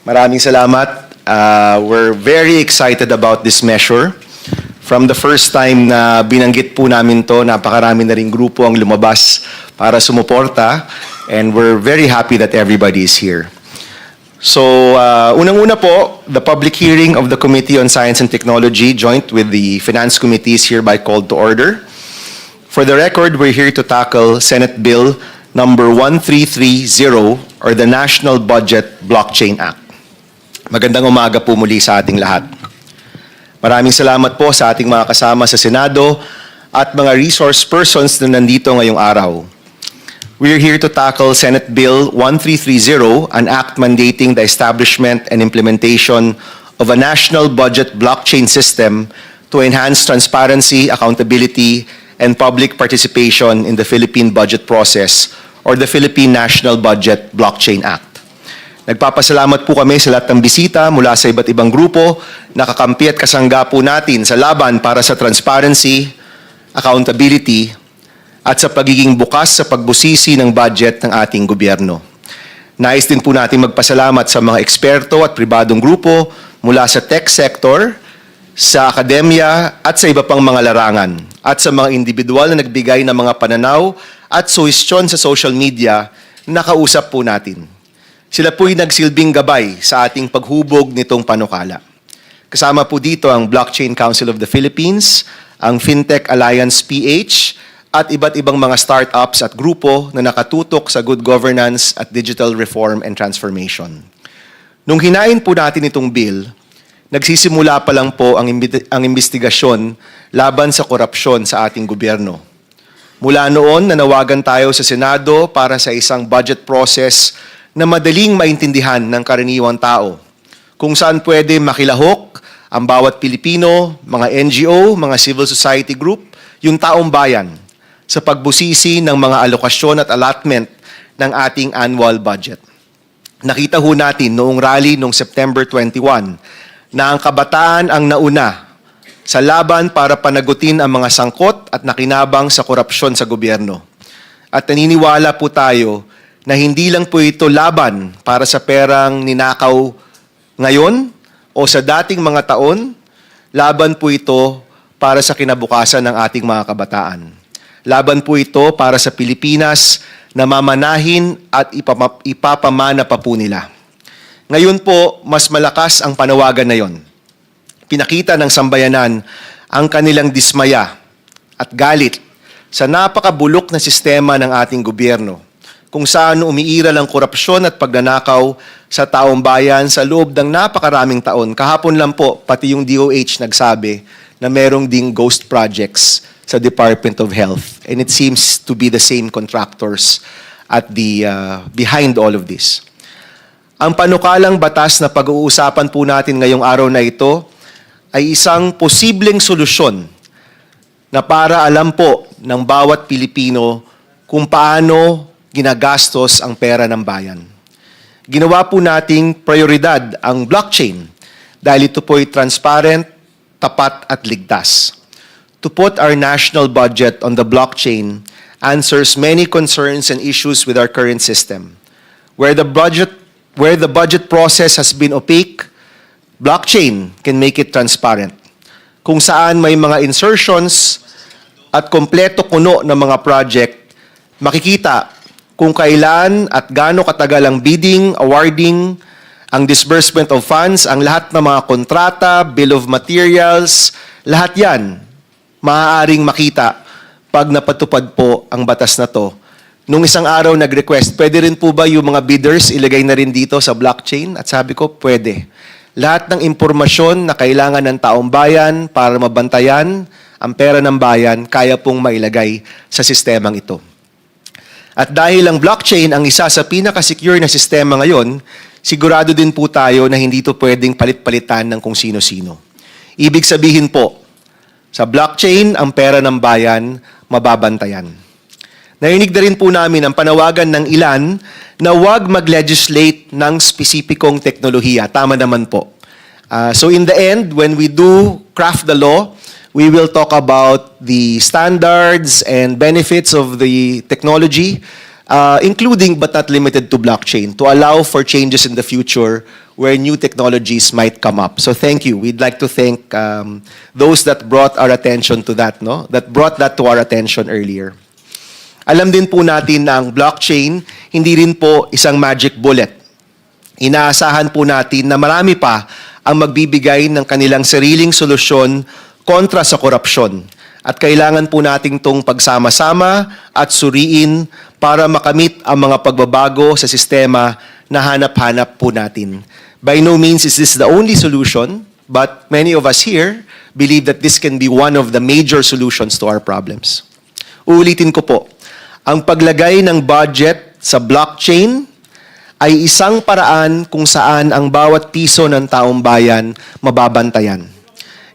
Maraming salamat. We're very excited about this measure. From the first time na binanggit po namin to, napakarami na ring grupo ang lumabas para sumuporta, and we're very happy that everybody is here. So, unang-una po, the public hearing of the Committee on Science and Technology, joint with the Finance Committee, is hereby called to order. For the record, we're here to tackle Senate Bill number 1330, or the National Budget Blockchain Act. Magandang umaga po muli sa ating lahat. Maraming salamat po sa ating mga kasama sa Senado at mga resource persons na nandito ngayong araw. We're here to tackle Senate Bill 1330, an act mandating the establishment and implementation of a national budget blockchain system to enhance transparency, accountability, and public participation in the Philippine budget process, or the Philippine National Budget Blockchain Act. Nagpapasalamat po kami sa lahat ng bisita mula sa iba't ibang grupo na kakampi at kasangga po natin sa laban para sa transparency, accountability, at sa pagiging bukas sa pagbusisi ng budget ng ating gobyerno. Nais din po natin magpasalamat sa mga eksperto at pribadong grupo mula sa tech sector, sa akademya at sa iba pang mga larangan, at sa mga individual na nagbigay ng mga pananaw at suhestyon sa social media na kausap po natin. Sila po'y nagsilbing gabay sa ating paghubog nitong panukala. Kasama po dito ang Blockchain Council of the Philippines, ang FinTech Alliance PH, at iba't ibang mga startups at grupo na nakatutok sa good governance at digital reform and transformation. Nung hinain po natin itong bill, nagsisimula pa lang po ang investigasyon laban sa korupsyon sa ating gobyerno. Mula noon, nanawagan tayo sa Senado para sa isang budget process na madaling maintindihan ng karaniwang tao, kung saan pwede makilahok ang bawat Pilipino, mga NGO, mga civil society group, yung taong bayan, sa pagbusisi ng mga alokasyon at allotment ng ating annual budget. Nakita ho natin noong rally noong September 21 na ang kabataan ang nauna sa laban para panagutin ang mga sangkot at nakinabang sa korupsyon sa gobyerno. At naniniwala po tayo na hindi lang po ito laban para sa perang ninakaw ngayon o sa dating mga taon, laban po ito para sa kinabukasan ng ating mga kabataan. Laban po ito para sa Pilipinas na mamanahin at ipapamana pa po nila. Ngayon po, mas malakas ang panawagan na yon. Pinakita ng sambayanan ang kanilang dismaya at galit sa napakabulok na sistema ng ating gobyerno, kung saan umiiral ang korupsyon at pagnanakaw sa taong bayan sa loob ng napakaraming taon. Kahapon lang po, pati yung DOH nagsabi na merong ding ghost projects sa Department of Health. And it seems to be the same contractors at the behind all of this. Ang panukalang batas na pag-uusapan po natin ngayong araw na ito ay isang posibleng solusyon na para alam po ng bawat Pilipino kung paano ginagastos ang pera ng bayan. Ginawa po nating prioridad ang blockchain dahil ito po'y transparent, tapat at ligtas. To put our national budget on the blockchain answers many concerns and issues with our current system. Where the budget process has been opaque, blockchain can make it transparent. Kung saan may mga insertions at kompleto kuno ng mga project, makikita kung kailan at gaano katagal ang bidding, awarding, ang disbursement of funds, ang lahat ng mga kontrata, bill of materials, lahat yan maaaring makita pag napatupad po ang batas na to. Nung isang araw nag-request, pwede rin po ba yung mga bidders ilagay na rin dito sa blockchain? At sabi ko, pwede. Lahat ng impormasyon na kailangan ng taong bayan para mabantayan ang pera ng bayan, kaya pong mailagay sa sistemang ito. At dahil ang blockchain ang isa sa pinaka-secure na sistema ngayon, sigurado din po tayo na hindi ito pwedeng palit-palitan ng kung sino-sino. Ibig sabihin po, sa blockchain, ang pera ng bayan mababantayan. Narinig na rin po namin ang panawagan ng ilan na huwag mag-legislate ng spesipikong teknolohiya. Tama naman po. So in the end, when we do craft the law, we will talk about the standards and benefits of the technology including but not limited to blockchain, to allow for changes in the future where new technologies might come up. So thank you. We'd like to thank those that brought our attention to that, no? That brought that to our attention earlier. Alam din po natin na ang blockchain, hindi rin po isang magic bullet. Inaasahan po natin na marami pa ang magbibigay ng kanilang sariling solusyon kontra sa korupsyon. At kailangan po nating itong pagsama-sama at suriin para makamit ang mga pagbabago sa sistema na hanap-hanap po natin. By no means is this the only solution, but many of us here believe that this can be one of the major solutions to our problems. Uulitin ko po, ang paglagay ng budget sa blockchain ay isang paraan kung saan ang bawat piso ng taong bayan mababantayan.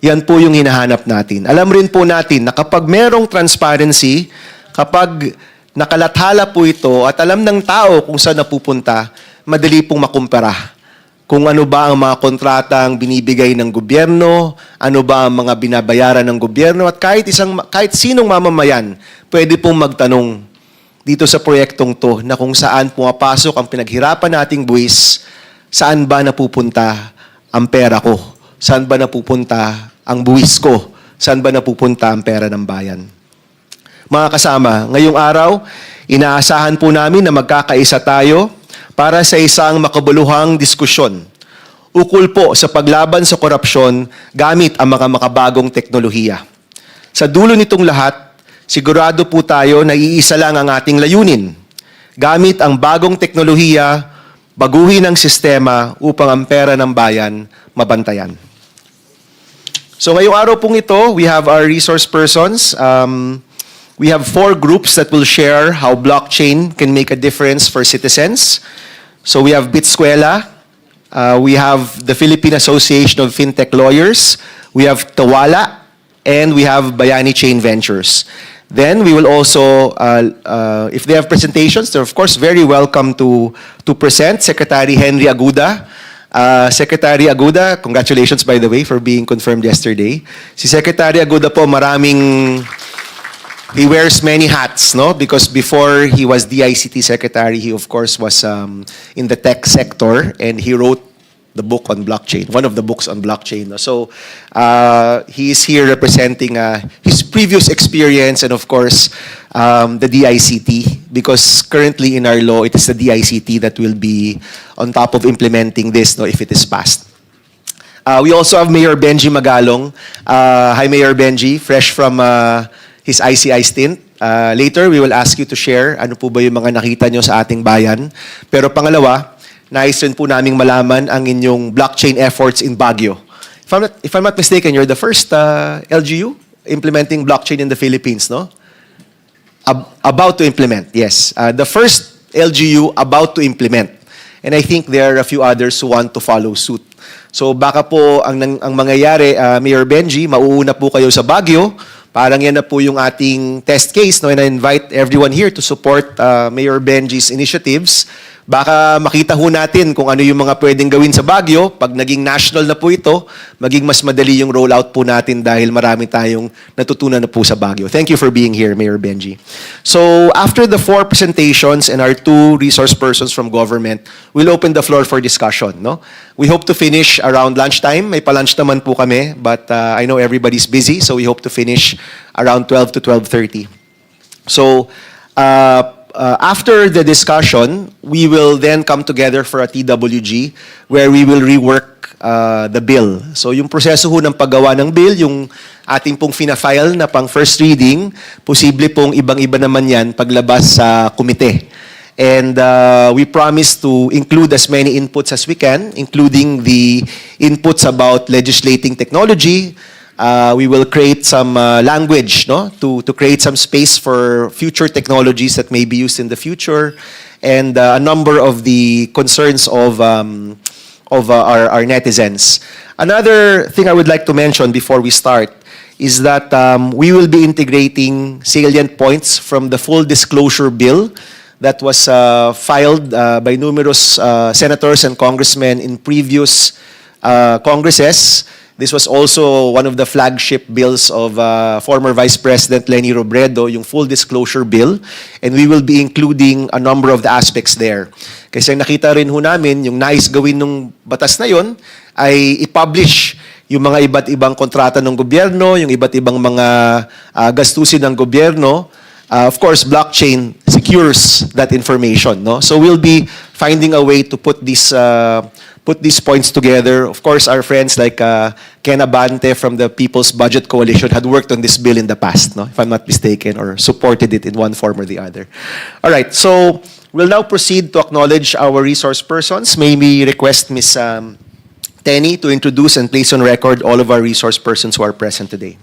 Yan po yung hinahanap natin. Alam rin po natin na kapag merong transparency, kapag nakalathala po ito at alam ng tao kung saan napupunta, madali pong makumpara. Kung ano ba ang mga kontratang binibigay ng gobyerno, ano ba ang mga binabayaran ng gobyerno, at kahit sinong mamamayan, pwede pong magtanong dito sa proyektong to na kung saan pumapasok ang pinaghirapan nating buwis, saan ba napupunta ang pera ko? Saan ba napupunta ang buwis ko? Saan ba napupunta ang pera ng bayan? Mga kasama, ngayong araw, inaasahan po namin na magkakaisa tayo para sa isang makabuluhang diskusyon ukol po sa paglaban sa korupsyon gamit ang mga makabagong teknolohiya. Sa dulo nitong lahat, sigurado po tayo na iisa lang ang ating layunin. Gamit ang bagong teknolohiya, baguhin ang sistema upang ang pera ng bayan mabantayan. So ngayong araw pong ito, we have our resource persons. We have 4 groups that will share how blockchain can make a difference for citizens. So we have Bitskwela, we have the Philippine Association of Fintech Lawyers, we have Tawala, and we have Bayani Chain Ventures. Then we will also, if they have presentations, they're of course very welcome to present. Secretary Henry Aguda. Secretary Aguda, congratulations by the way for being confirmed yesterday. Si Secretary Aguda po he wears many hats, no? Because before he was DICT Secretary, he of course was in the tech sector and he wrote the book on blockchain, one of the books on blockchain. So he is here representing his previous experience and of course the DICT, because currently in our law, it is the DICT that will be on top of implementing this, no, if it is passed. We also have Mayor Benji Magalong. Hi, Mayor Benji, fresh from his ICI stint. Later, we will ask you to share ano po ba yung mga nakita nyo sa ating bayan. Pero pangalawa, nais rin po naming malaman ang inyong blockchain efforts in Baguio. If I'm not mistaken, you're the first LGU implementing blockchain in the Philippines, no? About to implement, yes. The first LGU about to implement. And I think there are a few others who want to follow suit. So baka po ang mangyayari, Mayor Benji, mauuna po kayo sa Baguio. Parang yan na po yung ating test case, no? And I invite everyone here to support Mayor Benji's initiatives. Baka makita ho natin kung ano yung mga pwedeng gawin sa Baguio. Pag naging national na po ito, maging mas madali yung rollout po natin dahil marami tayong natutunan na po sa Baguio. Thank you for being here, Mayor Benji. So, after the 4 presentations and our 2 resource persons from government, we'll open the floor for discussion, no? We hope to finish around lunchtime. May pa-lunch naman po kami, but I know everybody's busy, so we hope to finish around 12 to 12:30. So, after the discussion, we will then come together for a TWG where we will rework the bill. So yung proseso ho ng paggawa ng bill, yung ating pong fina-file na pang first reading, posible pong ibang-iba naman yan paglabas sa komite. And we promise to include as many inputs as we can, including the inputs about legislating technology. We will create some language, no, to create some space for future technologies that may be used in the future, and a number of the concerns of our netizens. Another thing I would like to mention before we start is that we will be integrating salient points from the full disclosure bill that was filed by numerous senators and congressmen in previous Congresses. This was also one of the flagship bills of former Vice President Leni Robredo, yung full disclosure bill, and we will be including a number of the aspects there. Kasi nakita rin ho namin, yung nais gawin ng batas na yon ay i-publish yung mga iba't ibang kontrata ng gobyerno, yung iba't ibang mga gastusin ng gobyerno. Of course, blockchain secures that information, no? So we'll be finding a way to put these points together. Of course, our friends like Ken Abante from the People's Budget Coalition had worked on this bill in the past, no? If I'm not mistaken, or supported it in one form or the other. All right, so we'll now proceed to acknowledge our resource persons. May we request Ms. Tenny to introduce and place on record all of our resource persons who are present today.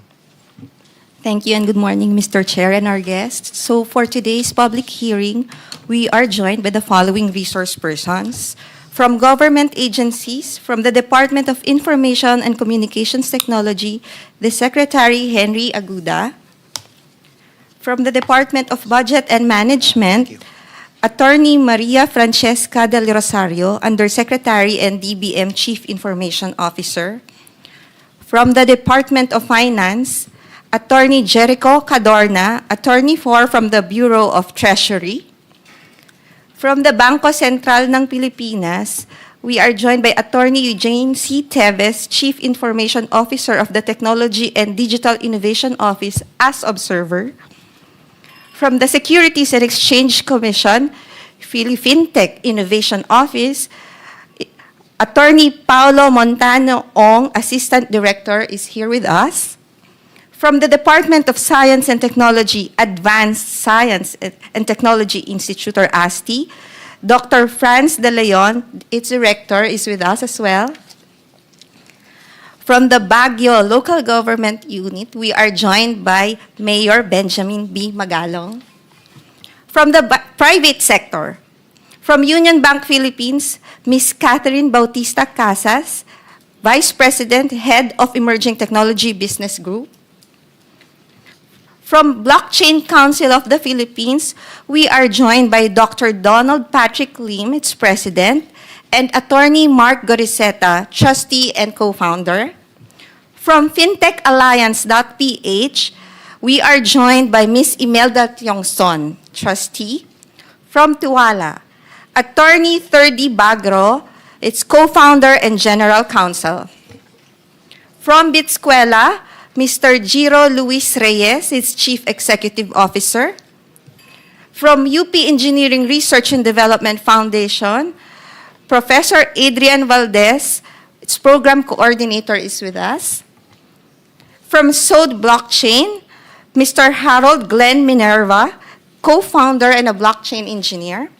Thank you and good morning, Mr. Chair and our guests. So for today's public hearing, we are joined by the following resource persons. From government agencies, from the Department of Information and Communications Technology, the Secretary Henry Aguda. From the Department of Budget and Management, Attorney Maria Francesca Del Rosario, Undersecretary and DBM Chief Information Officer. From the Department of Finance, Attorney Jericho Cadorna, Attorney 4 from the Bureau of Treasury. From the Bangko Sentral ng Pilipinas, we are joined by Attorney Eugene C. Teves, Chief Information Officer of the Technology and Digital Innovation Office as observer. From the Securities and Exchange Commission, Philippine Innovation Office, Attorney Paulo Montano Ong, Assistant Director, is here with us. From the Department of Science and Technology, Advanced Science and Technology Institute, or ASTI, Dr. Franz De Leon, its director, is with us as well. From the Baguio Local Government Unit, we are joined by Mayor Benjamin B. Magalong. From the private sector, from Union Bank Philippines, Ms. Catherine Bautista Casas, Vice President, Head of Emerging Technology Business Group. From Blockchain Council of the Philippines, we are joined by Dr. Donald Patrick Lim, its President, and Attorney Mark Goriseta, Trustee and Co-Founder. From FintechAlliance.ph, we are joined by Ms. Imelda Tiongson, Trustee. From Tuwala, Attorney Thirdy Bagro, its Co-Founder and General Counsel. From Bitsquela, Mr. Giro Luis Reyes, its Chief Executive Officer. From UP Engineering Research and Development Foundation, Professor Adrian Valdez, its Program Coordinator, is with us. From SOD Blockchain, Mr. Harold Glenn Minerva, Co-Founder and a Blockchain Engineer.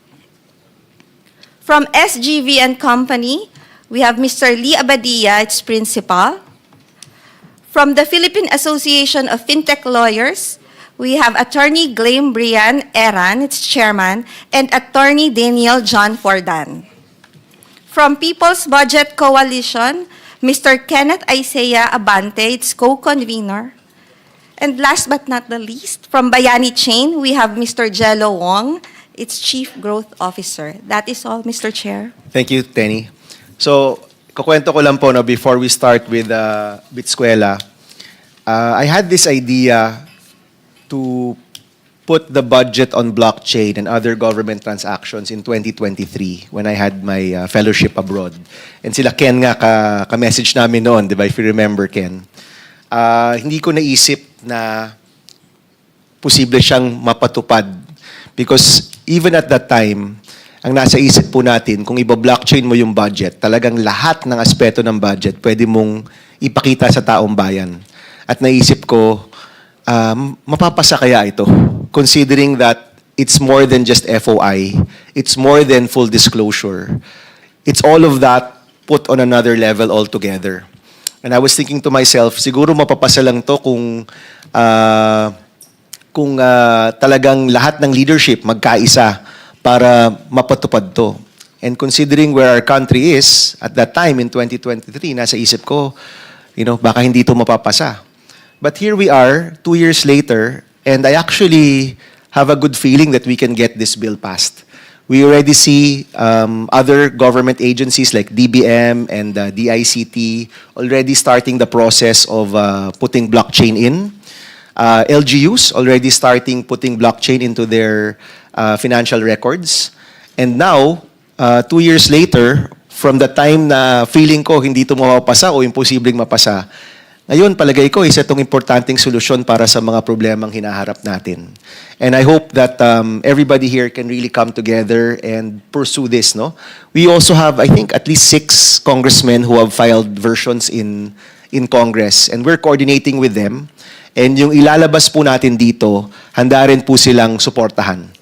From SGV and Company, we have Mr. Lee Abadia, its Principal. From the Philippine Association of Fintech Lawyers, we have Attorney Glame Brian Eran, its Chairman, and Attorney Daniel John Fordan. From People's Budget Coalition, Mr. Kenneth Isaiah Abante, its co-convener. And last but not the least, from Bayani Chain, we have Mr. Jello Wong, its Chief Growth Officer. That is all, Mr. Chair. Thank you, Tenny. So, kukwento ko lang po, no, before we start with Bitsquela, I had this idea to put the budget on blockchain and other government transactions in 2023 when I had my fellowship abroad. And sila Ken nga ka-message namin noon, di ba, if you remember, Ken. Hindi ko naisip na posible siyang mapatupad because even at that time, ang nasa isip po natin, kung iba-blockchain mo yung budget, talagang lahat ng aspeto ng budget pwede mong ipakita sa taong bayan. At naisip ko, mapapasa kaya ito? Considering that it's more than just FOI, it's more than full disclosure. It's all of that put on another level altogether. And I was thinking to myself, siguro mapapasa lang to kung talagang lahat ng leadership magkaisa para mapatupad to. And considering where our country is at that time in 2023, nasa isip ko, baka hindi ito mapapasa. But here we are, 2 years later, and I actually have a good feeling that we can get this bill passed. We already see other government agencies like DBM and DICT already starting the process of putting blockchain in. LGUs already starting putting blockchain into their financial records. And now, 2 years later, from the time na feeling ko hindi ito mapapasa o imposibleng mapasa, ngayon, palagay ko, isa itong importanteng solusyon para sa mga problemang hinaharap natin. And I hope that everybody here can really come together and pursue this. No? We also have, I think, at least 6 congressmen who have filed versions in Congress. And we're coordinating with them. And yung ilalabas po natin dito, handa rin po silang suportahan.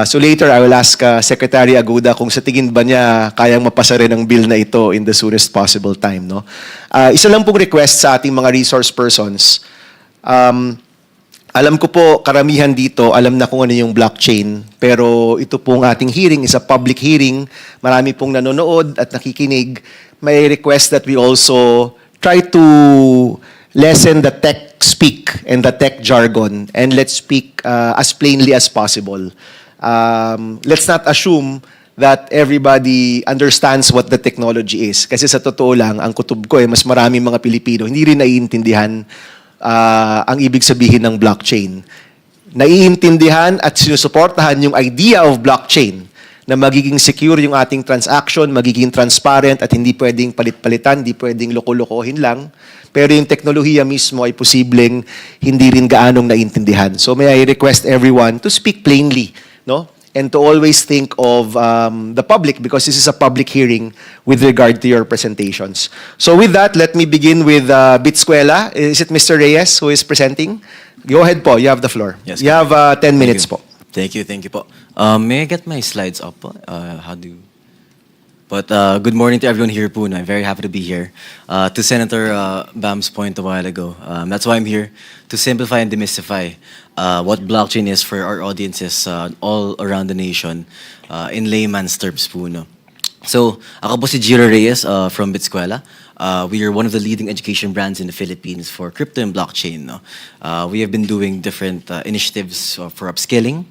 So later, I will ask Secretary Aguda kung sa tingin ba niya kayang mapasa rin ang bill na ito in the soonest possible time. No? Isa lang pong request sa ating mga resource persons. Alam ko po, karamihan dito, alam na kung ano yung blockchain. Pero ito pong ating hearing is a public hearing. Marami pong nanonood at nakikinig. May request that we also try to lessen the tech speak and the tech jargon, and let's speak as plainly as possible. Let's not assume that everybody understands what the technology is. Kasi sa totoo lang, ang kutob ko mas maraming mga Pilipino hindi rin naiintindihan ang ibig sabihin ng blockchain. Naiintindihan at sinusuportahan yung idea of blockchain na magiging secure yung ating transaction, magiging transparent at hindi pwedeng palit-palitan, hindi pwedeng loko-lokohin lang. Pero yung teknolohiya mismo ay posibleng hindi rin gaanong naiintindihan. So may I request everyone to speak plainly, no? And to always think of the public because this is a public hearing with regard to your presentations. So with that, let me begin with Bitskwela. Is it Mr. Reyes who is presenting? Go ahead po, you have the floor. Yes, you have 10 minutes po. Thank you po. May I get my slides up po? How do you... But good morning to everyone here po. No? I'm very happy to be here. To Senator Bam's point a while ago, that's why I'm here, to simplify and demystify what blockchain is for our audiences all around the nation in layman's terms po. No? So, ako po si Jiro Reyes from Bitskwela. We are one of the leading education brands in the Philippines for crypto and blockchain. No? We have been doing different initiatives for upskilling,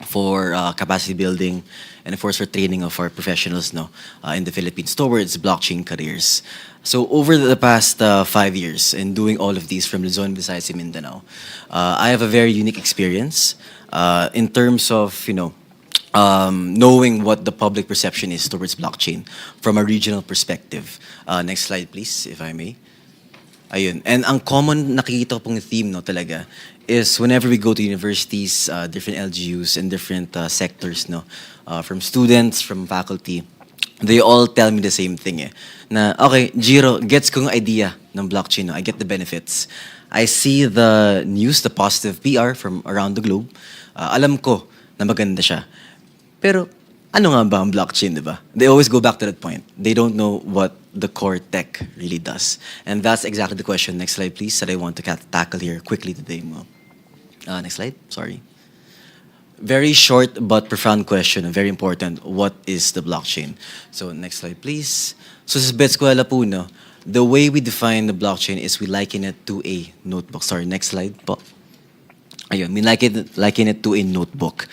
for capacity building, and of course for training of our professionals in the Philippines towards blockchain careers. So over the past 5 years in doing all of these from Luzon, Visayas, and Mindanao, I have a very unique experience in terms of knowing what the public perception is towards blockchain from a regional perspective. Next slide please, if I may. Ayun. And ang common nakikita ko pong theme talaga is whenever we go to universities, different LGUs and different sectors, from students, from faculty, they all tell me the same thing na, okay, Jiro, gets ko yung idea ng blockchain. I get the benefits. I see the news, the positive PR from around the globe. Alam ko na maganda siya. Pero ano nga ba ang blockchain, di ba? They always go back to that point. They don't know what the core tech really does. And that's exactly the question. Next slide, please, that I want to tackle here quickly today. Next slide, sorry. Very short but profound question, and very important. What is the blockchain? So next slide, please. So sa Bitskwela po, the way we define the blockchain is we liken it to a notebook. Sorry, next slide po. Ayun, we liken it to a notebook.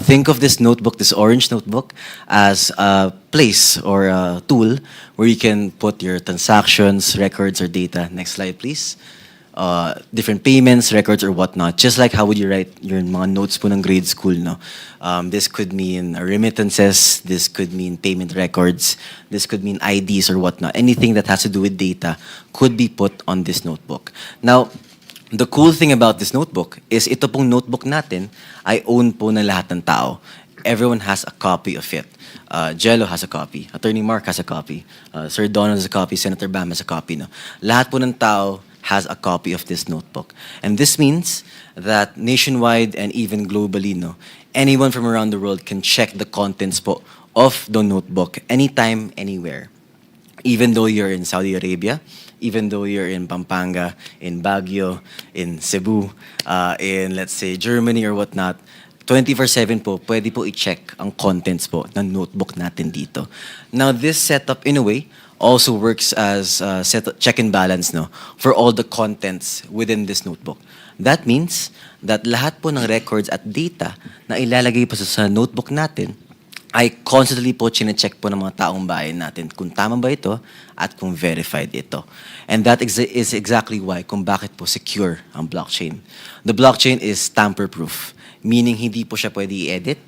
Think of this notebook, this orange notebook, as a place or a tool where you can put your transactions, records, or data. Next slide, please. Different payments, records, or whatnot. Just like how would you write your mga notes po ng grade school, this could mean remittances, this could mean payment records, this could mean IDs or whatnot. Anything that has to do with data could be put on this notebook. Now, the cool thing about this notebook is ito pong notebook natin ay own po ng lahat ng tao. Everyone has a copy of it. Jello has a copy. Attorney Mark has a copy. Sir Donald has a copy. Senator Bam has a copy. Lahat po ng tao has a copy of this notebook. And this means that nationwide and even globally, anyone from around the world can check the contents po of the notebook anytime, anywhere. Even though you're in Saudi Arabia, even though you're in Pampanga, in Baguio, in Cebu, in, let's say, Germany or whatnot, 24/7 po, pwede po i-check ang contents po ng notebook natin dito. Now, this setup, in a way, also works as check and balance for all the contents within this notebook. That means that lahat po ng records at data na ilalagay po sa notebook natin ay constantly po chinecheck po ng mga taong bayan natin kung tama ba ito at kung verified ito. And that is exactly why kung bakit po secure ang blockchain. The blockchain is tamper-proof, meaning hindi po siya pwede i-edit,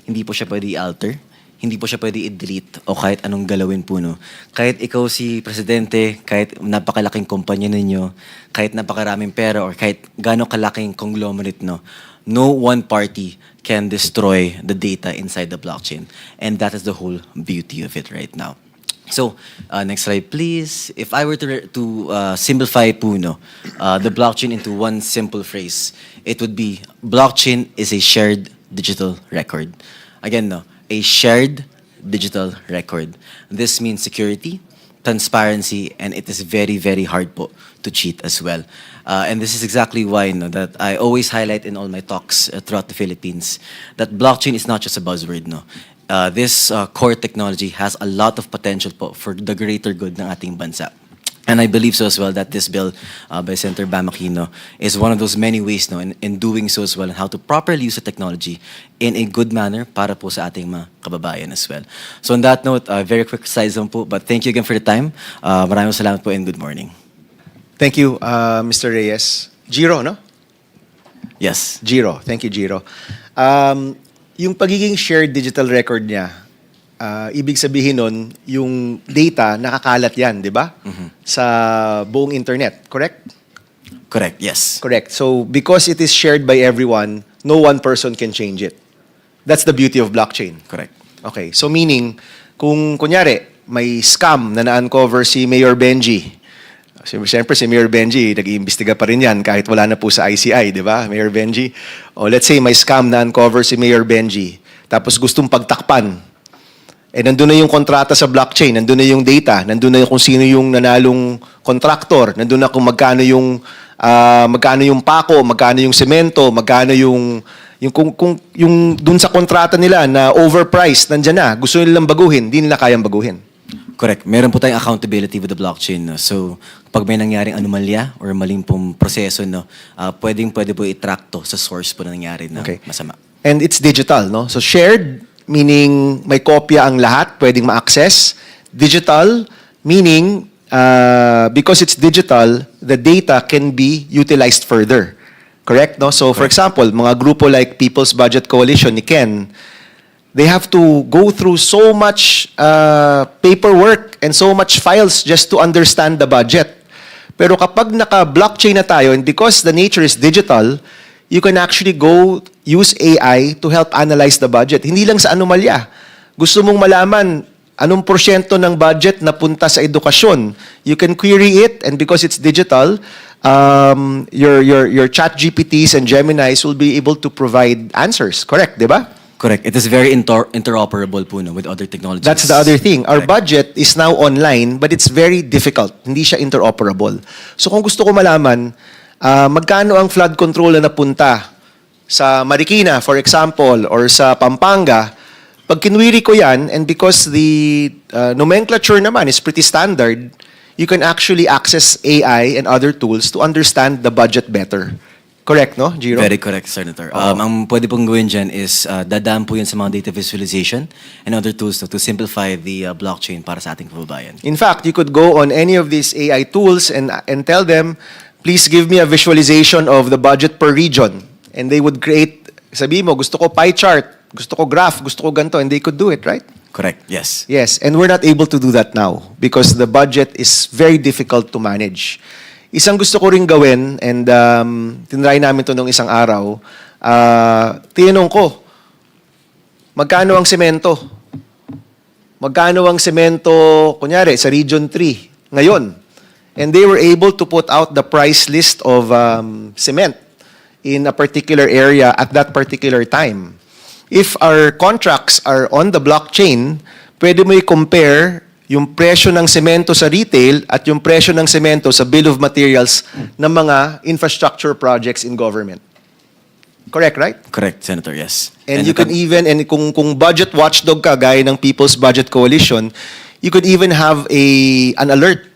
hindi po siya pwede i-alter, hindi po siya pwede i-delete o kahit anong galawin po, no. Kahit ikaw si presidente, kahit napakalaking kumpanya ninyo, kahit napakaraming pera or kahit gaano kalaking conglomerate, no, no one party can destroy the data inside the blockchain. And that is the whole beauty of it right now. So, next slide please. If I were to simplify po, no, the blockchain into one simple phrase, it would be blockchain is a shared digital record. Again, no, a shared digital record. This means security, transparency, and it is very, very hard po to cheat as well. And this is exactly why, no, that I always highlight in all my talks throughout the Philippines that blockchain is not just a buzzword. No, this core technology has a lot of potential po for the greater good ng ating bansa. And I believe so as well that this bill by Senator Bam Aquino is one of those many ways, no, in doing so as well, and how to properly use the technology in a good manner para po sa ating mga kababayan as well. So on that note, very quick size po, but thank you again for the time. Maraming salamat po and good morning. Thank you, Mr. Reyes. Giro, no? Yes. Giro. Thank you, Giro. Yung pagiging shared digital record niya, ibig sabihin nun, yung data, nakakalat yan, di ba? Sa buong internet, correct? Correct, yes. Correct. So, because it is shared by everyone, no one person can change it. That's the beauty of blockchain. Correct. Okay. So, meaning, kung kunyari, may scam na na-uncover si Mayor Benji. Siyempre, si Mayor Benji, nag-iimbestiga pa rin yan kahit wala na po sa ICI, di ba? Mayor Benji. O let's say, may scam na uncover si Mayor Benji. Tapos gustong pagtakpan. Eh, nandun na yung kontrata sa blockchain, nandun na yung data, nandun na kung sino yung nanalong contractor, nandun na kung magkano yung pako, magkano yung semento, magkano yung dun sa kontrata nila na overpriced, nandyan na. Gusto nilang baguhin, hindi nila kayang baguhin. Correct. Meron po tayong accountability with the blockchain. No? So, pag may nangyaring anomalya or maling pong proseso, no, pwede po i-track to sa source po na nangyari na masama. And it's digital, no? So, shared, meaning may kopya ang lahat, pwedeng ma-access. Digital, meaning because it's digital, the data can be utilized further. Correct, no? So, for example, mga grupo like People's Budget Coalition ni Ken, they have to go through so much paperwork and so much files just to understand the budget. Pero kapag naka-blockchain na tayo, and because the nature is digital, you can actually go use AI to help analyze the budget. Hindi lang sa anomalya. Gusto mong malaman anong porsyento ng budget na punta sa edukasyon. You can query it, and because it's digital, your chat GPTs and Geminis will be able to provide answers. Correct, di ba? Correct. It is very interoperable po, no, with other technologies. That's the other thing. Our Correct. budget is now online, but it's very difficult. Hindi siya interoperable. So kung gusto ko malaman, magkano ang flood control na napunta sa Marikina, for example, or sa Pampanga, pag kinwiri ko yan, and because the nomenclature naman is pretty standard, you can actually access AI and other tools to understand the budget better. Correct, no, Giro? Very correct, Senator. Ang pwede pong gawin dyan is dadaan po yun sa mga data visualization and other tools, no, to simplify the blockchain para sa ating kababayan. In fact, you could go on any of these AI tools and tell them, please give me a visualization of the budget per region. And they would create, sabi mo, gusto ko pie chart, gusto ko graph, gusto ko ganito, and they could do it, right? Correct, yes. Yes, and we're not able to do that now because the budget is very difficult to manage. Isang gusto ko rin gawin, and tinry namin ito nung isang araw, tinanong ko, magkano ang semento? Magkano ang semento, kunyari, sa Region 3 ngayon? And they were able to put out the price list of cement in a particular area at that particular time. If our contracts are on the blockchain, pwede mo i-compare yung presyo ng semento sa retail at yung presyo ng semento sa bill of materials ng mga infrastructure projects in government. Correct, right? Correct, Senator, yes. And you can even, and kung budget watchdog ka, gaya ng People's Budget Coalition, you could even have an alert.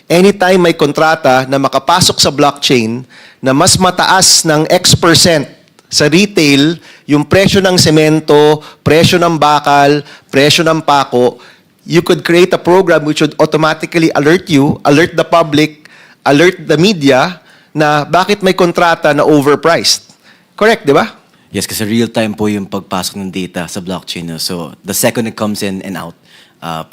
Anytime may kontrata na makapasok sa blockchain na mas mataas ng X% Sa retail, yung presyo ng semento, presyo ng bakal, presyo ng pako, you could create a program which would automatically alert you, alert the public, alert the media na bakit may kontrata na overpriced. Correct, di ba? Yes, kasi real-time po yung pagpasok ng data sa blockchain. No? So, the second it comes in and out,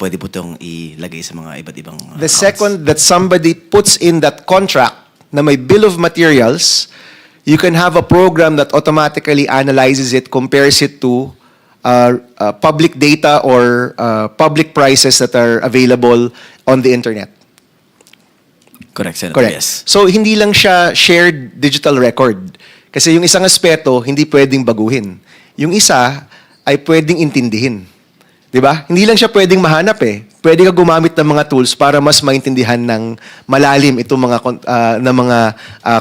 pwede po itong ilagay sa mga iba't ibang The accounts. second that somebody puts in that contract na may bill of materials, you can have a program that automatically analyzes it, compares it to public data or public prices that are available on the internet. Correct, Senator. Correct. Yes. So, hindi lang siya shared digital record. Kasi yung isang aspeto, hindi pwedeng baguhin. Yung isa ay pwedeng intindihin. Di ba? Hindi lang siya pwedeng mahanap eh. Pwede ka gumamit ng mga tools para mas maintindihan ng malalim itong mga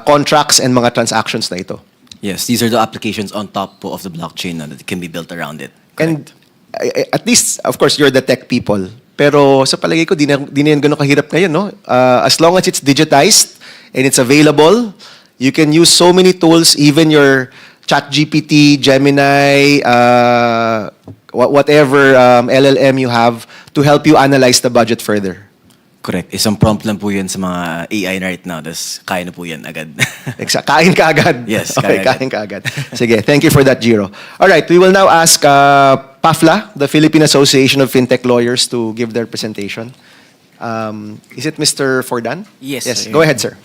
contracts and mga transactions na ito. Yes, these are the applications on top po of the blockchain that can be built around it. And at least, of course, you're the tech people. Pero sa palagay ko, di na yan ganun kahirap ngayon, no? As long as it's digitized and it's available, you can use so many tools, even your ChatGPT, Gemini, whatever LLM you have, to help you analyze the budget further. Correct. Isang prompt lang po yan sa mga AI right now, tas kaya na po yan agad. Exact. Kain ka agad. Yes, Okay, kain kain ka agad. Sige, thank you for that, Giro. All right, we will now ask PAFLA, the Philippine Association of Fintech Lawyers, to give their presentation. Is it Mr. Fordan? Yes, Yes, sir. go ahead, sir.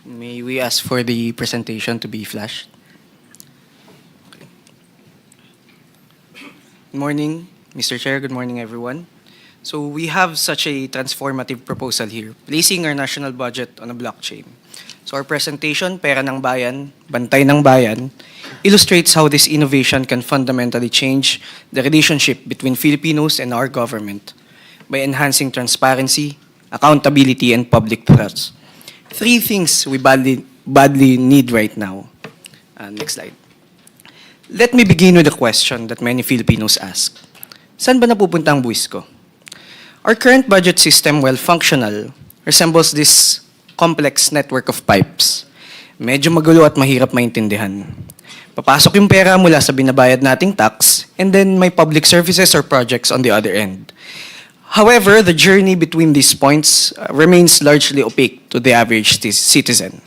May we ask for the presentation to be flashed? Good morning, Mr. Chair. Good morning, everyone. So we have such a transformative proposal here, placing our national budget on a blockchain. So our presentation, Pera ng Bayan, Bantay ng Bayan, illustrates how this innovation can fundamentally change the relationship between Filipinos and our government by enhancing transparency, accountability, and public trust. Three things we badly need right now. Next slide. Let me begin with a question that many Filipinos ask. Saan ba napupunta ang buwis ko? Our current budget system, while functional, resembles this complex network of pipes. Medyo magulo at mahirap maintindihan. Papasok yung pera mula sa binabayad nating tax, and then may public services or projects on the other end. However, the journey between these points remains largely opaque to the average citizen.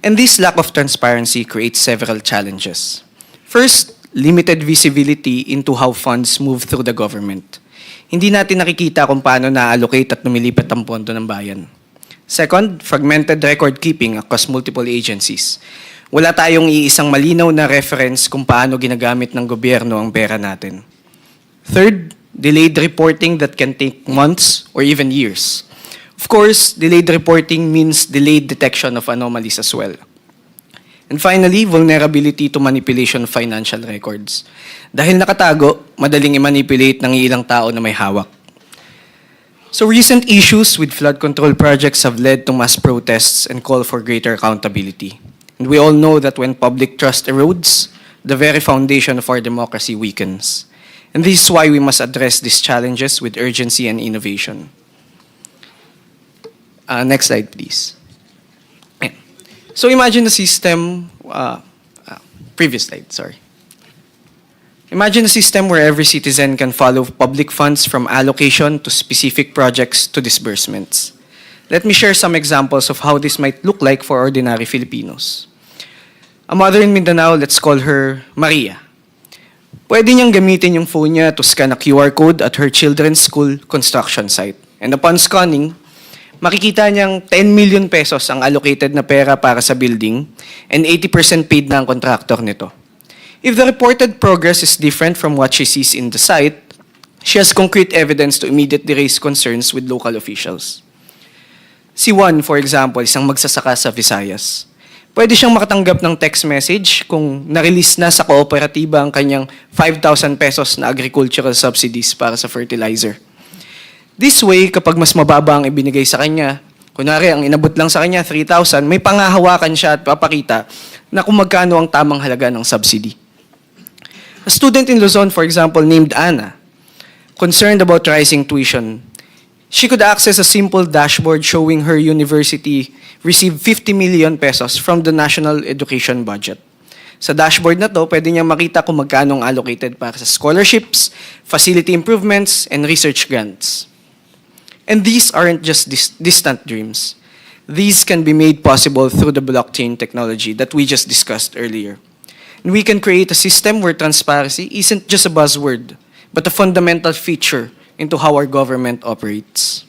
And this lack of transparency creates several challenges. First, limited visibility into how funds move through the government. Hindi natin nakikita kung paano na-allocate at lumilipat ang pondo ng bayan. Second, fragmented record keeping across multiple agencies. Wala tayong iisang malinaw na reference kung paano ginagamit ng gobyerno ang pera natin. Third, delayed reporting that can take months or even years. Of course, delayed reporting means delayed detection of anomalies as well. And finally, vulnerability to manipulation of financial records. Dahil nakatago, madaling i-manipulate ng ilang tao na may hawak. So recent issues with flood control projects have led to mass protests and call for greater accountability. And we all know that when public trust erodes, the very foundation of our democracy weakens. And this is why we must address these challenges with urgency and innovation. Next slide, please. Ayan. So imagine a system, previous slide, sorry. Imagine a system where every citizen can follow public funds from allocation to specific projects to disbursements. Let me share some examples of how this might look like for ordinary Filipinos. A mother in Mindanao, let's call her Maria. Pwede niyang gamitin yung phone niya to scan a QR code at her children's school construction site. And upon scanning, makikita niyang 10 million pesos ang allocated na pera para sa building and 80% paid na ang contractor nito. If the reported progress is different from what she sees in the site, she has concrete evidence to immediately raise concerns with local officials. Si Juan, for example, isang magsasaka sa Visayas. Pwede siyang makatanggap ng text message kung na-release na sa kooperatiba ang kanyang 5,000 pesos na agricultural subsidies para sa fertilizer. This way, kapag mas mababa ang ibinigay sa kanya, kunwari ang inabot lang sa kanya 3,000, may pangahawakan siya at papakita na kung magkano ang tamang halaga ng subsidy. A student in Luzon, for example, named Anna, concerned about rising tuition, she could access a simple dashboard showing her university received 50 million pesos from the national education budget. Sa dashboard na to, pwede niyang makita kung magkano ang allocated para sa scholarships, facility improvements, and research grants. And these aren't just distant dreams. These can be made possible through the blockchain technology that we just discussed earlier. And we can create a system where transparency isn't just a buzzword, but a fundamental feature into how our government operates.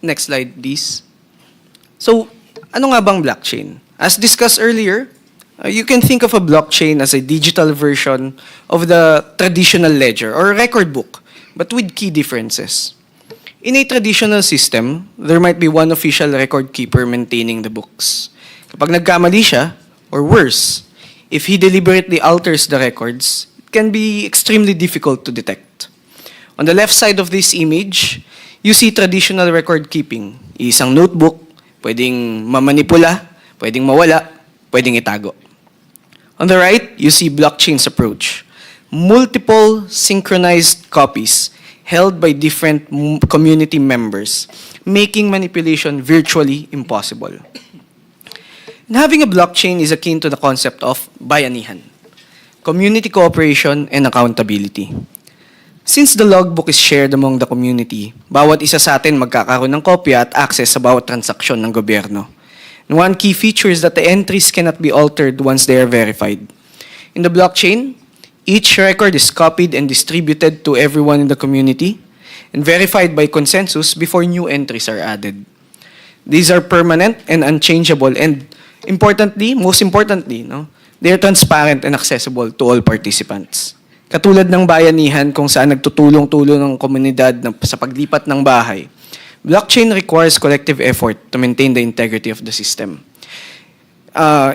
Next slide, please. So, ano nga bang blockchain? As discussed earlier, you can think of a blockchain as a digital version of the traditional ledger or record book, but with key differences. In a traditional system, there might be one official record keeper maintaining the books. Kapag nagkamali siya, or worse, if he deliberately alters the records, it can be extremely difficult to detect. On the left side of this image, you see traditional record keeping. Isang notebook, pwedeng mamanipula, pwedeng mawala, pwedeng itago. On the right, you see blockchain's approach. Multiple synchronized copies held by different community members, making manipulation virtually impossible. And having a blockchain is akin to the concept of bayanihan, community cooperation and accountability. Since the logbook is shared among the community, bawat isa sa atin magkakaroon ng kopya at access sa bawat transaksyon ng gobyerno. And one key feature is that the entries cannot be altered once they are verified. In the blockchain, each record is copied and distributed to everyone in the community and verified by consensus before new entries are added. These are permanent and unchangeable and most importantly, they are transparent and accessible to all participants. Katulad ng bayanihan kung saan nagtutulong-tulong ng komunidad sa paglipat ng bahay, blockchain requires collective effort to maintain the integrity of the system.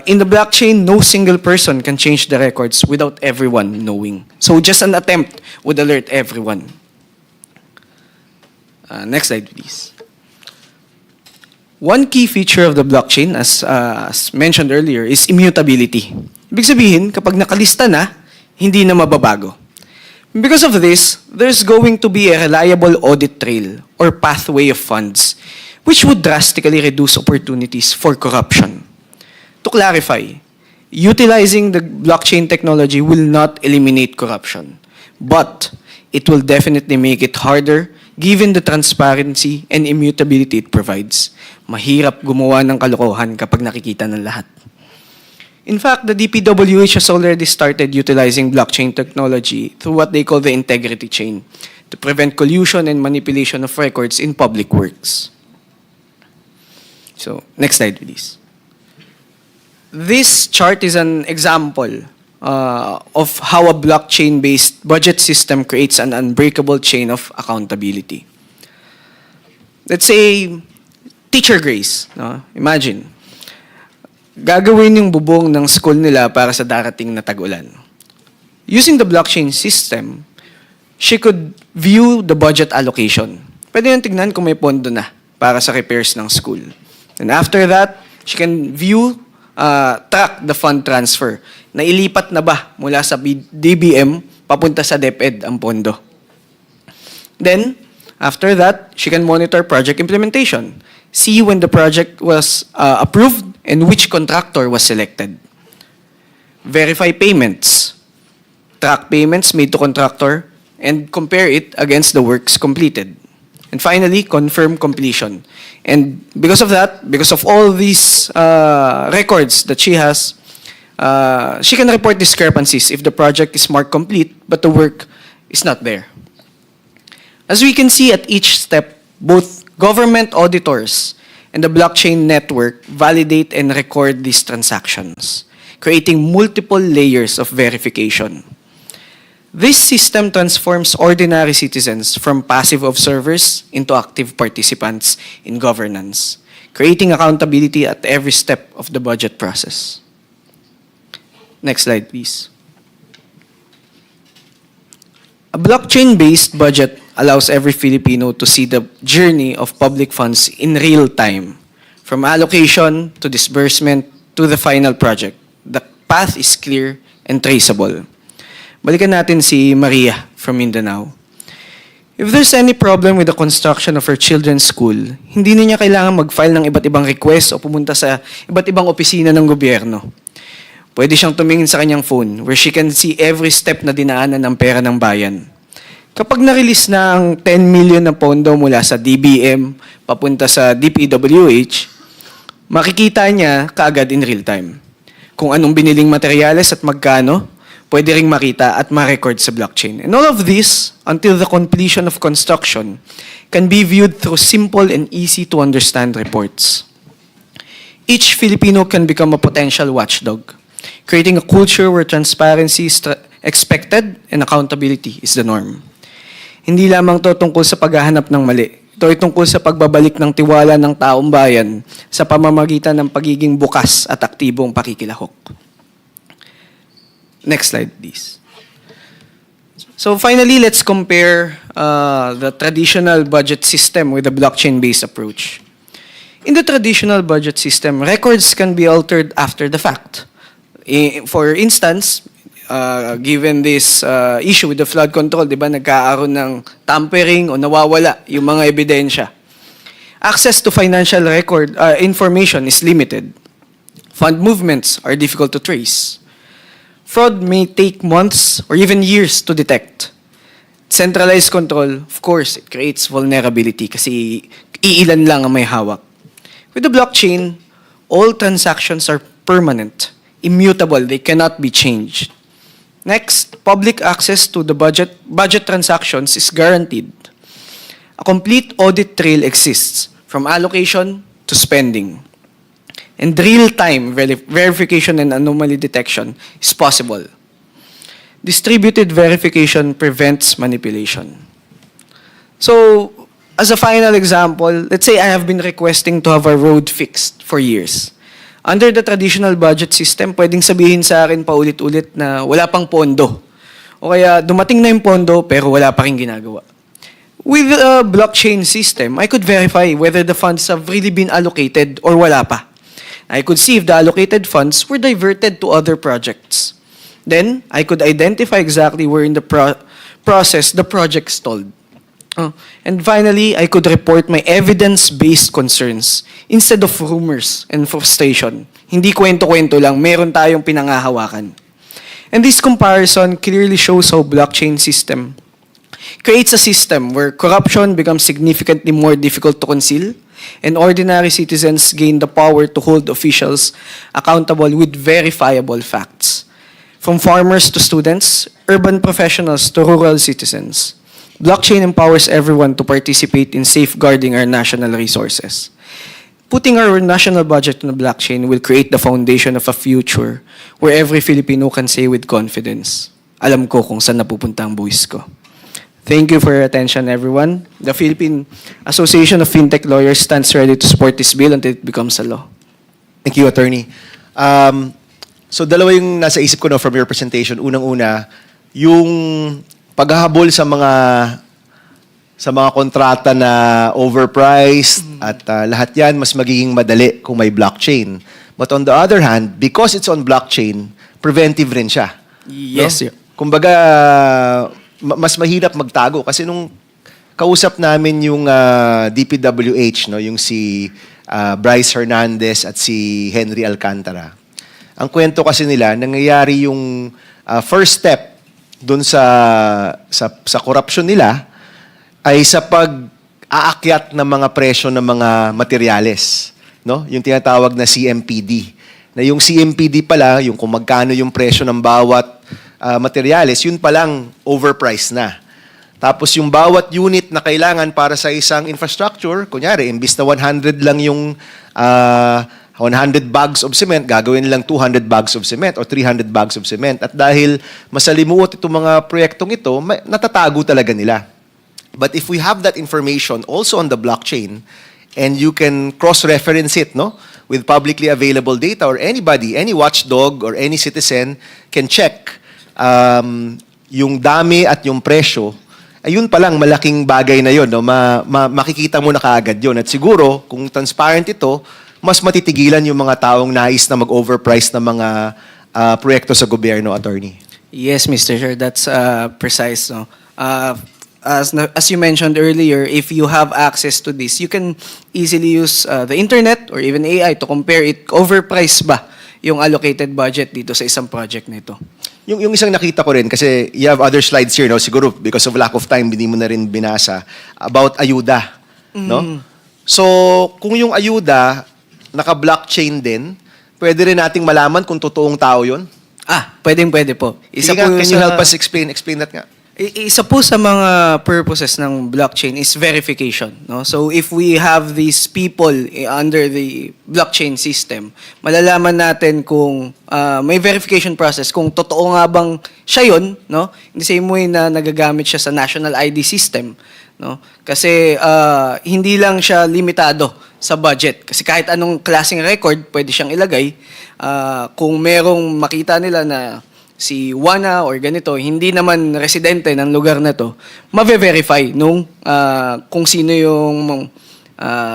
In the blockchain, no single person can change the records without everyone knowing. So just an attempt would alert everyone. Next slide, please. One key feature of the blockchain, as mentioned earlier, is immutability. Ibig sabihin, kapag nakalista na, hindi na mababago. Because of this, there's going to be a reliable audit trail or pathway of funds, which would drastically reduce opportunities for corruption. To clarify, utilizing the blockchain technology will not eliminate corruption, but it will definitely make it harder given the transparency and immutability it provides. Mahirap gumawa ng kalokohan kapag nakikita ng lahat. In fact, the DPWH has already started utilizing blockchain technology through what they call the integrity chain to prevent collusion and manipulation of records in public works. So, next slide, please. This chart is an example of how a blockchain-based budget system creates an unbreakable chain of accountability. Let's say, Teacher Grace. No? Imagine, gagawin yung bubong ng school nila para sa darating na tag-ulan. Using the blockchain system, she could view the budget allocation. Pwede yung tignan kung may pondo na para sa repairs ng school. And after that, she can track the fund transfer. Nailipat na ba mula sa DBM papunta sa DepEd ang pondo. Then, after that, she can monitor project implementation. See when the project was approved and which contractor was selected. Verify payments. Track payments made to contractor and compare it against the works completed. And finally, confirm completion. And because of that, because of all these records that she has, she can report discrepancies if the project is marked complete but the work is not there. As we can see at each step, both government auditors and the blockchain network validate and record these transactions, creating multiple layers of verification. This system transforms ordinary citizens from passive observers into active participants in governance, creating accountability at every step of the budget process. Next slide, please. A blockchain-based budget allows every Filipino to see the journey of public funds in real time, from allocation to disbursement to the final project. The path is clear and traceable. Balikan natin si Maria from Mindanao. If there's any problem with the construction of her children's school, hindi na niya kailangan mag-file ng iba't ibang request o pumunta sa iba't ibang opisina ng gobyerno. Pwede siyang tumingin sa kanyang phone where she can see every step na dinaanan ng pera ng bayan. Kapag na-release na ang 10 million na pondo mula sa DBM papunta sa DPWH, makikita niya kaagad in real time kung anong biniling materyales at magkano, pwede ring makita at ma-record sa blockchain. And all of this, until the completion of construction, can be viewed through simple and easy to understand reports. Each Filipino can become a potential watchdog, creating a culture where transparency is expected and accountability is the norm. Hindi lamang to tungkol sa paghahanap ng mali. Ito ay tungkol sa pagbabalik ng tiwala ng taong bayan sa pamamagitan ng pagiging bukas at aktibong pakikilahok. Next slide, please. So finally, let's compare the traditional budget system with the blockchain-based approach. In the traditional budget system, records can be altered after the fact. For instance, given this issue with the flood control, di ba, nagkaaroon ng tampering o nawawala yung mga ebidensya. Access to financial record information is limited. Fund movements are difficult to trace. Fraud may take months or even years to detect. Centralized control, of course, it creates vulnerability kasi iilan lang ang may hawak. With the blockchain, all transactions are permanent, immutable, they cannot be changed. Next, public access to the budget transactions is guaranteed. A complete audit trail exists, from allocation to spending. And real-time verification and anomaly detection is possible. Distributed verification prevents manipulation. So, as a final example, let's say I have been requesting to have a road fixed for years. Under the traditional budget system, pwedeng sabihin sa akin paulit-ulit na wala pang pondo. O kaya dumating na yung pondo pero wala pa rin ginagawa. With a blockchain system, I could verify whether the funds have really been allocated or wala pa. I could see if the allocated funds were diverted to other projects. Then, I could identify exactly where in the process the project stalled. And finally, I could report my evidence-based concerns instead of rumors and frustration. Hindi kwento-kwento lang, meron tayong pinangahawakan. And this comparison clearly shows how blockchain system creates a system where corruption becomes significantly more difficult to conceal and ordinary citizens gain the power to hold officials accountable with verifiable facts. From farmers to students, urban professionals to rural citizens, blockchain empowers everyone to participate in safeguarding our national resources. Putting our national budget on the blockchain will create the foundation of a future where every Filipino can say with confidence, alam ko kung saan napupunta ang buwis ko. Thank you for your attention, everyone. The Philippine Association of Fintech Lawyers stands ready to support this bill until it becomes a law. Thank you, Attorney. So dalawa yung nasa isip ko no, from your presentation. Unang-una, yung paghahabol sa mga kontrata na overpriced at lahat yan mas magiging madali kung may blockchain. But on the other hand, because it's on blockchain, preventive rin siya. Yes, no? sir. Kumbaga, mas mahirap magtago kasi nung kausap namin yung DPWH, no, yung si Bryce Hernandez at si Henry Alcantara. Ang kwento kasi nila, nangyayari yung first step dun sa corruption nila ay sa pag-aakyat ng mga presyo ng mga materyales, no? Yung tinatawag na CMPD. Na yung CMPD pala, yung kung magkano yung presyo ng bawat materyales, yun palang overpriced na. Tapos yung bawat unit na kailangan para sa isang infrastructure, kunyari, imbis na 100 lang yung 100 bags of cement, gagawin lang 200 bags of cement or 300 bags of cement. At dahil masalimuot itong mga proyektong ito, natatago talaga nila. But if we have that information also on the blockchain, and you can cross-reference it, no, with publicly available data, or anybody, any watchdog or any citizen can check yung dami at yung presyo, ayun palang malaking bagay na yun. No? Makikita mo na kaagad yun. At siguro, kung transparent ito, mas matitigilan yung mga taong nais na mag-overprice ng mga proyekto sa gobyerno, Attorney. Yes, Mr. Chair, that's precise. No? As you mentioned earlier, if you have access to this, you can easily use the internet or even AI to compare it. Overpriced ba yung allocated budget dito sa isang project nito. Yung isang nakita ko rin, kasi you have other slides here, no? Siguro because of lack of time, hindi mo na rin binasa, about ayuda. No? So, kung yung ayuda, naka-blockchain din, pwede rin nating malaman kung totoong tao yun? Pwede po. Sige nga, can you help us explain that nga? Isa po sa mga purposes ng blockchain is verification. No? So if we have these people under the blockchain system, malalaman natin kung may verification process, kung totoo nga bang siya yun, no? In the same way na nagagamit siya sa national ID system. No? Kasi hindi lang siya limitado sa budget. Kasi kahit anong klaseng record, pwede siyang ilagay. Kung merong makita nila na si Juana or ganito, hindi naman residente ng lugar na to, ma-verify nung kung sino yung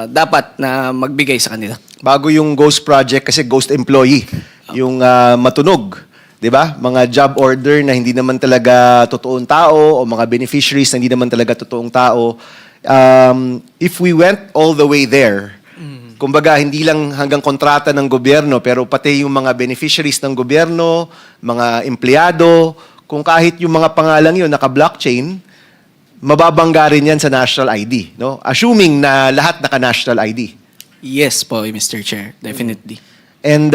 dapat na magbigay sa kanila. Bago yung ghost project, kasi ghost employee, yung matunog, di ba? Mga job order na hindi naman talaga totoong tao o mga beneficiaries na hindi naman talaga totoong tao. If we went all the way there, kumbaga, hindi lang hanggang kontrata ng gobyerno, pero pati yung mga beneficiaries ng gobyerno, mga empleyado, kung kahit yung mga pangalang yun naka-blockchain, mababangga rin yan sa national ID. No? Assuming na lahat naka-national ID. Yes po, Mr. Chair. Definitely. And,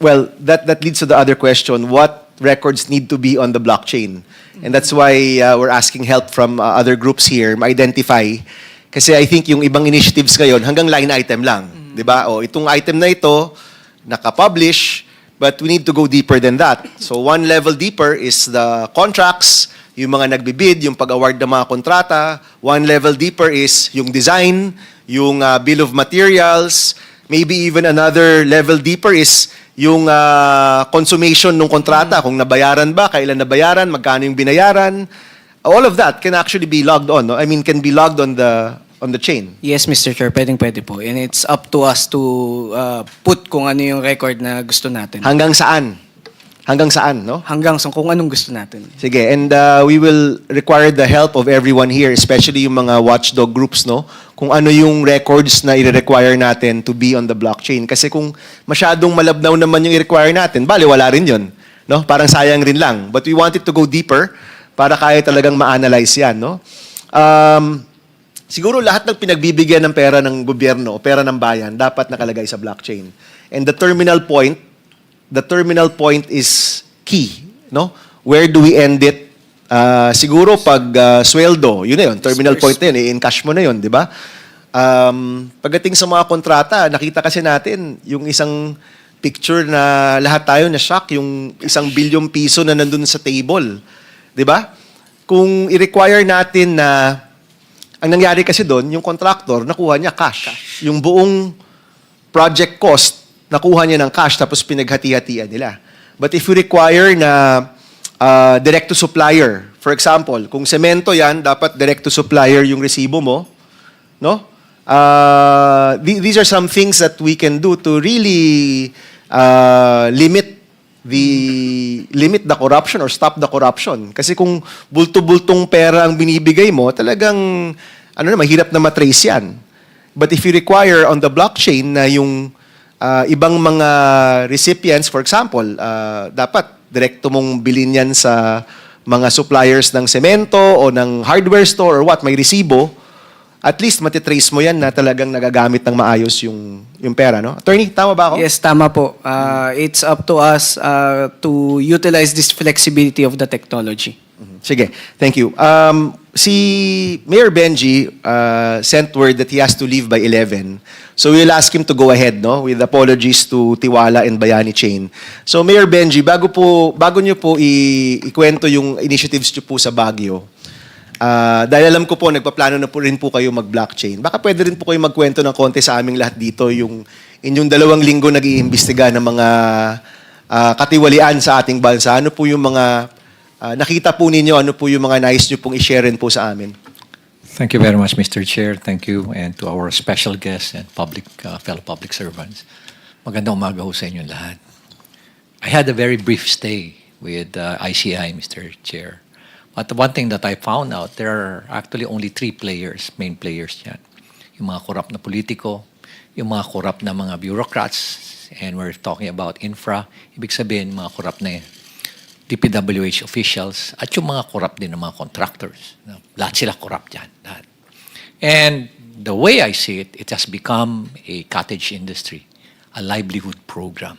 well, that leads to the other question. What records need to be on the blockchain? And that's why we're asking help from other groups here, ma-identify. Kasi I think yung ibang initiatives ngayon, hanggang line item lang. Di ba? O, itong item na ito, naka-publish, but we need to go deeper than that. So one level deeper is the contracts, yung mga nagbibid, yung pag-award ng mga kontrata. One level deeper is yung design, yung bill of materials. Maybe even another level deeper is yung consummation ng kontrata. Kung nabayaran ba, kailan nabayaran, magkano yung binayaran. All of that can actually be logged on. No? I mean, can be logged on the chain. Yes, Mr. Chair. Pwede po. And it's up to us to put kung ano yung record na gusto natin. Hanggang saan? Hanggang saan, no? Hanggang sa kung anong gusto natin. Sige, and we will require the help of everyone here, especially yung mga watchdog groups, no? Kung ano yung records na i-require natin to be on the blockchain. Kasi kung masyadong malabnaw naman yung i-require natin, bali, wala rin yun. No? Parang sayang rin lang. But we want it to go deeper para kaya talagang ma-analyze yan, no? Siguro lahat ng pinagbibigyan ng pera ng gobyerno o pera ng bayan dapat nakalagay sa blockchain. And the terminal point is key, no? Where do we end it? Siguro pag sweldo, yun na yun, terminal point na yun, i-encash mo na yun, di ba? Pagdating sa mga kontrata, nakita kasi natin yung isang picture na lahat tayo na-shock, yung 1 bilyong piso na nandun sa table. Di ba? Kung i-require natin na, ang nangyari kasi doon, yung contractor, nakuha niya cash. Yung buong project cost, nakuha niya ng cash, tapos pinaghati-hatian nila. But if you require na direct to supplier, for example, kung semento yan, dapat direct to supplier yung resibo mo, no? These are some things that we can do to really limit the corruption or stop the corruption. Kasi kung bulto-bultong pera ang binibigay mo, talagang mahirap na matrace yan. But if you require on the blockchain na yung ibang mga recipients, for example, dapat direkto mong bilhin yan sa mga suppliers ng semento o ng hardware store or what, may resibo, at least matitrace mo yan na talagang nagagamit ng maayos yung pera, no? Attorney, tama ba ako? Yes, tama po. It's up to us to utilize this flexibility of the technology. Sige, thank you. Si Mayor Benji sent word that he has to leave by 11. So we'll ask him to go ahead, no? With apologies to Tiwala and Bayani Chain. So Mayor Benji, bago niyo po ikwento yung initiatives niyo po sa Baguio, dahil alam ko po, nagpaplano na po rin po kayo mag-blockchain. Baka pwede rin po kayo magkwento ng konti sa aming lahat dito, yung inyong 2 linggo nag-iimbestiga ng mga katiwalian sa ating bansa. Ano po yung mga nakita po ninyo, ano po yung mga nais nyo pong i-share rin po sa amin? Thank you very much, Mr. Chair. Thank you, and to our special guests and fellow public servants. Magandang umaga ho sa inyo lahat. I had a very brief stay with ICI, Mr. Chair. But the one thing that I found out, there are actually only 3 players, main players yan. Yung mga korrupt na politiko, yung mga corrupt na mga bureaucrats, and we're talking about infra, ibig sabihin mga corrupt na DPWH officials, at yung mga corrupt din ng mga contractors. No? Lahat sila corrupt yan. Lahat. And the way I see it, it has become a cottage industry, a livelihood program.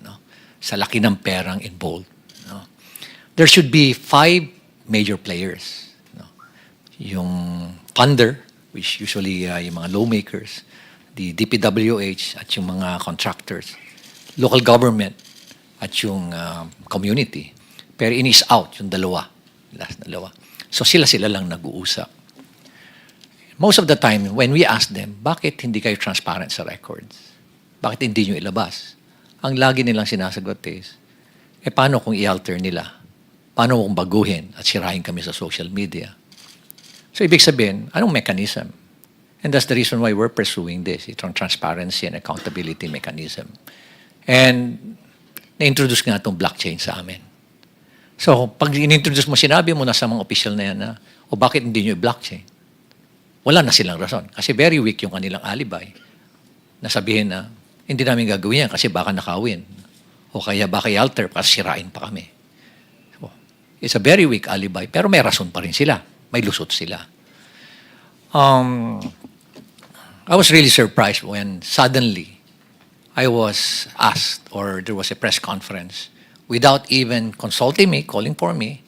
No? Sa laki ng perang involved. No? There should be 5 major players. No? Yung funder, which usually yung mga lawmakers, the DPWH at yung mga contractors, local government at yung community. Pero in is out, yung dalawa. Last dalawa. So sila lang nag-uusap. Most of the time, when we ask them, bakit hindi kayo transparent sa records? Bakit hindi nyo ilabas? Ang lagi nilang sinasagot is, paano kung i-alter nila? Paano kung baguhin at sirahin kami sa social media? So ibig sabihin, anong mechanism? And that's the reason why we're pursuing this, itong transparency and accountability mechanism. And na-introduce nga itong blockchain sa amin. So pag in-introduce mo, sinabi mo na sa mga official na yan na, o bakit hindi nyo i-blockchain? Wala na silang rason. Kasi very weak yung kanilang alibi. Na sabihin na, hindi namin gagawin yan kasi baka nakawin. O kaya baka i-alter kasi sirain pa kami. So, it's a very weak alibi, pero may rason pa rin sila. May lusot sila. I was really surprised when suddenly I was asked, or there was a press conference, without even consulting me, calling for me,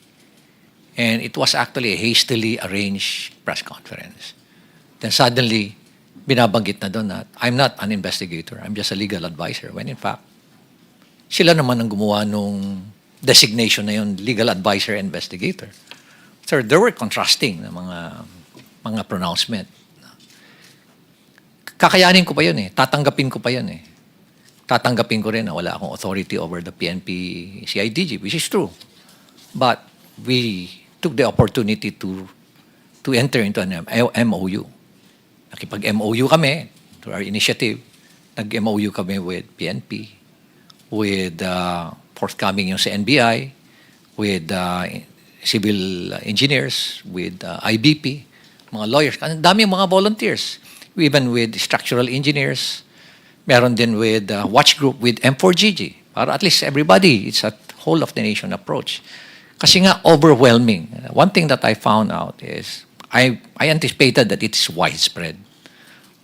and it was actually a hastily arranged press conference. Then suddenly, binabanggit na doon na I'm not an investigator, I'm just a legal advisor, when in fact, sila naman ang gumawa nung designation na yun, legal advisor investigator. So there were contrasting na mga pronouncement. Kakayanin ko pa yun eh. Tatanggapin ko pa yun eh. Tatanggapin ko rin na wala akong authority over the PNP CIDG, which is true. But we took the opportunity to enter into an MOU. Nakipag-MOU kami through our initiative. Nag-MOU kami with PNP, with forthcoming yung sa NBI, with civil engineers, with IBP, mga lawyers. Ang dami mga volunteers. Even with structural engineers, meron din with watch group with M4GG. Para at least everybody, it's a whole of the nation approach. Kasi nga overwhelming. One thing that I found out is, I anticipated that it's widespread.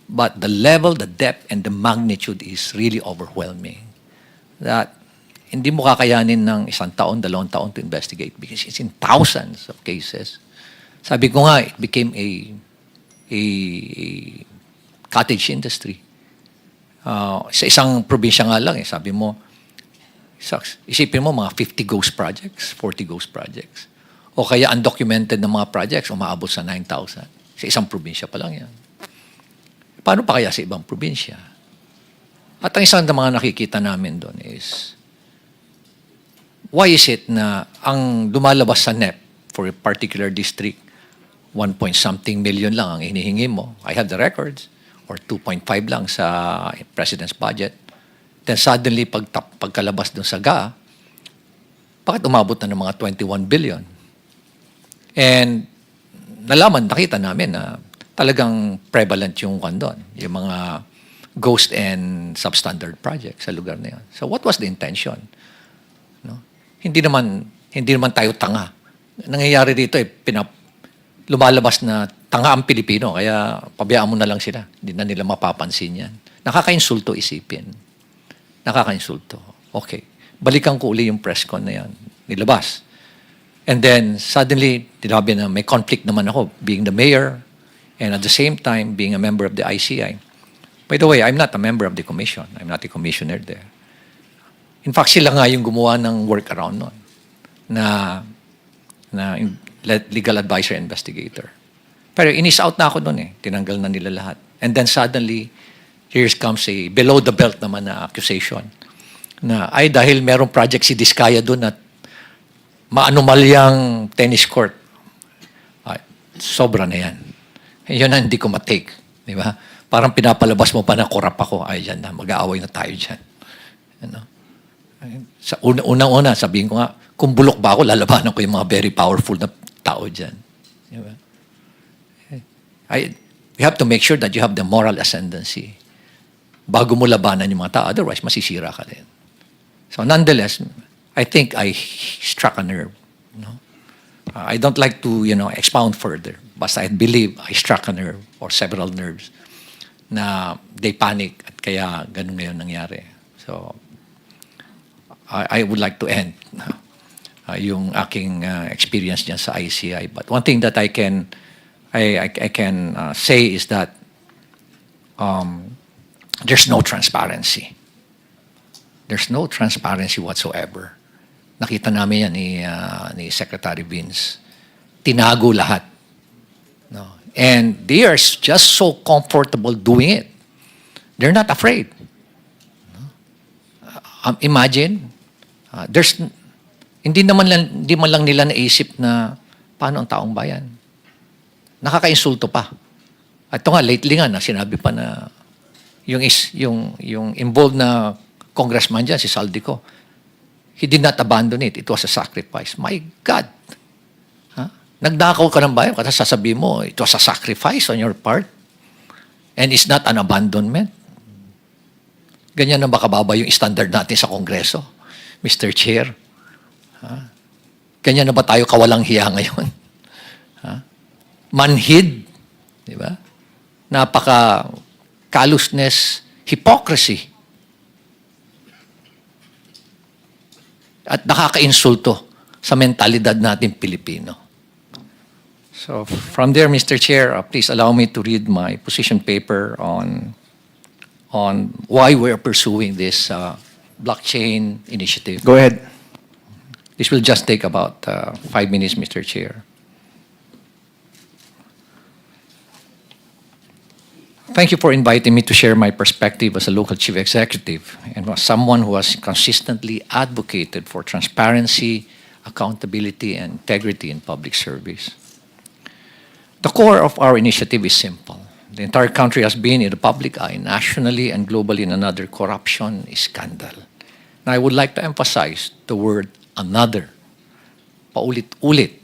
But the level, the depth, and the magnitude is really overwhelming. That hindi mo kakayanin ng 1 taon, 2 taon to investigate because it's in thousands of cases. Sabi ko nga, it became a cottage industry. Sa isang probinsya nga lang, sabi mo, isipin mo mga 50 ghost projects, 40 ghost projects. O kaya undocumented na mga projects, umaabot sa 9,000. Sa isang probinsya pa lang yan. Paano pa kaya sa ibang probinsya? At ang isang mga nakikita namin doon is, why is it na ang lumalabas sa NEP for a particular district, 1-point-something million lang ang hinihingi mo. I have the records. Or 2.5 lang sa president's budget. Then suddenly, pagkalabas dun sa GA, bakit umabot na ng mga 21 billion? And nakita namin na talagang prevalent yung doon, yung mga ghost and substandard projects sa lugar na yun. So what was the intention? No? Hindi naman tayo tanga. Nangyayari dito, lumalabas na tanga ang Pilipino, kaya pabayaan mo na lang sila. Hindi na nila mapapansin yan. Nakakainsulto isipin. Nakakainsulto. Okay. Balikan ko uli yung press con na yan. Nilabas. And then, suddenly, tinabi na may conflict naman ako, being the mayor, and at the same time, being a member of the ICI. By the way, I'm not a member of the commission. I'm not a commissioner there. In fact, sila nga yung gumawa ng workaround nun. Na legal advisor investigator. Pero inis out na ako doon eh. Tinanggal na nila lahat. And then suddenly, here comes a below the belt naman na accusation. Na ay dahil merong project si Diskaya doon at maanumalyang tennis court. Ay, sobra na yan. Yun na hindi ko matake. Di ba? Parang pinapalabas mo pa na korap ako. Ay, yan na. Mag-aaway na tayo dyan. Ano? Sa unang-una, sabihin ko nga, kung bulok ba ako, lalabanan ko yung mga very powerful na tao dyan. Diba? You have to make sure that you have the moral ascendancy bago mo labanan yung mga tao. Otherwise, masisira ka din. So nonetheless, I think I struck a nerve. No? I don't like to, expound further. Basta I believe I struck a nerve or several nerves na they panic at kaya ganun ngayon nangyari. So, I would like to end yung aking experience dyan sa ICI. But one thing that I can say is that there's no transparency. There's no transparency whatsoever. Nakita namin yan ni Secretary Vince. Tinago lahat. No? And they are just so comfortable doing it. They're not afraid. Imagine, hindi man lang nila naisip na paano ang taong bayan. Nakakainsulto pa. At ito nga, lately nga, sinabi pa na yung involved na congressman dyan, si Saldico, he did not abandon it. It was a sacrifice. My God! Nagdakaw ka ng bayan, kasi sasabihin mo, it was a sacrifice on your part. And it's not an abandonment. Ganyan na ba kababa yung standard natin sa Kongreso, Mr. Chair? Ganyan na ba tayo kawalang hiya ngayon? Manhid, di ba? Napaka callousness, hypocrisy. At nakaka-insulto sa mentalidad natin Pilipino. So from there, Mr. Chair, please allow me to read my position paper on why we're pursuing this blockchain initiative. Go ahead. This will just take about 5 minutes, Mr. Chair. Thank you for inviting me to share my perspective as a local chief executive and as someone who has consistently advocated for transparency, accountability, and integrity in public service. The core of our initiative is simple. The entire country has been in the public eye, nationally and globally, in another corruption scandal. Now, I would like to emphasize the word another, paulit-ulit,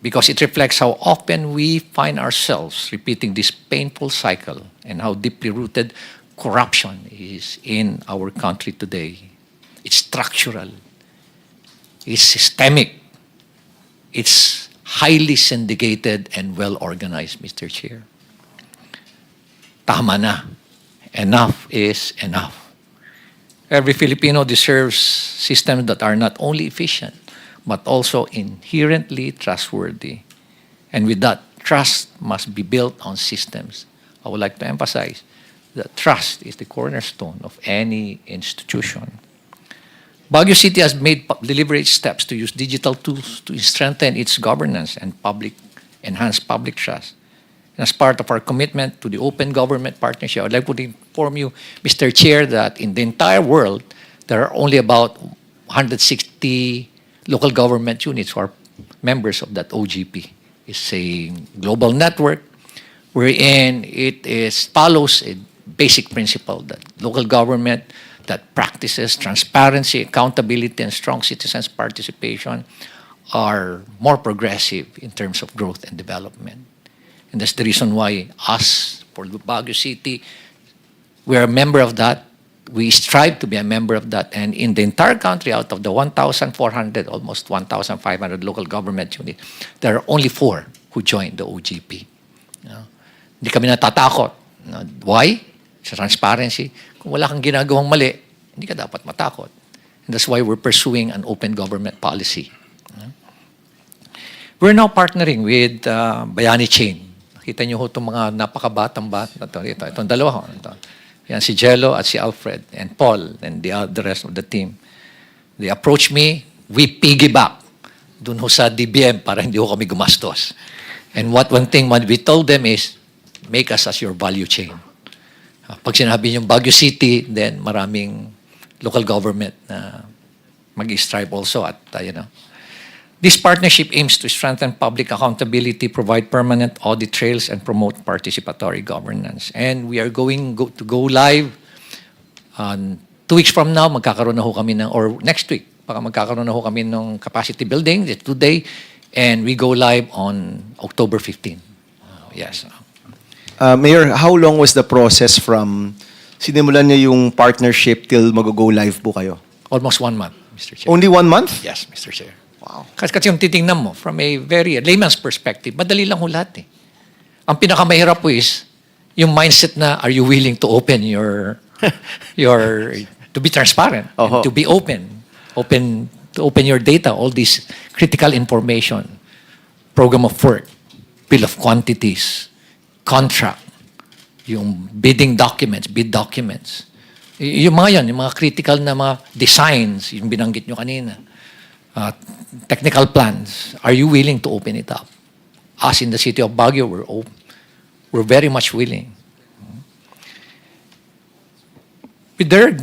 because it reflects how often we find ourselves repeating this painful cycle and how deeply rooted corruption is in our country today. It's structural, it's systemic, it's highly syndicated and well-organized, Mr. Chair. Tama na. Enough is enough. Every Filipino deserves systems that are not only efficient, but also inherently trustworthy. And with that, trust must be built on systems. I would like to emphasize that trust is the cornerstone of any institution. Baguio City has made deliberate steps to use digital tools to strengthen its governance and enhance public trust. And as part of our commitment to the open government partnership, I would like to inform you, Mr. Chair, that in the entire world, there are only about 160 local government units who are members of that OGP. It's a global network wherein follows a basic principle that local government that practices transparency, accountability, and strong citizens' participation are more progressive in terms of growth and development. And that's the reason why us, for Baguio City, we're a member of that. We strive to be a member of that. And in the entire country, out of the 1,400, almost 1,500 local government units, there are only 4 who joined the OGP. Hindi kami natatakot. Why? Sa transparency. Kung wala kang ginagawang mali, hindi ka dapat matakot. And that's why we're pursuing an open government policy. We're now partnering with Bayani Chain. Nakita niyo ho itong mga napakabatang bata. Itong dalawa ho. Yan, si Jello at si Alfred and Paul and the rest of the team. They approached me, we piggyback dun ho sa DBM para hindi ho kami gumastos. And one thing we told them is, make us as your value chain. Pag sinabi niyong Baguio City, then maraming local government na mag-strive also at, This partnership aims to strengthen public accountability, provide permanent audit trails, and promote participatory governance. And we are to go live 2 weeks from now, magkakaroon na ho kami or next week, magkakaroon na ho kami ng capacity building today, and we go live on October 15. Yes. Mayor, how long was the process from sinimulan niyo yung partnership till mag-go live po kayo? Almost 1 month, Mr. Chair. Only 1 month? Yes, Mr. Chair. Wow. Kasi yung titingnan mo, from a very layman's perspective, madali lang ho lahat eh. Ang pinakamahirap po is, yung mindset na, are you willing to open to be transparent, Oho. and to be to open your data, all this critical information, program of work, bill of quantities, contract, yung bidding documents, bid documents. Yung mga yan, yung mga critical na mga designs, yung binanggit nyo kanina, technical plans, are you willing to open it up? Us in the city of Baguio, we're very much willing. With their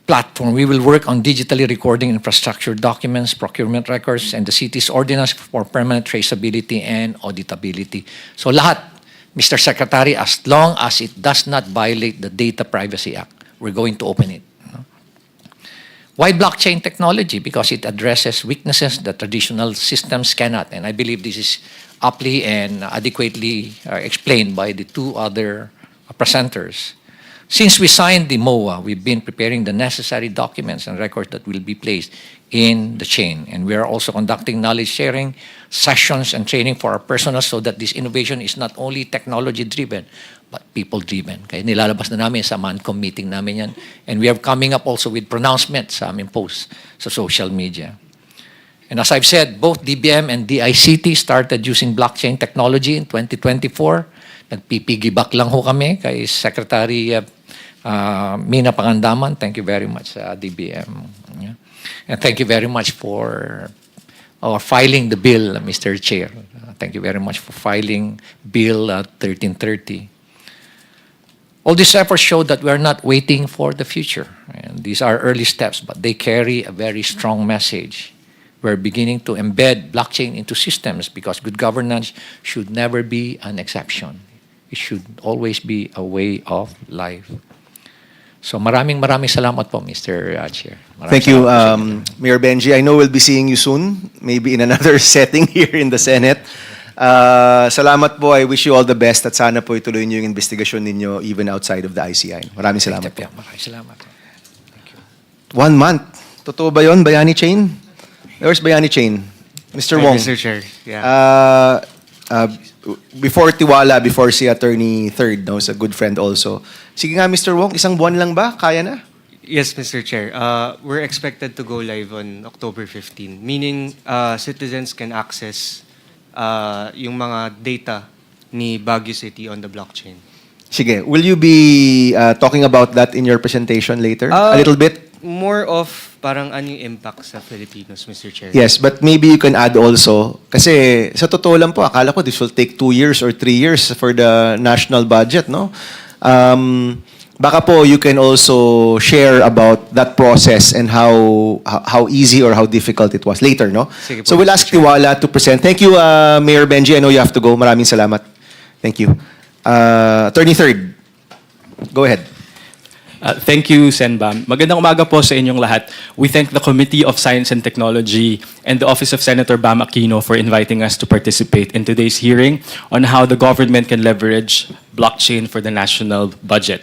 platform, we will work on digitally recording infrastructure documents, procurement records, and the city's ordinance for permanent traceability and auditability. So lahat, Mr. Secretary, as long as it does not violate the Data Privacy Act, we're going to open it. Why blockchain technology? Because it addresses weaknesses that traditional systems cannot. And I believe this is aptly and adequately explained by the two other presenters. Since we signed the MOA, we've been preparing the necessary documents and records that will be placed in the chain. And we are also conducting knowledge sharing sessions and training for our personnel so that this innovation is not only technology-driven, but people-driven. Kaya nilalabas na namin sa MANCOM meeting namin yan. And we are coming up also with pronouncements sa aming posts sa social media. And as I've said, both DBM and DICT started using blockchain technology in 2024. Nagpipigibak lang ho kami kay Secretary Mina Pangandaman. Thank you very much, DBM. Yeah. And thank you very much for filing the bill, Mr. Chair. Thank you very much for filing Bill 1330. All these efforts show that we are not waiting for the future. And these are early steps, but they carry a very strong message. We're beginning to embed blockchain into systems because good governance should never be an exception. It should always be a way of life. So maraming salamat po, Mr. Chair. Maraming Thank you, salamat po, Mayor Benji. I know we'll be seeing you soon, maybe in another setting here in the Senate. Salamat po. I wish you all the best at sana po ituloy niyo yung investigasyon ninyo even outside of the ICI. Maraming salamat po. Maraming salamat po. 1 month. Totoo ba yun, Bayani Chain? Where's Bayani Chain? Mr. Hi, Wong. Mr. Chair. Yeah. Before Tiwala, before si Attorney Third, no, is a good friend also. Sige nga, Mr. Wong, isang buwan lang ba? Kaya na? Yes, Mr. Chair. We're expected to go live on October 15, meaning citizens can access yung mga data ni Baguio City on the blockchain. Sige, will you be talking about that in your presentation later? A little bit? More of parang ano yung impact sa Filipinos, Mr. Chair. Yes, but maybe you can add also, kasi sa totoo lang po, akala ko this will take 2 years or 3 years for the national budget, no? Baka po you can also share about that process and how easy or how difficult it was later, no? Sige po, So we'll Mr. ask Chair. Tiwala to present. Thank you, Mayor Benji. I know you have to go. Maraming salamat. Thank you. Attorney Third, go ahead. Thank you, Senbam. Magandang umaga po sa inyong lahat. We thank the Committee of Science and Technology and the Office of Senator Bam Aquino for inviting us to participate in today's hearing on how the government can leverage blockchain for the national budget.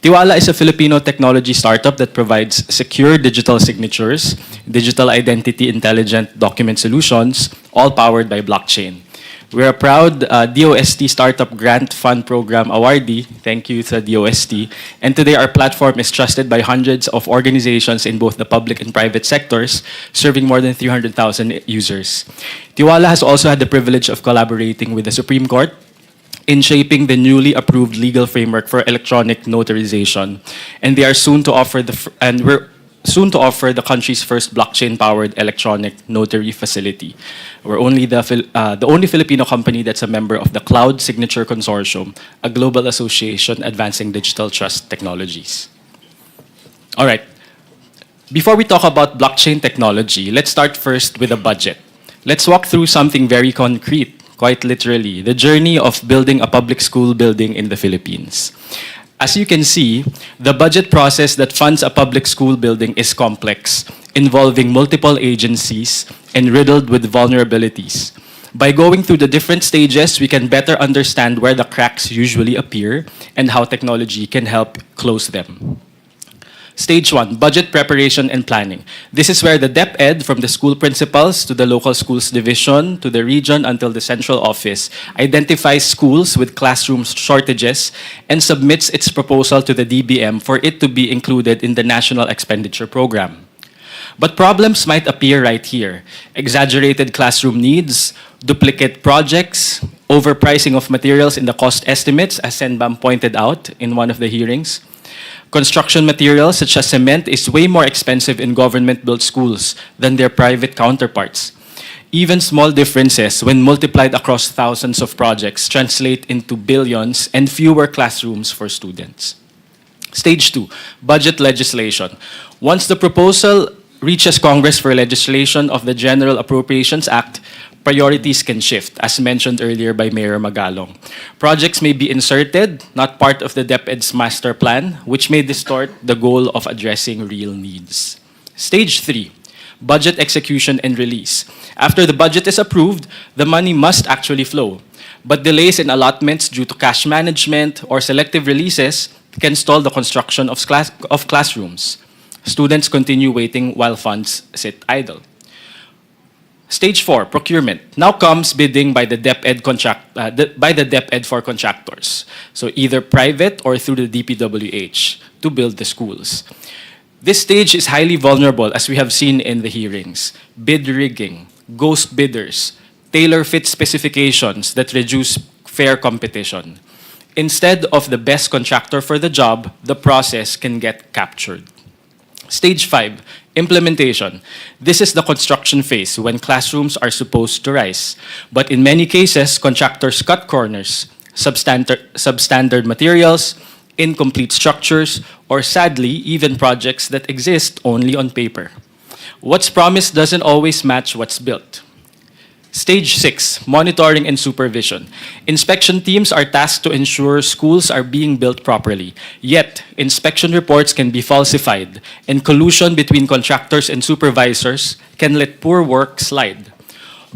Tiwala is a Filipino technology startup that provides secure digital signatures, digital identity intelligent document solutions, all powered by blockchain. We're a proud DOST Startup Grant Fund Program awardee. Thank you to DOST. And today our platform is trusted by hundreds of organizations in both the public and private sectors, serving more than 300,000 users. Tiwala has also had the privilege of collaborating with the Supreme Court in shaping the newly approved legal framework for electronic notarization. And they are soon to offer we're soon to offer the country's first blockchain-powered electronic notary facility. We're only the only Filipino company that's a member of the Cloud Signature Consortium, a global association advancing digital trust technologies. All right. Before we talk about blockchain technology, let's start first with a budget. Let's walk through something very concrete, quite literally, the journey of building a public school building in the Philippines. As you can see, the budget process that funds a public school building is complex, involving multiple agencies and riddled with vulnerabilities. By going through the different stages, we can better understand where the cracks usually appear and how technology can help close them. Stage 1, budget preparation and planning. This is where the DepEd, from the school principals to the local schools division to the region until the central office, identifies schools with classroom shortages and submits its proposal to the DBM for it to be included in the National Expenditure Program. But problems might appear right here. Exaggerated classroom needs, duplicate projects, overpricing of materials in the cost estimates, as Senbam pointed out in one of the hearings. Construction materials such as cement is way more expensive in government-built schools than their private counterparts. Even small differences, when multiplied across thousands of projects, translate into billions and fewer classrooms for students. Stage 2, budget legislation. Once the proposal reaches Congress for legislation of the General Appropriations Act, priorities can shift, as mentioned earlier by Mayor Magalong. Projects may be inserted, not part of the DepEd's master plan, which may distort the goal of addressing real needs. Stage 3, budget execution and release. After the budget is approved, the money must actually flow. But delays in allotments due to cash management or selective releases can stall the construction of classrooms. Students continue waiting while funds sit idle. Stage 4, procurement. Now comes bidding by the DepEd for contractors. So either private or through the DPWH to build the schools. This stage is highly vulnerable, as we have seen in the hearings. Bid rigging, ghost bidders, tailor-fit specifications that reduce fair competition. Instead of the best contractor for the job, the process can get captured. Stage 5, implementation. This is the construction phase when classrooms are supposed to rise. But in many cases, contractors cut corners, substandard materials, incomplete structures, or sadly, even projects that exist only on paper. What's promised doesn't always match what's built. Stage 6, monitoring and supervision. Inspection teams are tasked to ensure schools are being built properly. Yet, inspection reports can be falsified, and collusion between contractors and supervisors can let poor work slide.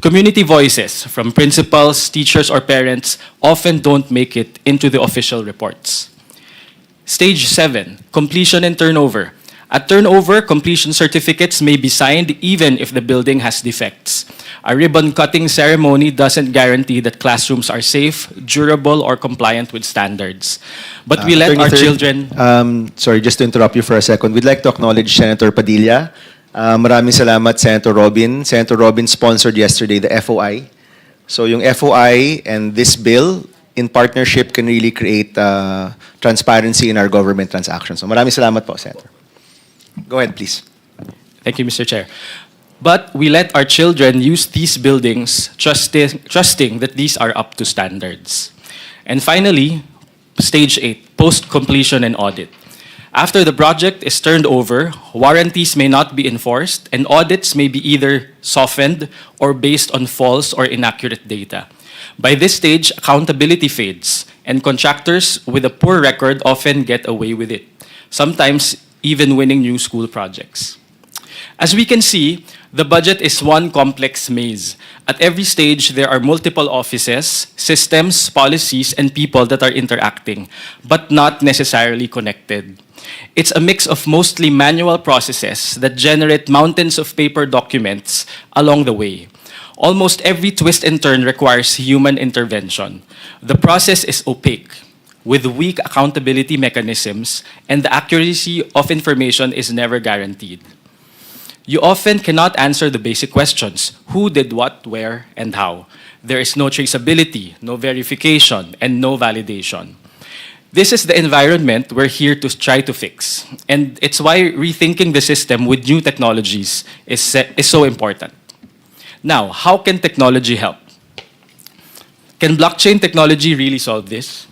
Community voices from principals, teachers, or parents often don't make it into the official reports. Stage 7, completion and turnover. At turnover, completion certificates may be signed even if the building has defects. A ribbon-cutting ceremony doesn't guarantee that classrooms are safe, durable, or compliant with standards. But we let Attorney our Third, children... Sorry, just to interrupt you for a second. We'd like to acknowledge Senator Padilla. Maraming salamat, Senator Robin. Senator Robin sponsored yesterday the FOI. So yung FOI and this bill, in partnership, can really create transparency in our government transactions. So maraming salamat po, Senator. Go ahead, please. Thank you, Mr. Chair. But we let our children use these buildings, trusting that these are up to standards. And finally, stage 8, post-completion and audit. After the project is turned over, warranties may not be enforced, and audits may be either softened or based on false or inaccurate data. By this stage, accountability fades, and contractors with a poor record often get away with it, sometimes even winning new school projects. As we can see, the budget is one complex maze. At every stage, there are multiple offices, systems, policies, and people that are interacting, but not necessarily connected. It's a mix of mostly manual processes that generate mountains of paper documents along the way. Almost every twist and turn requires human intervention. The process is opaque, with weak accountability mechanisms, and the accuracy of information is never guaranteed. You often cannot answer the basic questions: who did what, where, and how. There is no traceability, no verification, and no validation. This is the environment we're here to try to fix, and it's why rethinking the system with new technologies is so important. Now, how can technology help? Can blockchain technology really solve this?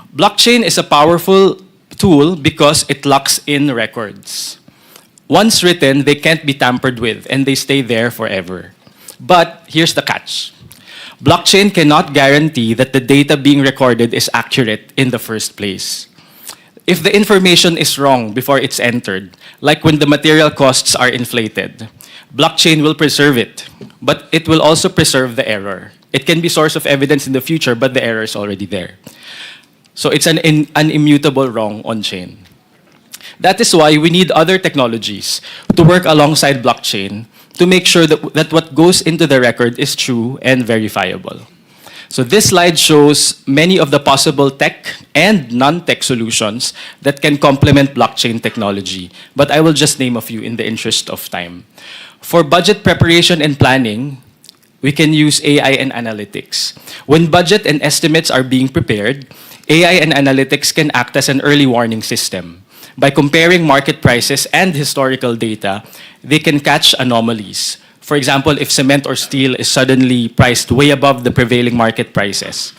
Blockchain is a powerful tool because it locks in records. Once written, they can't be tampered with, and they stay there forever. But here's the catch. Blockchain cannot guarantee that the data being recorded is accurate in the first place. If the information is wrong before it's entered, like when the material costs are inflated, Blockchain will preserve it, but it will also preserve the error. It can be source of evidence in the future, but the error is already there. So it's an immutable wrong on-chain. That is why we need other technologies to work alongside blockchain to make sure that what goes into the record is true and verifiable. So this slide shows many of the possible tech and non-tech solutions that can complement blockchain technology, but I will just name a few in the interest of time. For budget preparation and planning, we can use AI and analytics. When budget and estimates are being prepared, AI and analytics can act as an early warning system. By comparing market prices and historical data, they can catch anomalies. For example, if cement or steel is suddenly priced way above the prevailing market prices,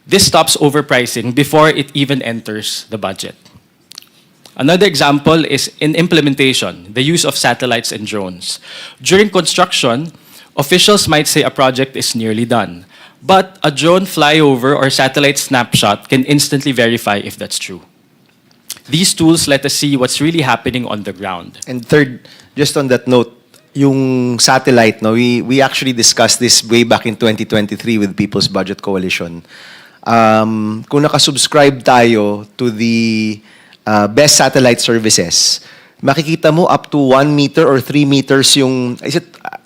this stops overpricing before it even enters the budget. Another example is in implementation, the use of satellites and drones. During construction, officials might say a project is nearly done, but a drone flyover or satellite snapshot can instantly verify if that's true. These tools let us see what's really happening on the ground. And third, just on that note, yung satellite, no, we actually discussed this way back in 2023 with People's Budget Coalition. Kung nakasubscribe tayo to the best satellite services, makikita mo up to 1 meter or 3 meters yung,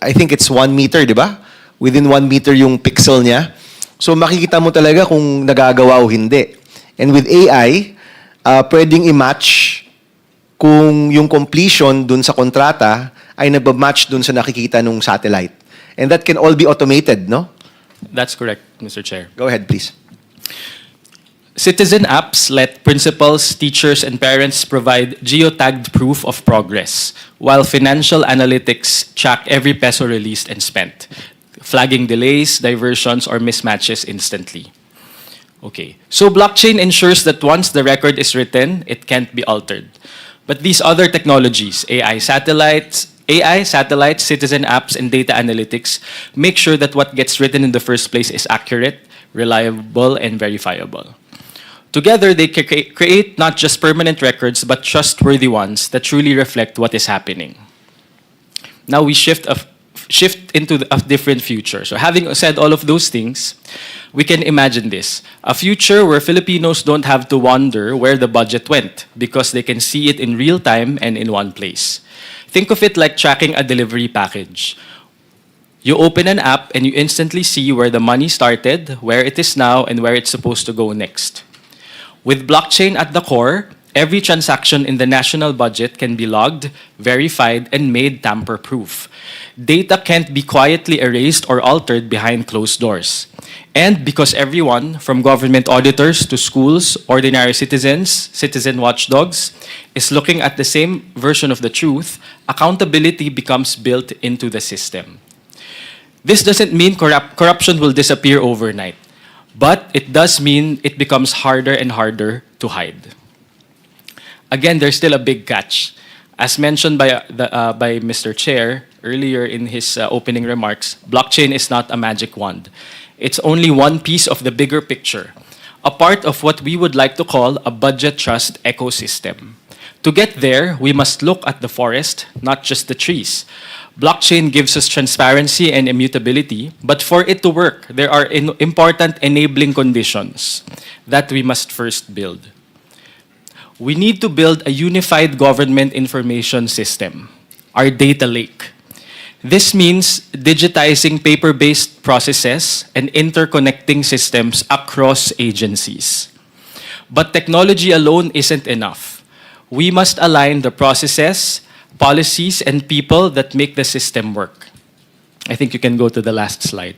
I think it's 1 meter, di ba? Within 1 meter yung pixel niya. So makikita mo talaga kung nagagawa o hindi. And with AI, pwedeng i-match kung yung completion dun sa kontrata ay nagbamatch dun sa nakikita nung satellite. And that can all be automated, no? That's correct, Mr. Chair. Go ahead, please. Citizen apps let principals, teachers, and parents provide geotagged proof of progress, while financial analytics track every peso released and spent, flagging delays, diversions, or mismatches instantly. Okay, so blockchain ensures that once the record is written, it can't be altered. But these other technologies, AI, satellites, citizen apps, and data analytics make sure that what gets written in the first place is accurate, reliable, and verifiable. Together, they create not just permanent records, but trustworthy ones that truly reflect what is happening. Now we shift into a different future. So having said all of those things, we can imagine this. A future where Filipinos don't have to wonder where the budget went because they can see it in real time and in one place. Think of it like tracking a delivery package. You open an app and you instantly see where the money started, where it is now, and where it's supposed to go next. With blockchain at the core, every transaction in the national budget can be logged, verified, and made tamper-proof. Data can't be quietly erased or altered behind closed doors. And because everyone, from government auditors to schools, ordinary citizens, citizen watchdogs, is looking at the same version of the truth, accountability becomes built into the system. This doesn't mean corruption will disappear overnight, but it does mean it becomes harder and harder to hide. Again, there's still a big catch. As mentioned by Mr. Chair earlier in his opening remarks, blockchain is not a magic wand. It's only one piece of the bigger picture, a part of what we would like to call a budget trust ecosystem. To get there, we must look at the forest, not just the trees. Blockchain gives us transparency and immutability, but for it to work, there are important enabling conditions that we must first build. We need to build a unified government information system, our data lake. This means digitizing paper-based processes and interconnecting systems across agencies. But technology alone isn't enough. We must align the processes, policies, and people that make the system work. I think you can go to the last slide.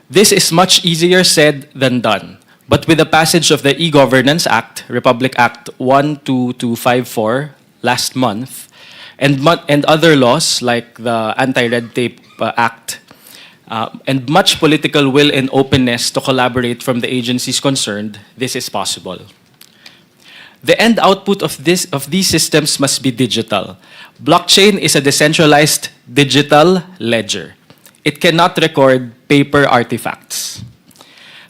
This is much easier said than done. But with the passage of the E-Governance Act, Republic Act 12254 last month, and other laws like the Anti-Red Tape Act, and much political will and openness to collaborate from the agencies concerned, this is possible. The end output of these systems must be digital. Blockchain is a decentralized digital ledger. It cannot record paper artifacts.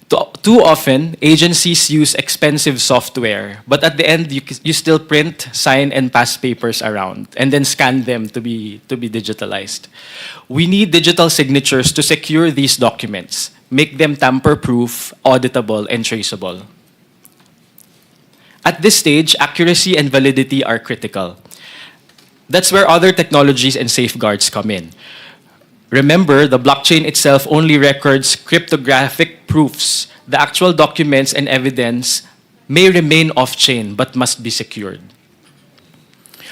Too often, agencies use expensive software, but at the end, you still print, sign, and pass papers around, and then scan them to be digitalized. We need digital signatures to secure these documents, make them tamper-proof, auditable, and traceable. At this stage, accuracy and validity are critical. That's where other technologies and safeguards come in. Remember, the blockchain itself only records cryptographic proofs. The actual documents and evidence may remain off-chain but must be secured.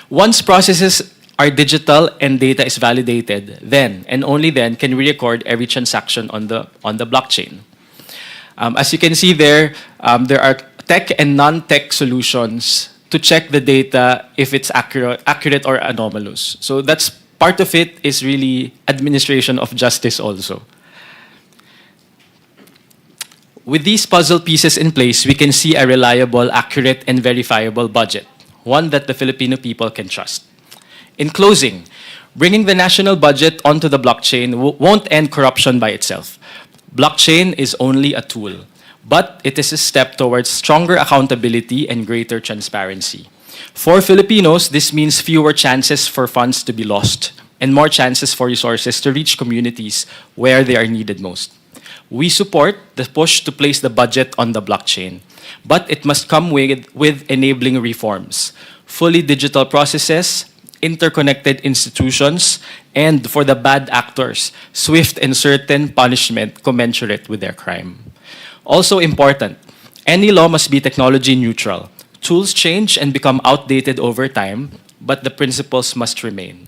Once processes are digital and data is validated, then and only then can we record every transaction on the blockchain. As you can see there are tech and non-tech solutions to check the data if it's accurate or anomalous. So that's part of it is really administration of justice also. With these puzzle pieces in place, we can see a reliable, accurate, and verifiable budget, one that the Filipino people can trust. In closing, bringing the national budget onto the blockchain won't end corruption by itself. Blockchain is only a tool, but it is a step towards stronger accountability and greater transparency. For Filipinos, this means fewer chances for funds to be lost and more chances for resources to reach communities where they are needed most. We support the push to place the budget on the blockchain, but it must come with enabling reforms, fully digital processes, interconnected institutions, and for the bad actors, swift and certain punishment commensurate with their crime. Also important, any law must be technology neutral. Tools change and become outdated over time, but the principles must remain.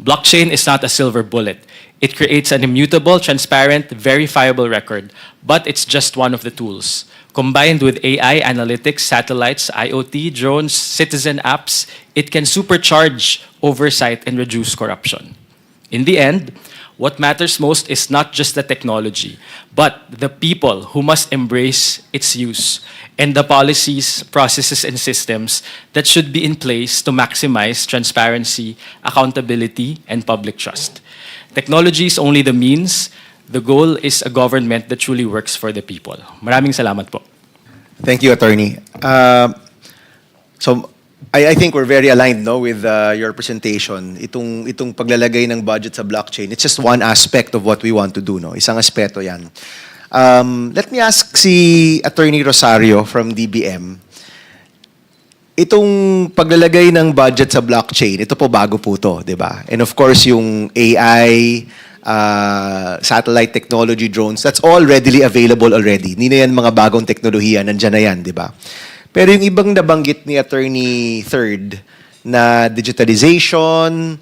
Blockchain is not a silver bullet. It creates an immutable, transparent, verifiable record, but it's just one of the tools. Combined with AI, analytics, satellites, IoT, drones, citizen apps, it can supercharge oversight and reduce corruption. In the end, what matters most is not just the technology, but the people who must embrace its use and the policies, processes, and systems that should be in place to maximize transparency, accountability, and public trust. Technology is only the means. The goal is a government that truly works for the people. Maraming salamat po. Thank you, Attorney. So I think we're very aligned, no, with your presentation. Itong paglalagay ng budget sa blockchain, it's just one aspect of what we want to do, no. Isang aspeto 'yan. Let me ask si Attorney Rosario from DBM. Itong paglalagay ng budget sa blockchain, ito po bago po to, 'di ba? And of course, yung AI, satellite technology, drones, that's all readily available already. Hindi na yan mga bagong teknolohiya, nandiyan na yan, 'di ba? Pero yung ibang nabanggit ni Attorney Third na digitalization,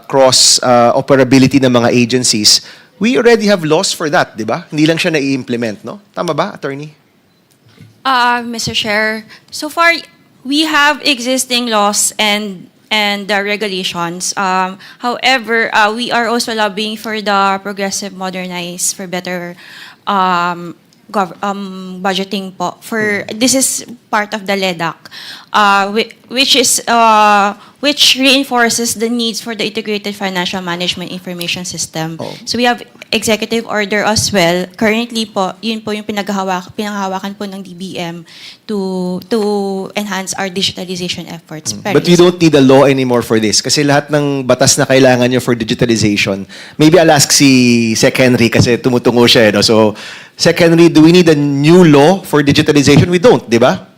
cross operability ng mga agencies, we already have laws for that, 'di ba? Hindi lang siya na-i-implement, no? Tama ba, Attorney? Mr. Chair, so far we have existing laws and regulations. However, we are also lobbying for the progressive, modernized, for better budgeting po. This is part of the LEDAC, which reinforces the needs for the integrated financial management information system. Oh. So we have executive order as well. Currently po, yun po yung pinanghahawakan po ng DBM to enhance our digitalization efforts. Pero But you don't need a law anymore for this kasi lahat ng batas na kailangan nyo for digitalization. Maybe I'll ask si Sec Henry kasi tumutungo siya. No? So, Sec Henry, do we need a new law for digitalization? We don't, di ba?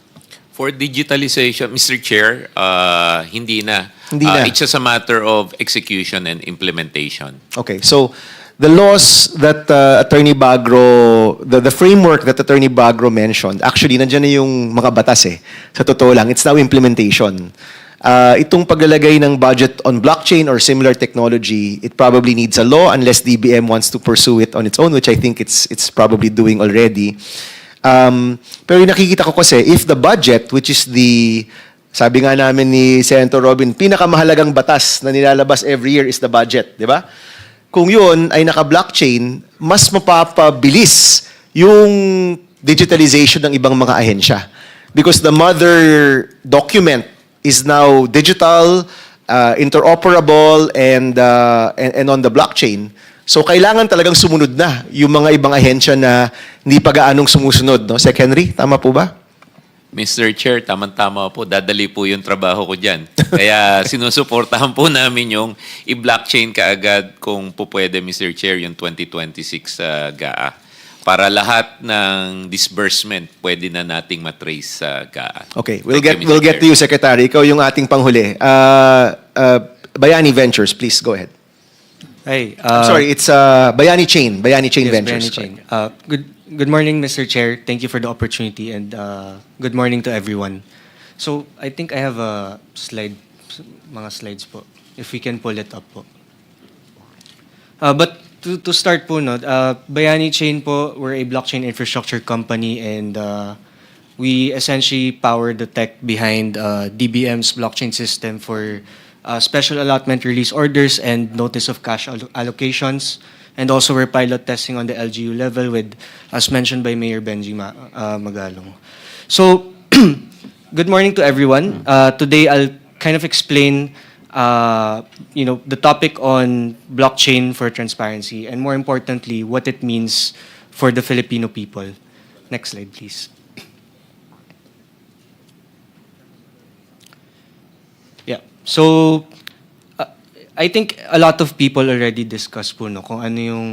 For digitalization, Mr. Chair, hindi na. Hindi na. It's just a matter of execution and implementation. Okay, so the laws that Attorney Bagro, the framework that Attorney Bagro mentioned, actually, nandiyan na yung mga batas eh. Sa totoo lang, it's now implementation. Itong paglalagay ng budget on blockchain or similar technology, it probably needs a law unless DBM wants to pursue it on its own, which I think it's probably doing already. Pero yung nakikita ko kasi, if the budget, which is sabi nga namin ni Senator Robin, pinakamahalagang batas na nilalabas every year is the budget, di ba? Kung yun ay naka-blockchain, mas mapapabilis yung digitalization ng ibang mga ahensya. Because the mother document is now digital, interoperable, and on the blockchain. So kailangan talagang sumunod na yung mga ibang ahensya na hindi pa gaanong sumusunod, no? Sec Henry, tama po ba? Mr. Chair, tamang-tama po. Dadali po yung trabaho ko dyan. Kaya sinusuportahan po namin yung i-blockchain kaagad kung po pwede, Mr. Chair, yung 2026 GAA. Para lahat ng disbursement pwede na nating matrace sa GAA. Okay, we'll Thank get you, Mr. to Chair. you, Secretary. Ikaw yung ating panghuli. Bayani Ventures, please go ahead. Hi. I'm sorry, it's Bayani Chain. Bayani Chain Yes, Ventures. Brianny Chain. Good morning, Mr. Chair. Thank you for the opportunity, and good morning to everyone. So, I think I have a slide, mga slides po. If we can pull it up po. But to start po, no, Bayani Chain po, we're a blockchain infrastructure company, and we essentially power the tech behind DBM's blockchain system for special allotment release orders and notice of cash allocations. And also we're pilot testing on the LGU level with, as mentioned by Mayor Benji Magalong. So, good morning to everyone. Today I'll kind of explain the topic on blockchain for transparency, and more importantly, what it means for the Filipino people. Next slide, please. Yeah. So, I think a lot of people already discussed po no kung ano yung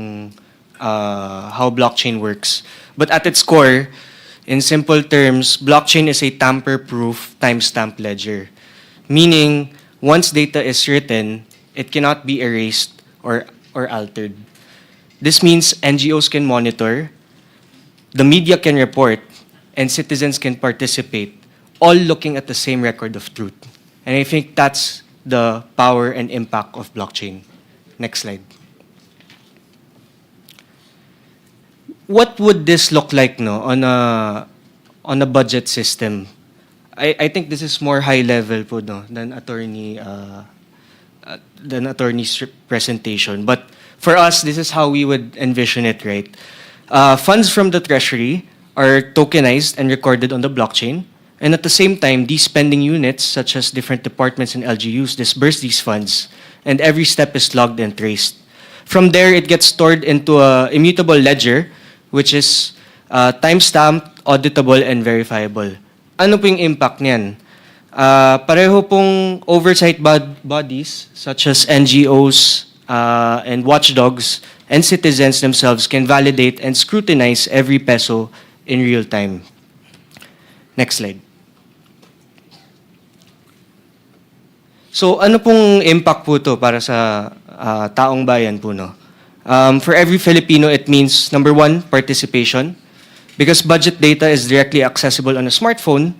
how blockchain works. But at its core, in simple terms, blockchain is a tamper-proof timestamp ledger. Meaning, once data is written, it cannot be erased or altered. This means NGOs can monitor, the media can report, and citizens can participate, all looking at the same record of truth. And I think that's the power and impact of blockchain. Next slide. What would this look like no, on a budget system? I think this is more high level po, no, than attorney's presentation. But for us, this is how we would envision it, right? Funds from the treasury are tokenized and recorded on the blockchain. And at the same time, these spending units, such as different departments and LGUs, disperse these funds, and every step is logged and traced. From there, it gets stored into a immutable ledger, which is time-stamped, auditable, and verifiable. Ano po yung impact niyan? Pareho pong oversight bodies, such as NGOs and watchdogs, and citizens themselves can validate and scrutinize every peso in real time. Next slide. So ano pong impact po to para sa taong bayan po, no? For every Filipino, it means, number one, participation. Because budget data is directly accessible on a smartphone,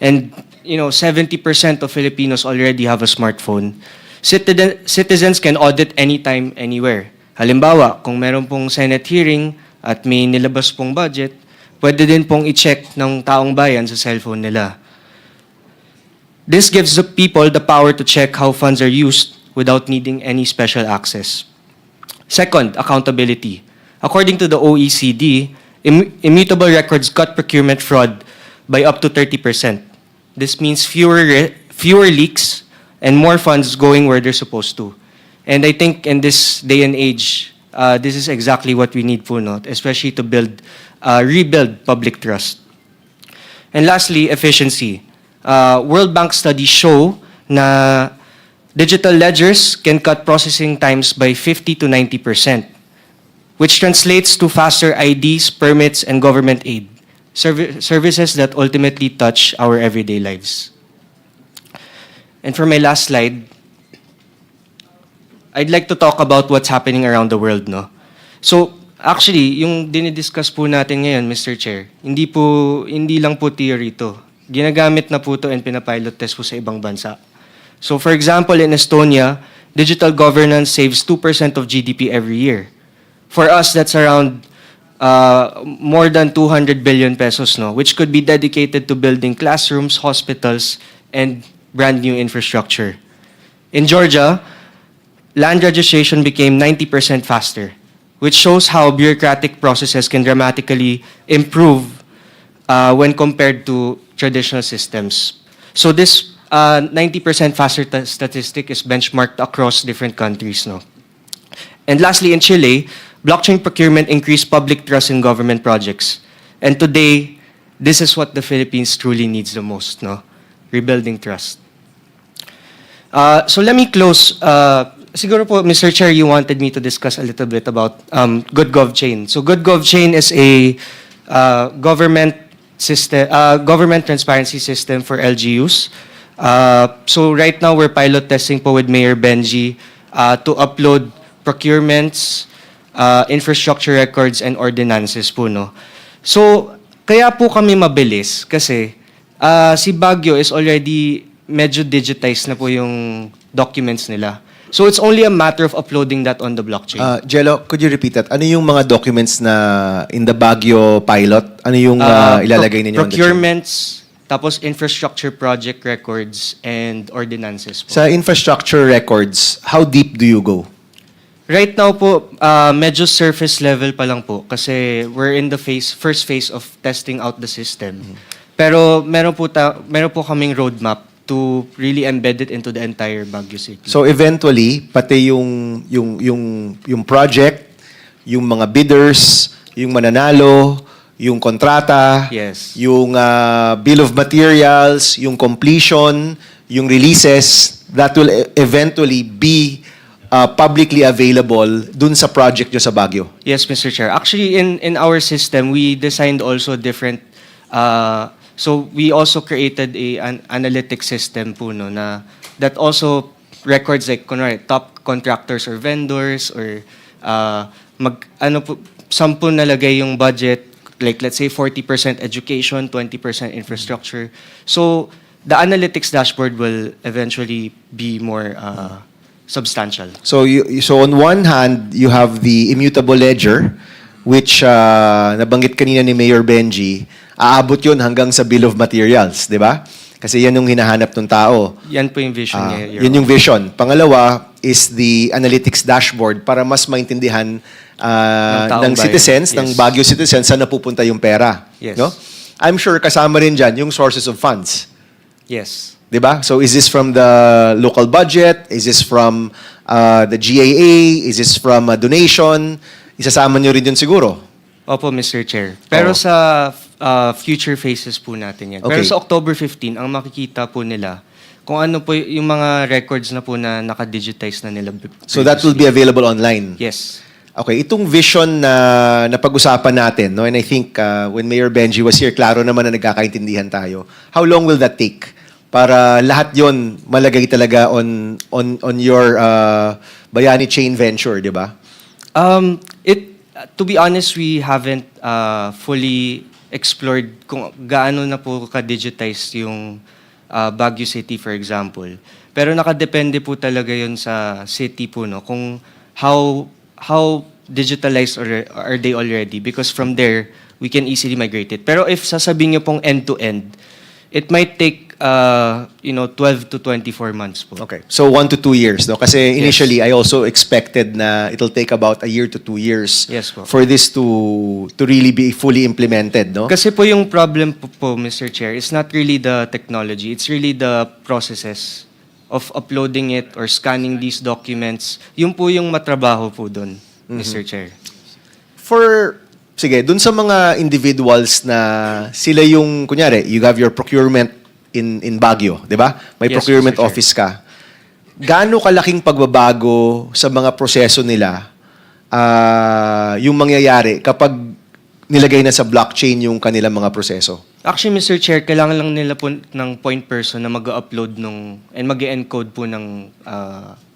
and 70% of Filipinos already have a smartphone. Citizens can audit anytime, anywhere. Halimbawa, kung meron pong Senate hearing at may nilabas pong budget, pwede din pong i-check ng taong bayan sa cellphone nila. This gives the people the power to check how funds are used without needing any special access. Second, accountability. According to the OECD, immutable records cut procurement fraud by up to 30%. This means fewer leaks and more funds going where they're supposed to. And I think in this day and age, this is exactly what we need po, no? Especially to rebuild public trust. And lastly, efficiency. World Bank studies show na digital ledgers can cut processing times by 50 to 90%, which translates to faster IDs, permits, and government aid, services that ultimately touch our everyday lives. And for my last slide, I'd like to talk about what's happening around the world, no? So, actually, yung dinidiscuss po natin ngayon, Mr. Chair, hindi lang po theory to. Ginagamit na po to and pinapilot test po sa ibang bansa. So, for example, in Estonia, digital governance saves 2% of GDP every year. For us, that's around more than 200 billion pesos, no, which could be dedicated to building classrooms, hospitals, and brand new infrastructure. In Georgia, land registration became 90% faster, which shows how bureaucratic processes can dramatically improve when compared to traditional systems. So this 90% faster statistic is benchmarked across different countries, no? And lastly, in Chile, blockchain procurement increased public trust in government projects. And today, this is what the Philippines truly needs the most, no? Rebuilding trust. So let me close. Siguro po, Mr. Chair, you wanted me to discuss a little bit about Good Gov Chain. So Good Gov Chain is a government system, government transparency system for LGUs. So right now, we're pilot testing po with Mayor Benji to upload procurements, infrastructure records, and ordinances po, no? So, kaya po kami mabilis kasi si Baguio is already medyo digitized na po yung documents nila. So it's only a matter of uploading that on the blockchain. Jello, could you repeat that? Ano yung mga documents na in the Baguio pilot? Ano yung ilalagay ninyo on the chain? Procurements, tapos infrastructure project records, and ordinances po. Sa infrastructure records, how deep do you go? Right now po, medyo surface level pa lang po kasi we're in the first phase of testing out the system. Pero meron po kaming roadmap to really embed it into the entire Baguio City. So eventually, pati yung project, yung mga bidders, yung mananalo, yung kontrata, Yes. yung bill of materials, yung completion, yung releases, that will eventually be publicly available dun sa project nyo sa Baguio. Yes, Mr. Chair. Actually, in our system, we designed also different. So we also created an analytic system po, no, na that also records like kunwari, top contractors or vendors or saan po nalagay yung budget, like let's say 40% education, 20% infrastructure. So the analytics dashboard will eventually be more substantial. So so on one hand, you have the immutable ledger, which nabanggit kanina ni Mayor Benji, aabot yun hanggang sa bill of materials, di ba? Kasi yan yung hinahanap ng tao. Yan po yung vision niya. Your Yun yung vision. Pangalawa is the analytics dashboard para mas maintindihan ng taong citizens, bayan. ng Yes. Baguio citizens, saan napupunta yung pera. Yes. No? I'm sure kasama rin dyan yung sources of funds. Yes. Di ba? So is this from the local budget? Is this from the GAA? Is this from a donation? Isasama nyo rin yun siguro. Opo, Mr. Chair. Pero Oo. sa future phases po natin yan. Pero Okay. sa October 15, ang makikita po nila kung ano po yung mga records na po na nakadigitize na nila. So that will be available online. Yes. Okay, itong vision na napag-usapan natin, no? And I think when Mayor Benji was here, klaro naman na nagkakaintindihan tayo. How long will that take? Para lahat yon malagay talaga on your Bayani Chain venture, di ba? To be honest, we haven't fully explored kung gaano na po ka-digitize yung Baguio City, for example. Pero nakadepende po talaga yun sa city po, no? Kung how digitalized are they already? Because from there, we can easily migrate it. Pero if sasabihin niyo pong end-to-end, it might take 12 to 24 months po. Okay. So 1 to 2 years, no? Kasi initially, I also expected na it'll take about 1 year to 2 years Yes po. for this to really be fully implemented, no? Kasi po yung problem po, Mr. Chair, is not really the technology. It's really the processes of uploading it or scanning these documents. Yung po yung matrabaho po doon, Mr. Chair. Sige, dun sa mga individuals na sila yung, kunyari, you have your procurement in Baguio, di ba? May Yes, procurement Mr. Chair. office ka. Gaano kalaking pagbabago sa mga proseso nila yung mangyayari kapag nilagay na sa blockchain yung kanilang mga proseso? Actually, Mr. Chair, kailangan lang nila po ng point person na mag-upload and mag-encode po ng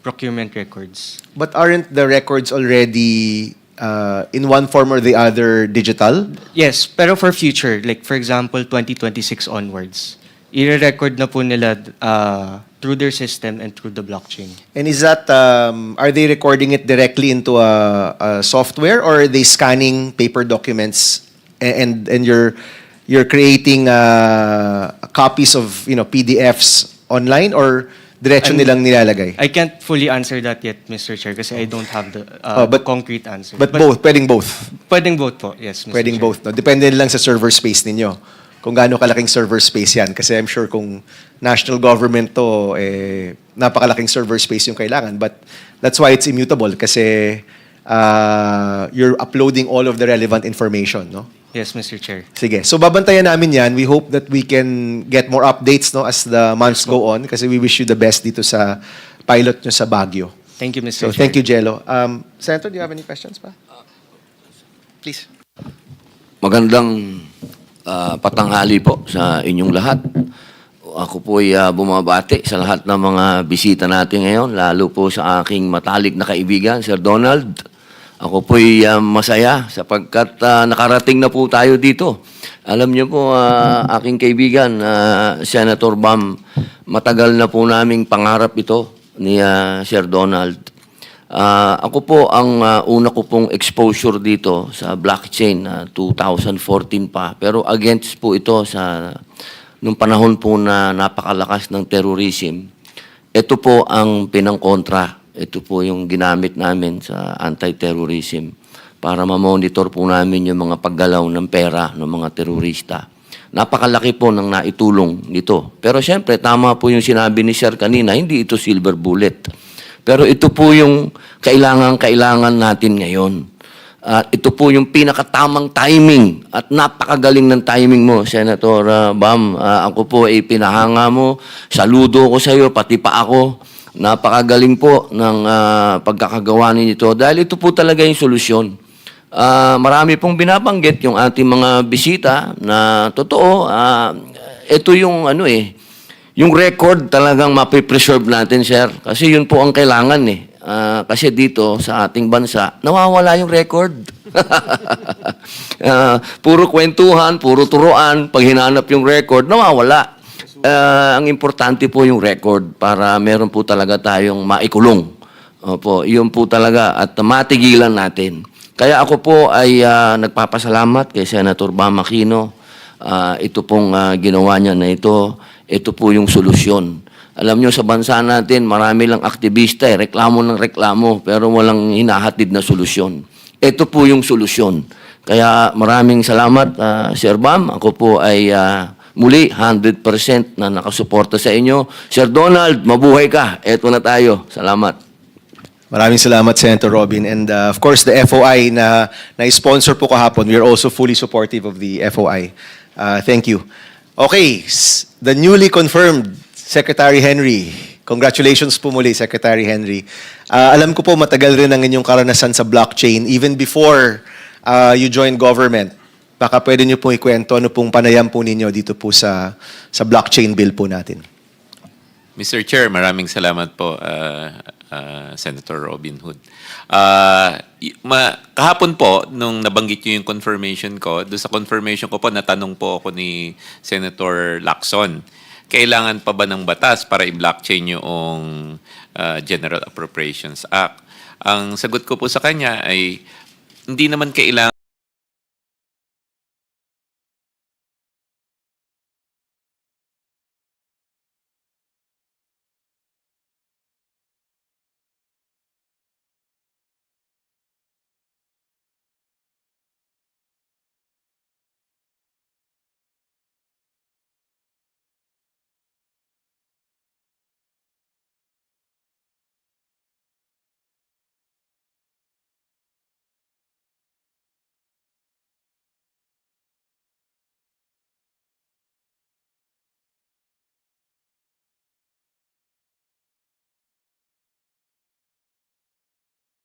procurement records. But aren't the records already in one form or the other digital? Yes, pero for future, like for example, 2026 onwards, i-record na po nila through their system and through the blockchain. And is that, are they recording it directly into a software or are they scanning paper documents and you're creating copies of PDFs online or diretso nilang nilalagay? I can't fully answer that yet, Mr. Chair, kasi I don't have the concrete answer. But both, pwedeng both. Pwedeng both po, yes, Mr. Pwedeng Chair. both. No? Depende lang sa server space ninyo. Kung gaano kalaking server space yan. Kasi I'm sure kung national government to, napakalaking server space yung kailangan. But that's why it's immutable. Kasi you're uploading all of the relevant information, no? Yes, Mr. Chair. Sige. So babantayan namin yan. We hope that we can get more updates, no, as the months go on, kasi we wish you the best dito sa pilot nyo sa Baguio. Thank you, Mr. So Chair. thank you, Jello. Senator, do you have any questions pa? Please. Magandang patanghali po sa inyong lahat. Ako po ay bumabati sa lahat ng mga bisita natin ngayon, lalo po sa aking matalik na kaibigan, Sir Donald. Ako po ay masaya sapagkat nakarating na po tayo dito. Alam niyo po, aking kaibigan, Senator Bam, matagal na po naming pangarap ito ni Sir Donald. Ako po, ang una ko pong exposure dito sa blockchain, 2014 pa. Pero against po ito sa nung panahon po na napakalakas ng terrorism. Ito po ang pinangkontra. Ito po yung ginamit namin sa anti-terrorism para ma-monitor po namin yung mga paggalaw ng pera ng mga terorista. Napakalaki po ng naitulong nito. Pero siyempre, tama po yung sinabi ni Sir kanina, hindi ito silver bullet. Pero ito po yung kailangan natin ngayon. At ito po yung pinakatamang timing at napakagaling ng timing mo, Senator Bam. Ako po ay pinahanga mo. Saludo ko sa iyo, pati pa ako. Napakagaling po ng pagkakagawa ninyo dahil ito po talaga yung solusyon. Marami pong binabanggit yung ating mga bisita na totoo, ito yung yung record talagang mapipreserve natin, sir. Kasi yun po ang kailangan kasi dito sa ating bansa, nawawala yung record. Puro kwentuhan, puro turuan, pag hinanap yung record, nawawala. Ang importante po yung record para meron po talaga tayong maikulong. Opo, yun po talaga at matigilan natin. Kaya ako po ay nagpapasalamat kay Senator Bam Aquino. Ito pong ginawa niya na ito po yung solusyon. Alam nyo, sa bansa natin, marami lang aktivista, reklamo ng reklamo, pero walang hinahatid na solusyon. Ito po yung solusyon. Kaya maraming salamat, Sir Bam. Ako po ay muli 100% na nakasuporta sa inyo. Sir Donald, mabuhay ka. Eto na tayo. Salamat. Maraming salamat, Senator Robin. And of course, the FOI na sponsor po kahapon, we are also fully supportive of the FOI. Thank you. Okay, the newly confirmed Secretary Henry. Congratulations po muli, Secretary Henry. Alam ko po matagal rin ang inyong karanasan sa blockchain even before you joined government. Baka pwede niyo pong ikwento ano pong panayam po ninyo dito po sa blockchain bill po natin. Mr. Chair, maraming salamat po, Senator Robin Hood. Kahapon po, nung nabanggit niyo yung confirmation ko, doon sa confirmation ko po, natanong po ako ni Senator Lacson, kailangan pa ba ng batas para i-blockchain yung General Appropriations Act? Ang sagot ko po sa kanya ay, hindi naman kailangan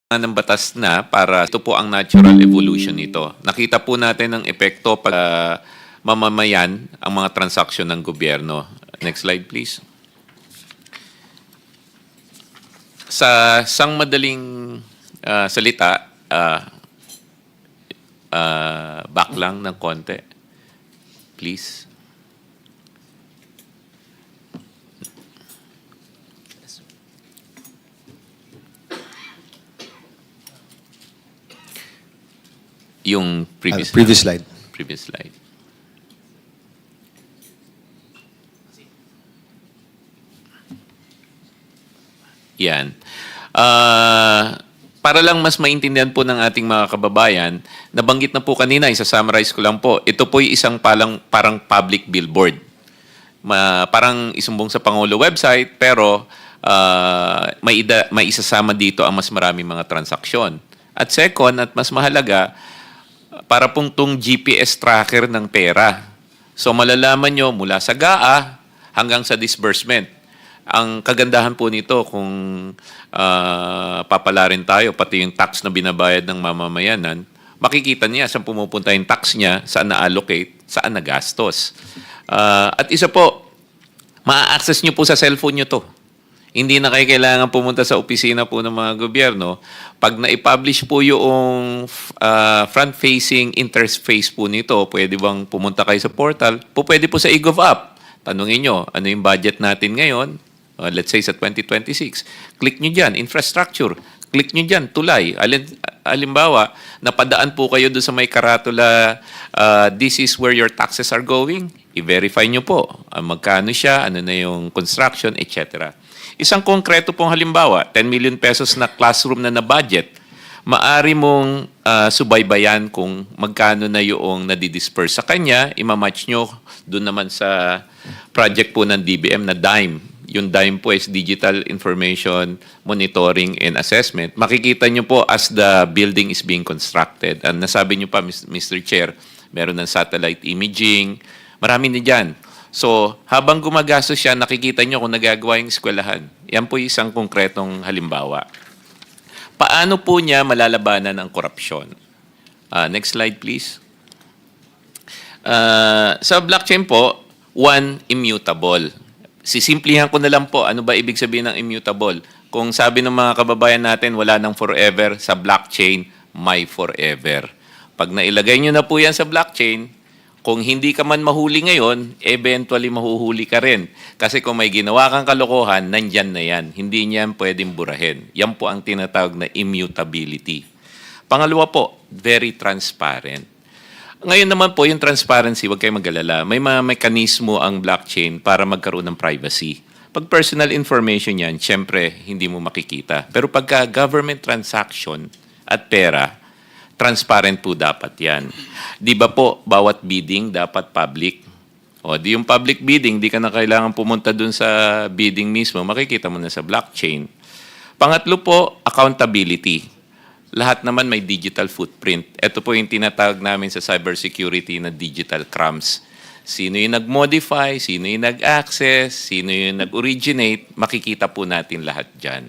ng batas na para ito po ang natural evolution nito. Nakita po natin ang epekto pag mamamayan ang mga transaksyon ng gobyerno. Next slide, please. Sa sang madaling salita, back lang ng konti. Please. Yung previous Slide. Previous slide. Yan. Para lang mas maintindihan po ng ating mga kababayan, nabanggit na po kanina, isa-summarize ko lang po, ito po yung isang parang public billboard. Parang isumbong sa Pangulo website, pero may isasama dito ang mas maraming mga transaksyon. At second, at mas mahalaga, para pong tong GPS tracker ng pera. So malalaman nyo mula sa GAA hanggang sa disbursement. Ang kagandahan po nito kung papalarin tayo, pati yung tax na binabayad ng mamamayanan, makikita niya saan pumupunta yung tax niya, saan na-allocate, saan nagastos. At isa po, ma-access nyo po sa cellphone nyo to. Hindi na kayo kailangan pumunta sa opisina po ng mga gobyerno. Pag na-publish po yung front-facing interface po nito, pwede bang pumunta kayo sa portal? Pwede po sa eGov app. Tanungin nyo, ano yung budget natin ngayon? Let's say sa 2026. Click nyo dyan, infrastructure. Click nyo dyan, tulay. Halimbawa, napadaan po kayo doon sa may karatula, this is where your taxes are going. I-verify nyo po. Magkano siya, ano na yung construction, etc. Isang konkreto pong halimbawa, 10 million pesos na classroom na budget, maari mong subaybayan kung magkano na yung nadidisperse sa kanya, imamatch nyo doon naman sa project po ng DBM na DIME. Yung DIME po is Digital Information Monitoring and Assessment. Makikita nyo po as the building is being constructed. And nasabi nyo pa, Mr. Chair, meron ng satellite imaging, marami na dyan. So, habang gumagastos siya, nakikita nyo kung nagagawa yung eskwelahan. Yan po isang konkretong halimbawa. Paano po niya malalabanan ang korupsyon? Next slide, please. Sa blockchain po, one, immutable. Sisimplihan ko na lang po, ano ba ibig sabihin ng immutable? Kung sabi ng mga kababayan natin, wala nang forever, sa blockchain, may forever. Pag nailagay nyo na po yan sa blockchain, kung hindi ka man mahuli ngayon, eventually mahuhuli ka rin. Kasi kung may ginawa kang kalokohan, nandyan na yan. Hindi niyan pwedeng burahin. Yan po ang tinatawag na immutability. Pangalawa po, very transparent. Ngayon naman po, yung transparency, huwag kayong mag-alala. May mga mekanismo ang blockchain para magkaroon ng privacy. Pag personal information yan, syempre, hindi mo makikita. Pero pagka government transaction at pera, transparent po dapat yan. Di ba po, bawat bidding dapat public? O, di yung public bidding, di ka na kailangan pumunta dun sa bidding mismo, makikita mo na sa blockchain. Pangatlo po, accountability. Lahat naman may digital footprint. Ito po yung tinatawag namin sa cybersecurity na digital crumbs. Sino yung nag-modify, sino yung nag-access, sino yung nag-originate, makikita po natin lahat dyan.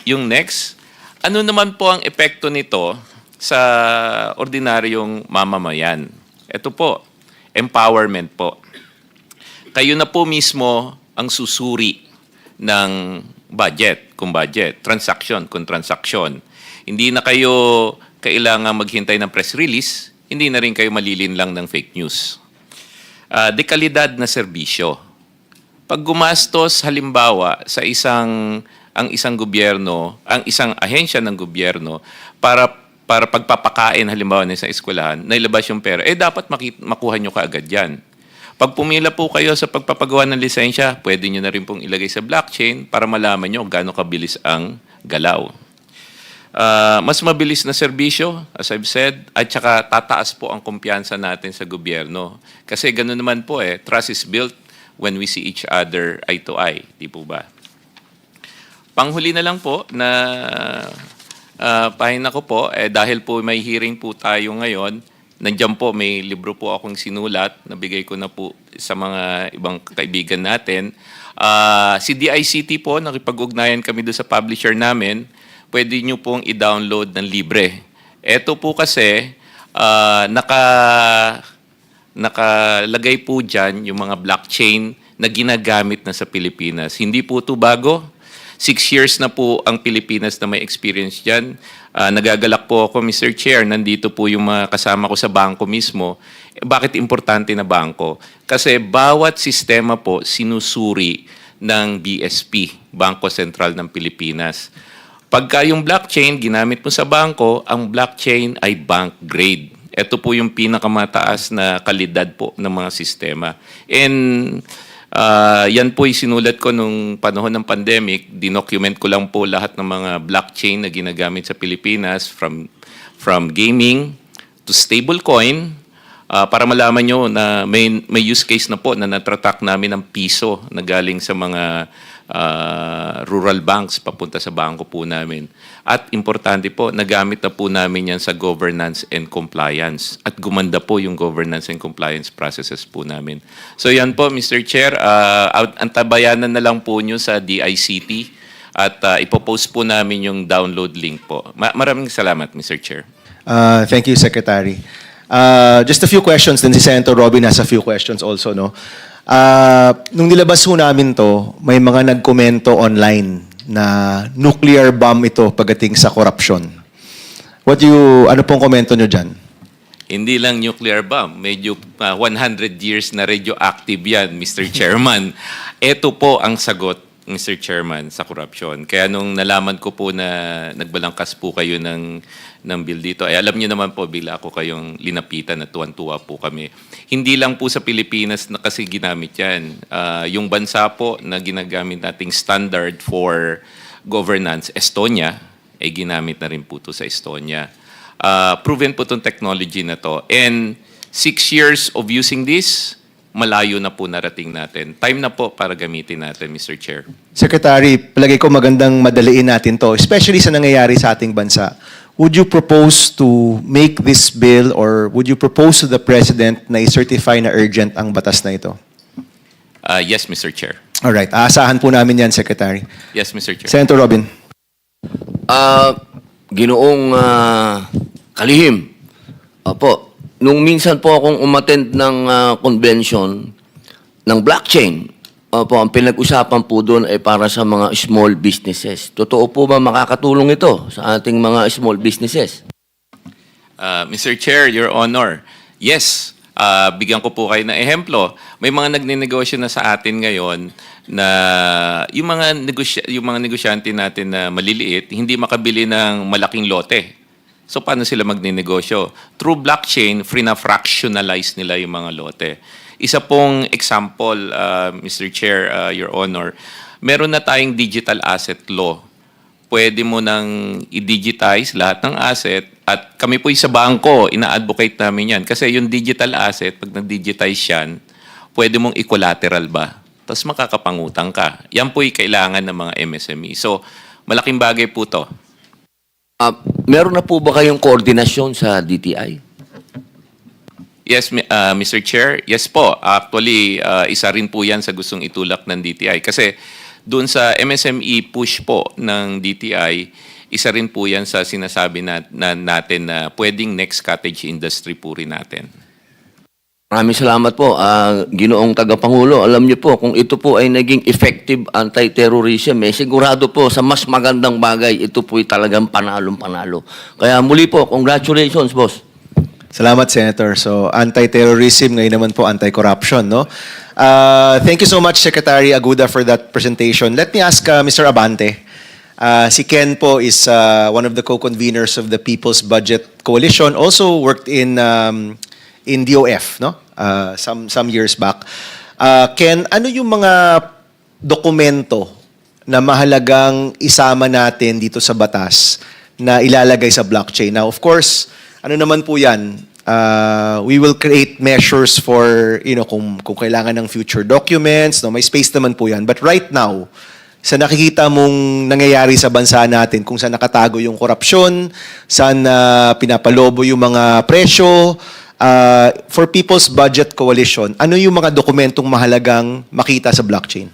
Yung next, ano naman po ang epekto nito sa ordinaryong mamamayan? Ito po, empowerment po. Kayo na po mismo ang susuri ng budget, kung budget, transaction, kung transaction. Hindi na kayo kailangan maghintay ng press release, hindi na rin kayo malilin lang ng fake news. Dekalidad na serbisyo. Pag gumastos, halimbawa, sa ang isang gobyerno, ang isang ahensya ng gobyerno para pagpapakain halimbawa ng isang eskwelahan, nailabas yung pera, dapat makuha nyo kaagad yan. Pag pumila po kayo sa pagpapagawa ng lisensya, pwede nyo na rin pong ilagay sa blockchain para malaman nyo gaano kabilis ang galaw. Mas mabilis na serbisyo, as I've said, at saka tataas po ang kumpiyansa natin sa gobyerno. Kasi ganoon naman po trust is built when we see each other eye to eye. Di po ba? Panghuli na lang po na pahina ko po, dahil po may hearing po tayo ngayon, nandiyan po may libro po akong sinulat, nabigay ko na po sa mga ibang kaibigan natin. Si DICT po, nakipag-ugnayan kami doon sa publisher namin, pwede nyo pong i-download ng libre. Ito po kasi, nakalagay po dyan yung mga blockchain na ginagamit na sa Pilipinas. Hindi po ito bago. 6 years na po ang Pilipinas na may experience dyan. Nagagalak po ako, Mr. Chair, nandito po yung mga kasama ko sa bangko mismo. Bakit importante na bangko? Kasi bawat sistema po sinusuri ng BSP, Bangko Sentral ng Pilipinas. Pagka yung blockchain ginamit mo sa bangko, ang blockchain ay bank grade. Ito po yung pinakamataas na kalidad po ng mga sistema. And yan po yung sinulat ko nung panahon ng pandemic. Dinocument ko lang po lahat ng mga blockchain na ginagamit sa Pilipinas from gaming to stablecoin para malaman nyo na may use case na po na natratak namin ng piso na galing sa mga rural banks papunta sa bangko po namin. At importante po, nagamit na po namin yan sa governance and compliance. At gumanda po yung governance and compliance processes po namin. So yan po, Mr. Chair, antabayanan na lang po nyo sa DICT at ipopost po namin yung download link po. Maraming salamat, Mr. Chair. Thank you, Secretary. Just a few questions, then si Senator Robin has a few questions also, no? Nung nilabas ho namin to, may mga nagkomento online na nuclear bomb ito pagdating sa corruption. Ano pong komento nyo dyan? Hindi lang nuclear bomb, medyo 100 years na radioactive yan, Mr. Chairman. Ito po ang sagot, Mr. Chairman, sa corruption. Kaya nung nalaman ko po na nagbalangkas po kayo ng bill dito, ay alam niyo naman po, bigla ako kayong linapitan at tuwan-tuwa po kami. Hindi lang po sa Pilipinas na kasi ginamit yan. Yung bansa po na ginagamit nating standard for governance, Estonia, ay ginamit na rin po to sa Estonia. Proven po itong technology na to. And 6 years of using this, malayo na po narating natin. Time na po para gamitin natin, Mr. Chair. Secretary, palagay ko magandang madaliin natin to, especially sa nangyayari sa ating bansa. Would you propose to make this bill or would you propose to the President na i-certify na urgent ang batas na ito? Yes, Mr. Chair. Alright, aasahan po namin yan, Secretary. Yes, Mr. Chair. Senator Robin. Ginoong Kalihim, opo, nung minsan po akong umattend ng convention ng blockchain, opo, ang pinag-usapan po doon ay para sa mga small businesses. Totoo po ba makakatulong ito sa ating mga small businesses? Mr. Chair, Your Honor, yes. Bigyan ko po kayo ng ehemplo. May mga nagninegosyo na sa atin ngayon na yung mga negosyante natin na maliliit, hindi makabili ng malaking lote. So paano sila magninegosyo? Through blockchain, fractionalize nila yung mga lote. Isa pong example, Mr. Chair, Your Honor, meron na tayong digital asset law. Pwede mo nang i-digitize lahat ng asset at kami po sa bangko, ina-advocate namin yan. Kasi yung digital asset, pag nag-digitize yan, pwede mong i-collateral ba? Tapos makakapangutang ka. Yan po'y kailangan ng mga MSME. So, malaking bagay po to. Meron na po ba kayong koordinasyon sa DTI? Yes, Mr. Chair. Yes po. Actually, isa rin po yan sa gustong itulak ng DTI. Kasi doon sa MSME push po ng DTI, isa rin po yan sa sinasabi natin na pwedeng next cottage industry po rin natin. Maraming salamat po, Ginoong Tagapangulo. Alam niyo po, kung ito po ay naging effective anti-terrorism, sigurado po sa mas magandang bagay, ito po ay talagang panalong-panalo. Kaya muli po, congratulations, boss. Salamat, Senator. So, anti-terrorism, ngayon naman po anti-corruption, no? Thank you so much, Secretary Aguda, for that presentation. Let me ask Mr. Abante. Si Ken po is one of the co-conveners of the People's Budget Coalition, also worked in DOF, no? Some years back. Ken, ano yung mga dokumento na mahalagang isama natin dito sa batas na ilalagay sa blockchain? Now, of course, ano naman po yan? We will create measures for, kung kailangan ng future documents, no? May space naman po yan. But right now, sa nakikita mong nangyayari sa bansa natin, kung saan nakatago yung korupsyon, saan pinapalobo yung mga presyo, for People's Budget Coalition, ano yung mga dokumentong mahalagang makita sa blockchain?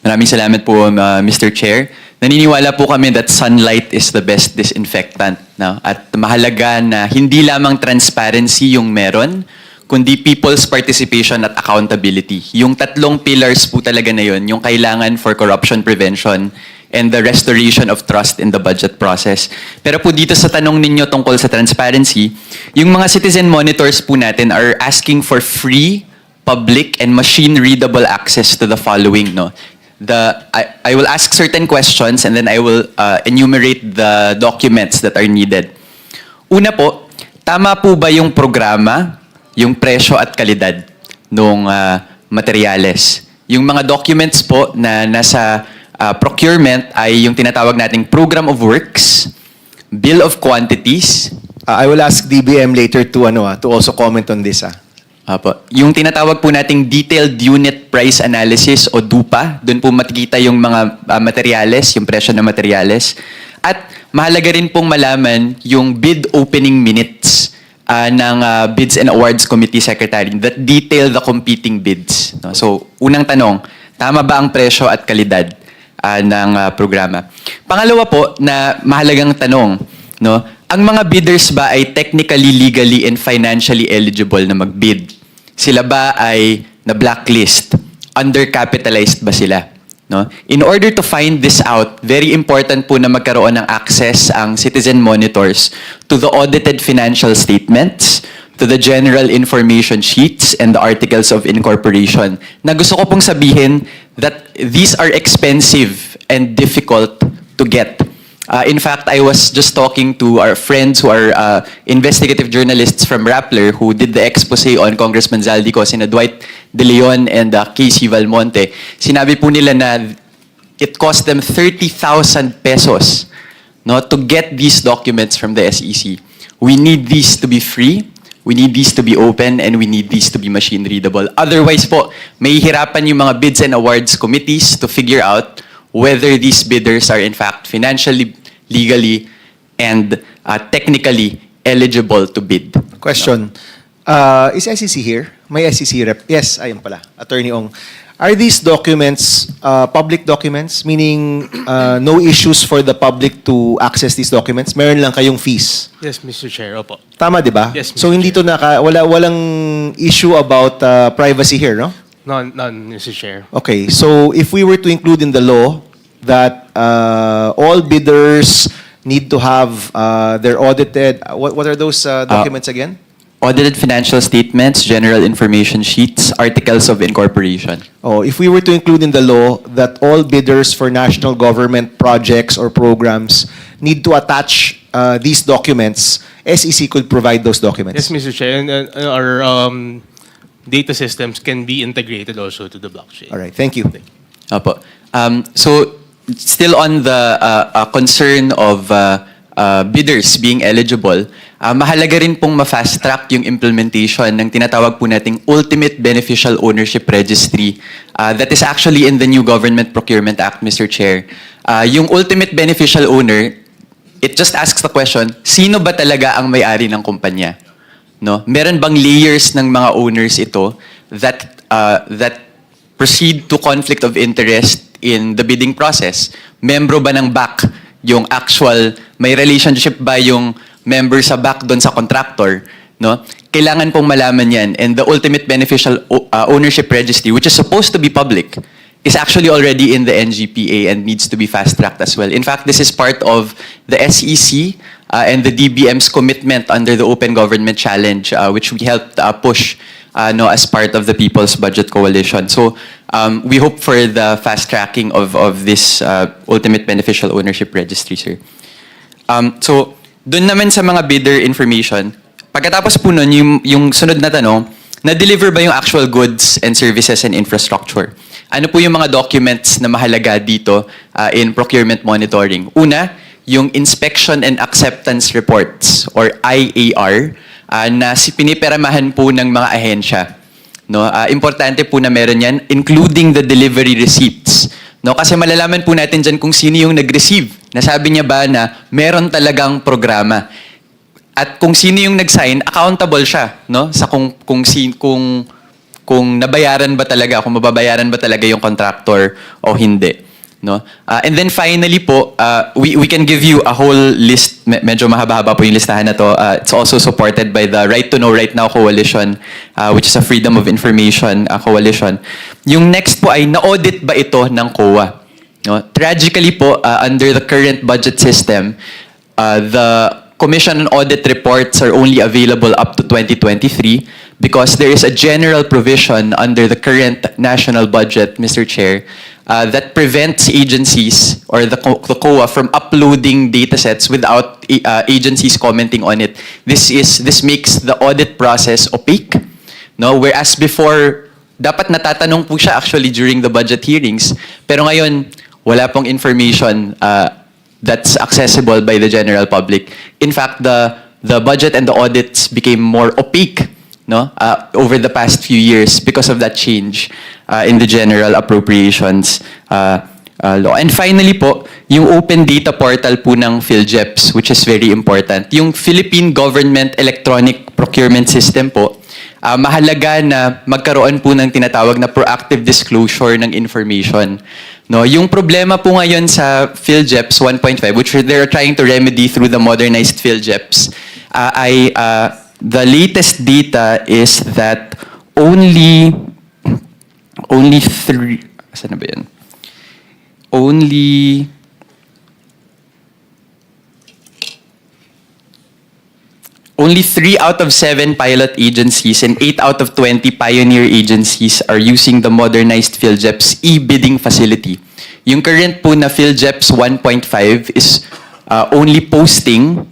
Maraming salamat po, Mr. Chair. Naniniwala po kami that sunlight is the best disinfectant. No? At mahalaga na hindi lamang transparency yung meron, kundi people's participation at accountability. Yung tatlong pillars po talaga na yun, yung kailangan for corruption prevention and the restoration of trust in the budget process. Pero po dito sa tanong ninyo tungkol sa transparency, yung mga citizen monitors po natin are asking for free, public, and machine-readable access to the following. No? I will ask certain questions and then I will enumerate the documents that are needed. Una po, tama po ba yung programa, yung presyo at kalidad ng materyales? Yung mga documents po na nasa procurement ay yung tinatawag nating Program of Works, Bill of Quantities. I will ask DBM later to also comment on this. Apo. Yung tinatawag po nating Detailed Unit Price Analysis o DUPA, doon po makikita yung mga materyales, yung presyo ng materyales. At mahalaga rin pong malaman yung bid opening minutes ng Bids and Awards Committee Secretary that detail the competing bids. No? So, unang tanong, tama ba ang presyo at kalidad ng programa? Pangalawa po na mahalagang tanong, no? Ang mga bidders ba ay technically, legally, and financially eligible na mag-bid? Sila ba ay na-blacklist? Undercapitalized ba sila? No? In order to find this out, very important po na magkaroon ng access ang citizen monitors to the audited financial statements, to the general information sheets, and the articles of incorporation. Na gusto ko pong sabihin that these are expensive and difficult to get. In fact, I was just talking to our friends who are investigative journalists from Rappler who did the expose on Congressman Zaldico, sina Dwight De Leon and Casey Valmonte. Sinabi po nila na it cost them 30,000 pesos, no, to get these documents from the SEC. We need these to be free, we need these to be open, and we need these to be machine readable. Otherwise po, may hirapan yung mga bids and awards committees to figure out whether these bidders are in fact financially, legally, and technically eligible to bid. Question. Is SEC here? May SEC rep? Yes, ayun pala. Attorney Ong. Are these documents public documents? Meaning no issues for the public to access these documents? Meron lang kayong fees? Yes, Mr. Chair. Opo. Tama, di ba? Yes, Mr. So hindi to walang issue about privacy here, no? None, Mr. Chair. Okay, so if we were to include in the law that all bidders need to have their audited, what are those documents again? Audited financial statements, general information sheets, articles of incorporation. Oh, if we were to include in the law that all bidders for national government projects or programs need to attach these documents, SEC could provide those documents. Yes, Mr. Chair. And our data systems can be integrated also to the blockchain. All right, thank you. Apo. So, still on the concern of bidders being eligible, mahalaga rin pong ma-fast track yung implementation ng tinatawag po nating Ultimate Beneficial Ownership Registry that is actually in the new Government Procurement Act, Mr. Chair. Yung Ultimate Beneficial Owner, it just asks the question, sino ba talaga ang may-ari ng kumpanya? No? Meron bang layers ng mga owners ito that proceed to conflict of interest in the bidding process? Membro ba ng BAC yung actual, may relationship ba yung member sa BAC doon sa contractor? No? Kailangan pong malaman yan. And the Ultimate Beneficial Ownership Registry, which is supposed to be public, is actually already in the NGPA and needs to be fast-tracked as well. In fact, this is part of the SEC and the DBM's commitment under the Open Government Challenge, which we helped push as part of the People's Budget Coalition. So we hope for the fast-tracking of this Ultimate Beneficial Ownership Registry, sir. So, dun naman sa mga bidder information, pagkatapos po nun, yung sunod na tanong, na-deliver ba yung actual goods and services and infrastructure? Ano po yung mga documents na mahalaga dito in procurement monitoring? Una, yung Inspection and Acceptance Reports or IAR na pinipiramahan po ng mga ahensya. No? Importante po na meron yan, including the delivery receipts. No? Kasi malalaman po natin dyan kung sino yung nag-receive. Nasabi niya ba na meron talagang programa? At kung sino yung nag-sign, accountable siya, no? Sa kung nabayaran ba talaga, kung mababayaran ba talaga yung contractor o hindi, no? And then finally po, we can give you a whole list. Medyo mahaba-haba po yung listahan na to. It's also supported by the Right to Know Right Now Coalition, which is a Freedom of Information coalition. Yung next po ay na-audit ba ito ng COA? No? Tragically po, under the current budget system, the Commission on Audit reports are only available up to 2023 because there is a general provision under the current national budget, Mr. Chair, that prevents agencies or the COA from uploading datasets without agencies commenting on it. This makes the audit process opaque, no? Whereas before, dapat natatanong po siya actually during the budget hearings, pero ngayon wala pong information that's accessible by the general public. In fact, the budget and the audits became more opaque no, over the past few years because of that change in the general appropriations law. And finally po, yung open data portal po ng PhilJeps, which is very important. Yung Philippine Government Electronic Procurement System po, mahalaga na magkaroon po ng tinatawag na proactive disclosure ng information. No, yung problema po ngayon sa PhilJeps 1.5, which they're trying to remedy through the modernized PhilJeps, the latest data is that only three, saan na ba yan? Only 3 out of 7 pilot agencies and 8 out of 20 pioneer agencies are using the modernized PhilJeps e-bidding facility. Yung current po na PhilJeps 1.5 is only posting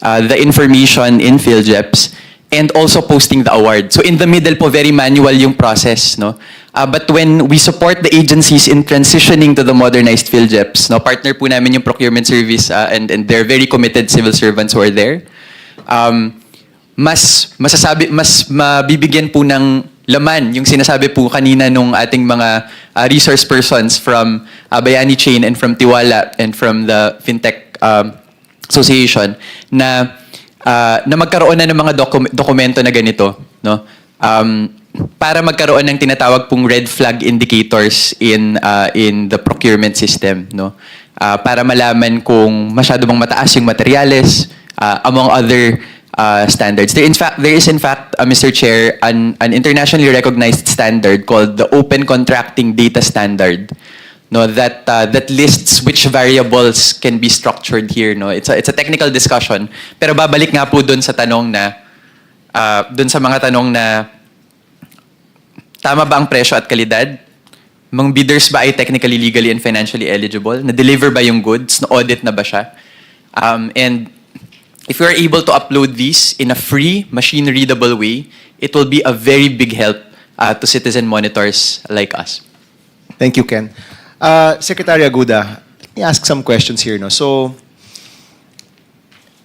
the information in PhilJeps and also posting the award. So in the middle po, very manual yung process, no? But when we support the agencies in transitioning to the modernized PhilJeps, no, partner po namin yung procurement service and they're very committed civil servants who are there. Mas mabibigyan po ng laman yung sinasabi po kanina nung ating mga resource persons from Bayani Chain and from Tiwala and from the FinTech Association na magkaroon na ng mga dokumento na ganito, no? Para magkaroon ng tinatawag pong red flag indicators in the procurement system, no? Para malaman kung masyado bang mataas yung materyales, among other standards. There is in fact, Mr. Chair, an internationally recognized standard called the Open Contracting Data Standard, no, that lists which variables can be structured here, no. It's a technical discussion, pero babalik nga po doon sa tanong na doon sa mga tanong na tama ba ang presyo at kalidad? Mga bidders ba ay technically, legally, and financially eligible? Na-deliver ba yung goods? Na-audit na ba siya? And if you are able to upload these in a free, machine-readable way, it will be a very big help to citizen monitors like us. Thank you, Ken. Secretary Aguda, let me ask some questions here. No? So,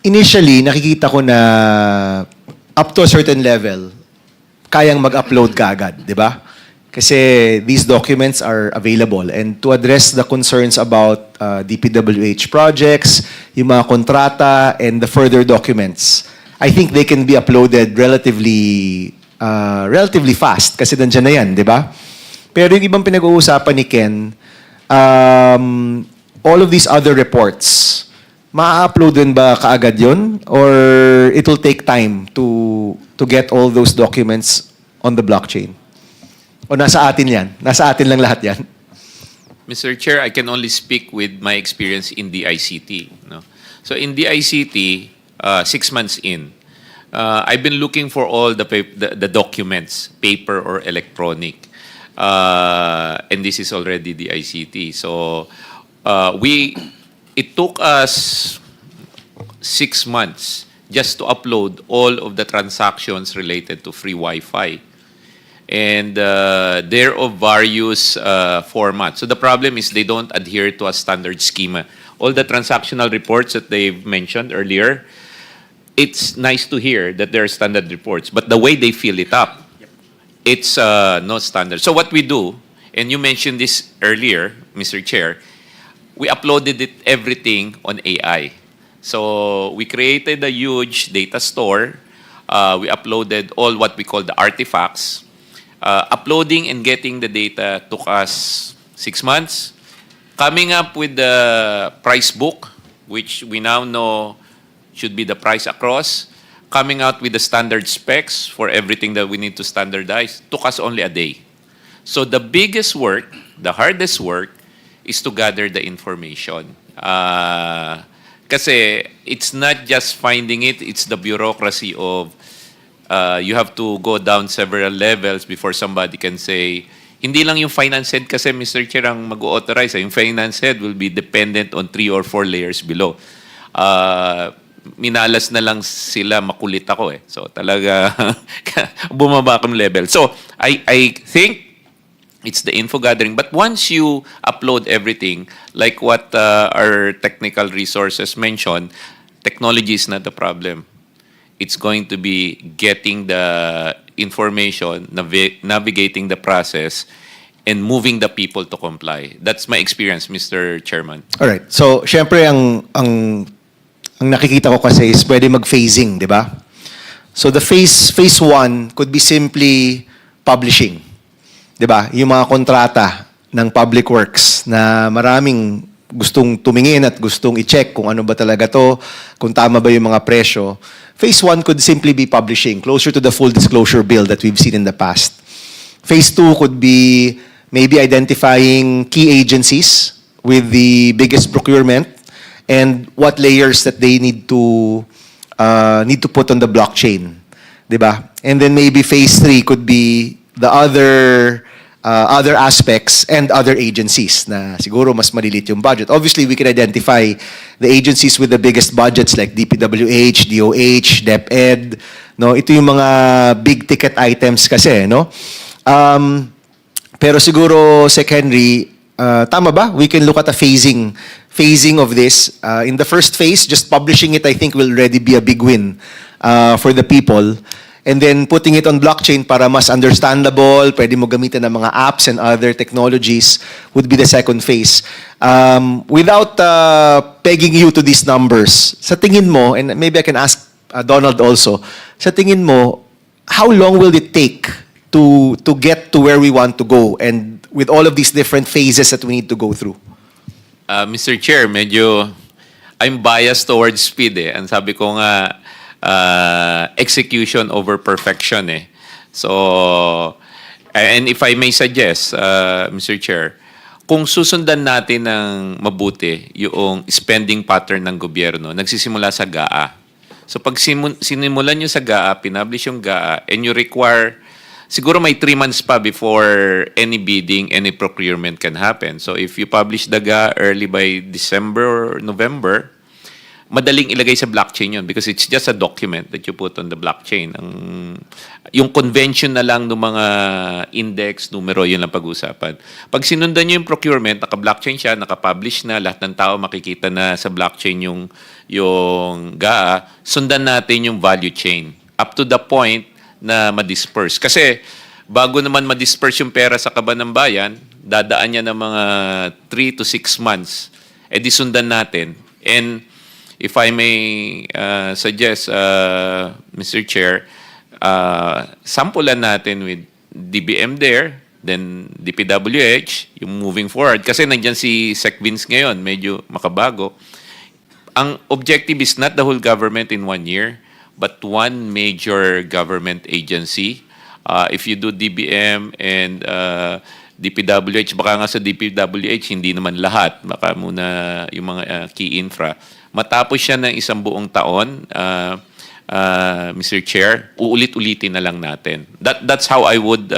initially, nakikita ko na up to a certain level, kayang mag-upload ka agad, di ba? Kasi these documents are available. And to address the concerns about DPWH projects, yung mga kontrata, and the further documents, I think they can be uploaded relatively fast kasi nandiyan na yan, di ba? Pero yung ibang pinag-uusapan ni Ken, all of these other reports, ma-upload din ba kaagad yun? Or it will take time to get all those documents on the blockchain? O nasa atin yan? Nasa atin lang lahat yan? Mr. Chair, I can only speak with my experience in the ICT. No? So in the ICT, 6 months in, I've been looking for all the documents, paper or electronic. And this is already the ICT. So it took us 6 months just to upload all of the transactions related to free Wi-Fi. And they're of various formats. So the problem is they don't adhere to a standard schema. All the transactional reports that they've mentioned earlier, it's nice to hear that there are standard reports, but the way they fill it up, it's not standard. So what we do, and you mentioned this earlier, Mr. Chair, we uploaded everything on AI. So we created a huge data store. We uploaded all what we call the artifacts. Uploading and getting the data took us 6 months. Coming up with the price book, which we now know should be the price across. Coming out with the standard specs for everything that we need to standardize took us only a day. So the biggest work, the hardest work, is to gather the information. Kasi it's not just finding it, it's the bureaucracy of you have to go down several levels before somebody can say, hindi lang yung finance head kasi, Mr. Chair, ang mag-authorize. Yung finance head will be dependent on 3 or 4 layers below. Minalas na lang sila, makulit ako eh. So talaga, bumaba akong level. So I think it's the info gathering. But once you upload everything, like what our technical resources mentioned, technology is not the problem. It's going to be getting the information, navigating the process, and moving the people to comply. That's my experience, Mr. Chairman. All right. So, syempre ang nakikita ko kasi is pwede mag-phasing, di ba? So the phase 1 could be simply publishing. 'Di ba? Yung mga kontrata ng public works na maraming gustong tumingin at gustong i-check kung ano ba talaga to, kung tama ba yung mga presyo. Phase 1 could simply be publishing, closer to the full disclosure bill that we've seen in the past. Phase 2 could be maybe identifying key agencies with the biggest procurement and what layers that they need to put on the blockchain, 'di ba? And then maybe phase 3 could be the other aspects and other agencies na siguro mas malilit yung budget. Obviously, we can identify the agencies with the biggest budgets like DPWH, DOH, DepEd, no? Ito yung mga big ticket items kasi, no? Pero siguro, Sec Henry, tama ba? We can look at a phasing of this. In the first phase, just publishing it, I think, will already be a big win for the people. And then putting it on blockchain para mas understandable, pwede mo gamitin ng mga apps and other technologies would be the second phase. Without pegging you to these numbers, sa tingin mo, and maybe I can ask Donald also, sa tingin mo, how long will it take to get to where we want to go and with all of these different phases that we need to go through? Mr. Chair, medyo I'm biased towards speed eh. Ang sabi ko nga, execution over perfection eh. So, and if I may suggest, Mr. Chair, kung susundan natin ng mabuti yung spending pattern ng gobyerno, nagsisimula sa GAA. So pag sinimulan nyo sa GAA, pinublish yung GAA, and you require, siguro may 3 months pa before any bidding, any procurement can happen. So if you publish the GAA early by December or November, madaling ilagay sa blockchain yun because it's just a document that you put on the blockchain. Yung convention na lang ng mga index, numero, yun lang pag-usapan. Pag sinundan nyo yung procurement, naka-blockchain siya, naka-publish na, lahat ng tao makikita na sa blockchain yung GAA, sundan natin yung value chain up to the point na ma-disperse. Kasi bago naman ma-disperse yung pera sa kaban ng bayan, dadaan niya ng mga 3 to 6 months. Eh di sundan natin. And if I may suggest, Mr. Chair, sampulan natin with DBM there, then DPWH, yung moving forward. Kasi nandiyan si Sec Vince ngayon, medyo makabago. Ang objective is not the whole government in 1 year, but one major government agency. If you do DBM and DPWH, baka nga sa DPWH, hindi naman lahat. Baka muna yung mga key infra. Matapos siya ng isang buong taon, Mr. Chair, uulit-ulitin na lang natin. That's how I would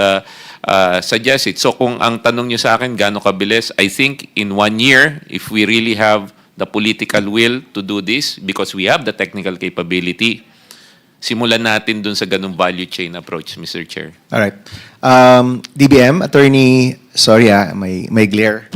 suggest it. So kung ang tanong niyo sa akin, gaano kabilis, I think in 1 year, if we really have the political will to do this, because we have the technical capability, simulan natin dun sa ganung value chain approach, Mr. Chair. All right. DBM, Attorney, sorry may glare.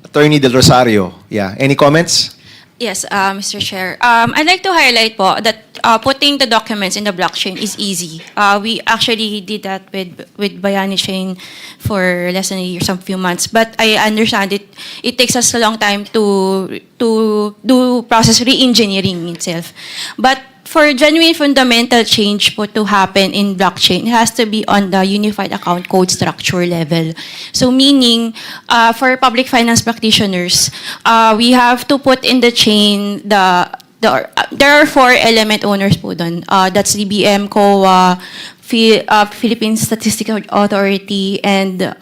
Attorney Del Rosario, yeah. Any comments? Yes, Mr. Chair. I'd like to highlight po that putting the documents in the blockchain is easy. We actually did that with Bayani Chain for less than a year, some few months. But I understand it takes us a long time to do process re-engineering itself. But for genuine fundamental change po to happen in blockchain, it has to be on the unified account code structure level. So meaning, for public finance practitioners, we have to put in the chain there are 4 element owners po dun. That's DBM, COA, Philippine Statistical Authority, and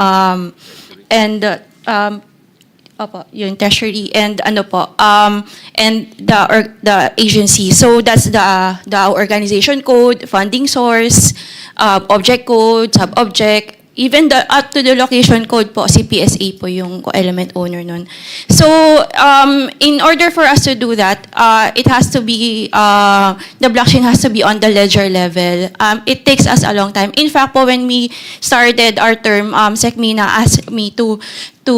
Opo, yung treasury and and the agency. So that's the organization code, funding source, object code, sub-object, even up to the location code po, CPSA po yung element owner nun. So in order for us to do that, it has to be the blockchain has to be on the ledger level. It takes us a long time. In fact po, when we started our term, SecMina asked me to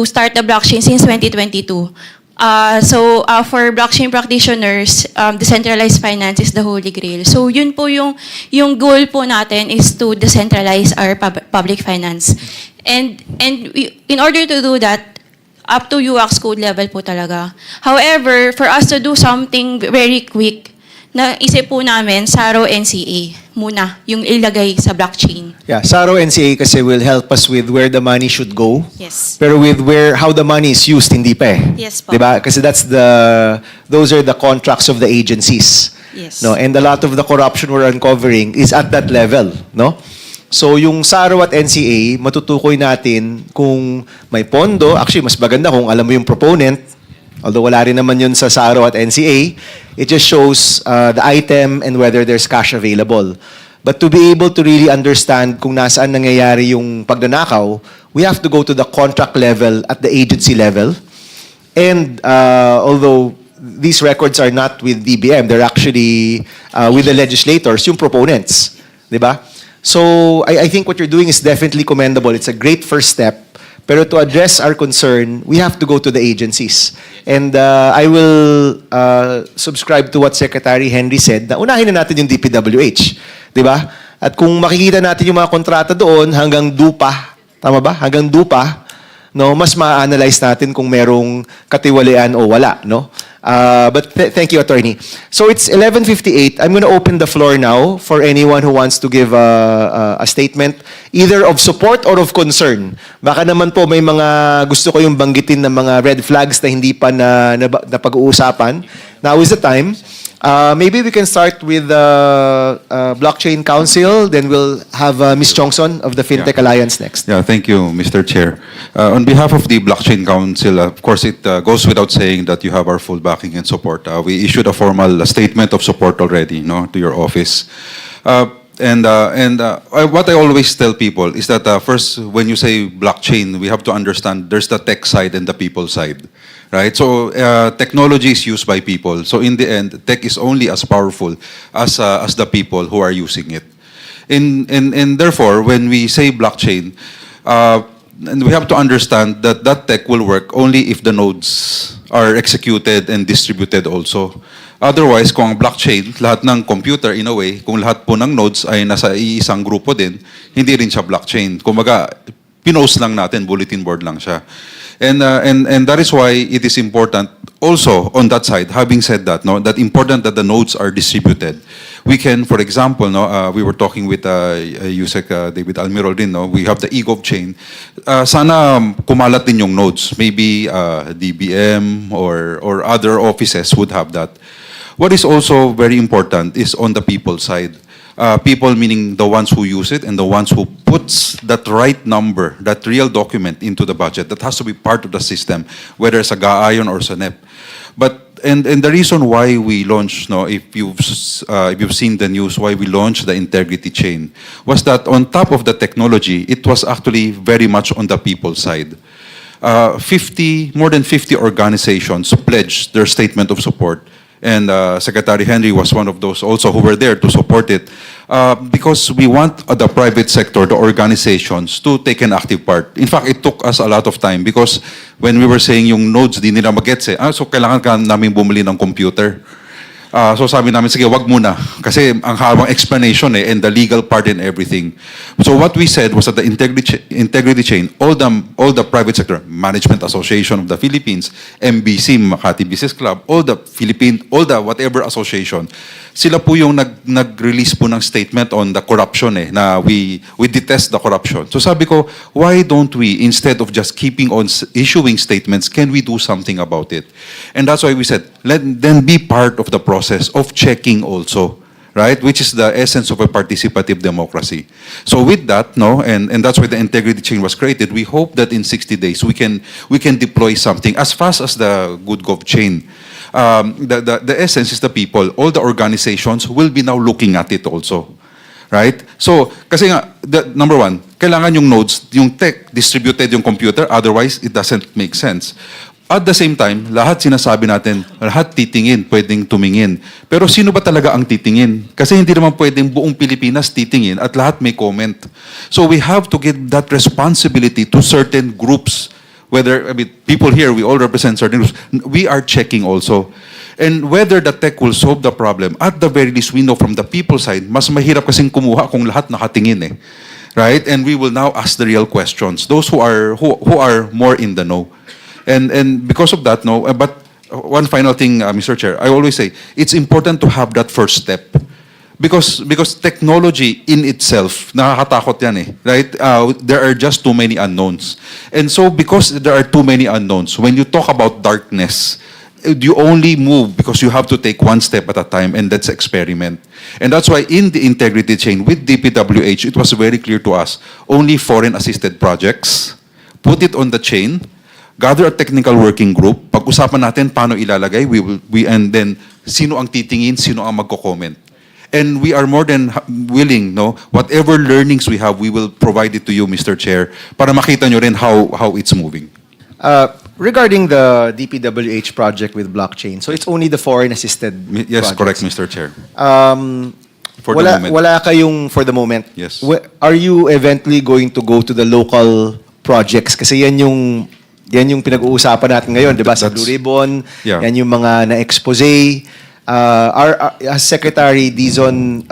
start the blockchain since 2022. For blockchain practitioners, decentralized finance is the holy grail. So yun po yung goal po natin is to decentralize our public finance. And in order to do that, up to UX code level po talaga. However, for us to do something very quick, naisip po namin, SARO NCA muna, yung ilagay sa blockchain. Yeah, SARO NCA kasi will help us with where the money should go. Yes. Pero with how the money is used, hindi pa eh. Yes po. Diba? Kasi those are the contracts of the agencies. Yes. No? And a lot of the corruption we're uncovering is at that level. No? So yung SARO at NCA, matutukoy natin kung may pondo. Actually, mas maganda kung alam mo yung proponent. Although wala rin naman yun sa SARO at NCA. It just shows the item and whether there's cash available. But to be able to really understand kung nasaan nangyayari yung pagdanakaw, we have to go to the contract level at the agency level. And although these records are not with DBM, they're actually with the legislators, yung proponents. Diba? So I think what you're doing is definitely commendable. It's a great first step. Pero to address our concern, we have to go to the agencies. And I will subscribe to what Secretary Henry said, na unahin na natin yung DPWH. Di ba? At kung makikita natin yung mga kontrata doon hanggang DUPA, tama ba? Hanggang DUPA, no, mas ma-analyze natin kung merong katiwalian o wala. No? But thank you, Attorney. So it's 11:58. I'm going to open the floor now for anyone who wants to give a statement, either of support or of concern. Baka naman po may mga gusto ko yung banggitin ng mga red flags na hindi pa na pag-uusapan. Now is the time. Maybe we can start with the Blockchain Council, then we'll have Ms. Chongson of the FinTech Alliance next. Yeah, thank you, Mr. Chair. On behalf of the Blockchain Council, of course, it goes without saying that you have our full backing and support. We issued a formal statement of support already, to your office. What I always tell people is that first, when you say blockchain, we have to understand there's the tech side and the people side, right? So technology is used by people. So in the end, tech is only as powerful as the people who are using it. And therefore, when we say blockchain, and we have to understand that that tech will work only if the nodes are executed and distributed also. Otherwise, kung ang blockchain, lahat ng computer in a way, kung lahat po ng nodes ay nasa iisang grupo din, hindi rin siya blockchain. Kumbaga, pinost lang natin, bulletin board lang siya. And that is why it is important also on that side, having said that, that important that the nodes are distributed. We can, for example, we were talking with Yusek David Almirol din, we have the eGov chain. Sana kumalat din yung nodes. Maybe DBM or other offices would have that. What is also very important is on the people side. People meaning the ones who use it and the ones who puts that right number, that real document into the budget. That has to be part of the system, whether it's a GAAYON or SANEP. But and the reason why we launched, if you've seen the news, why we launched the integrity chain, was that on top of the technology, it was actually very much on the people side. More than 50 organizations pledged their statement of support. And Secretary Henry was one of those also who were there to support it because we want the private sector, the organizations, to take an active part. In fact, it took us a lot of time because when we were saying yung nodes, di nila magets so kailangan ka namin bumili ng computer. So sabi namin, sige, wag muna. Kasi ang habang explanation and the legal part and everything. So what we said was that the integrity chain, all the private sector, Management Association of the Philippines, MBC, Makati Business Club, all the whatever association, sila po yung nag-release po ng statement on the corruption na we detest the corruption. So sabi ko, why don't we, instead of just keeping on issuing statements, can we do something about it? And that's why we said, let them be part of the process of checking also, right? Which is the essence of a participative democracy. So with that, and that's why the integrity chain was created, we hope that in 60 days we can deploy something as fast as the GoodGov chain. The essence is the people. All the organizations will be now looking at it also. Right? So, kasi nga, number one, kailangan yung nodes, yung tech, distributed yung computer, otherwise it doesn't make sense. At the same time, lahat sinasabi natin, lahat titingin, pwedeng tumingin. Pero sino ba talaga ang titingin? Kasi hindi naman pwedeng buong Pilipinas titingin at lahat may comment. So we have to give that responsibility to certain groups Whether, I mean, people here, we all represent certain groups. We are checking also. And whether the tech will solve the problem, at the very least, we know from the people side, mas mahirap kasing kumuha kung lahat nakatingin eh. Right? And we will now ask the real questions. Those who are more in the know. And because of that, no, but one final thing, Mr. Chair, I always say, it's important to have that first step. Because technology in itself, nakakatakot yan eh, right? There are just too many unknowns. And so because there are too many unknowns, when you talk about darkness, you only move because you have to take one step at a time, and that's experiment. And that's why in the integrity chain with DPWH, it was very clear to us, only foreign assisted projects, put it on the chain, gather a technical working group, pag-usapan natin paano ilalagay, and then sino ang titingin, sino ang magko-comment. And we are more than willing, no, whatever learnings we have, we will provide it to you, Mr. Chair, para makita nyo rin how it's moving. Regarding the DPWH project with blockchain, so it's only the foreign-assisted Yes, projects. correct, Mr. Chair. For the wala, moment. Wala kayong for the moment. Yes. Are you eventually going to go to the local projects? Kasi yan yung pinag-uusapan natin ngayon, di ba? Sa Blue Ribbon, Yeah. yan yung mga na-expose. As Secretary Dizon,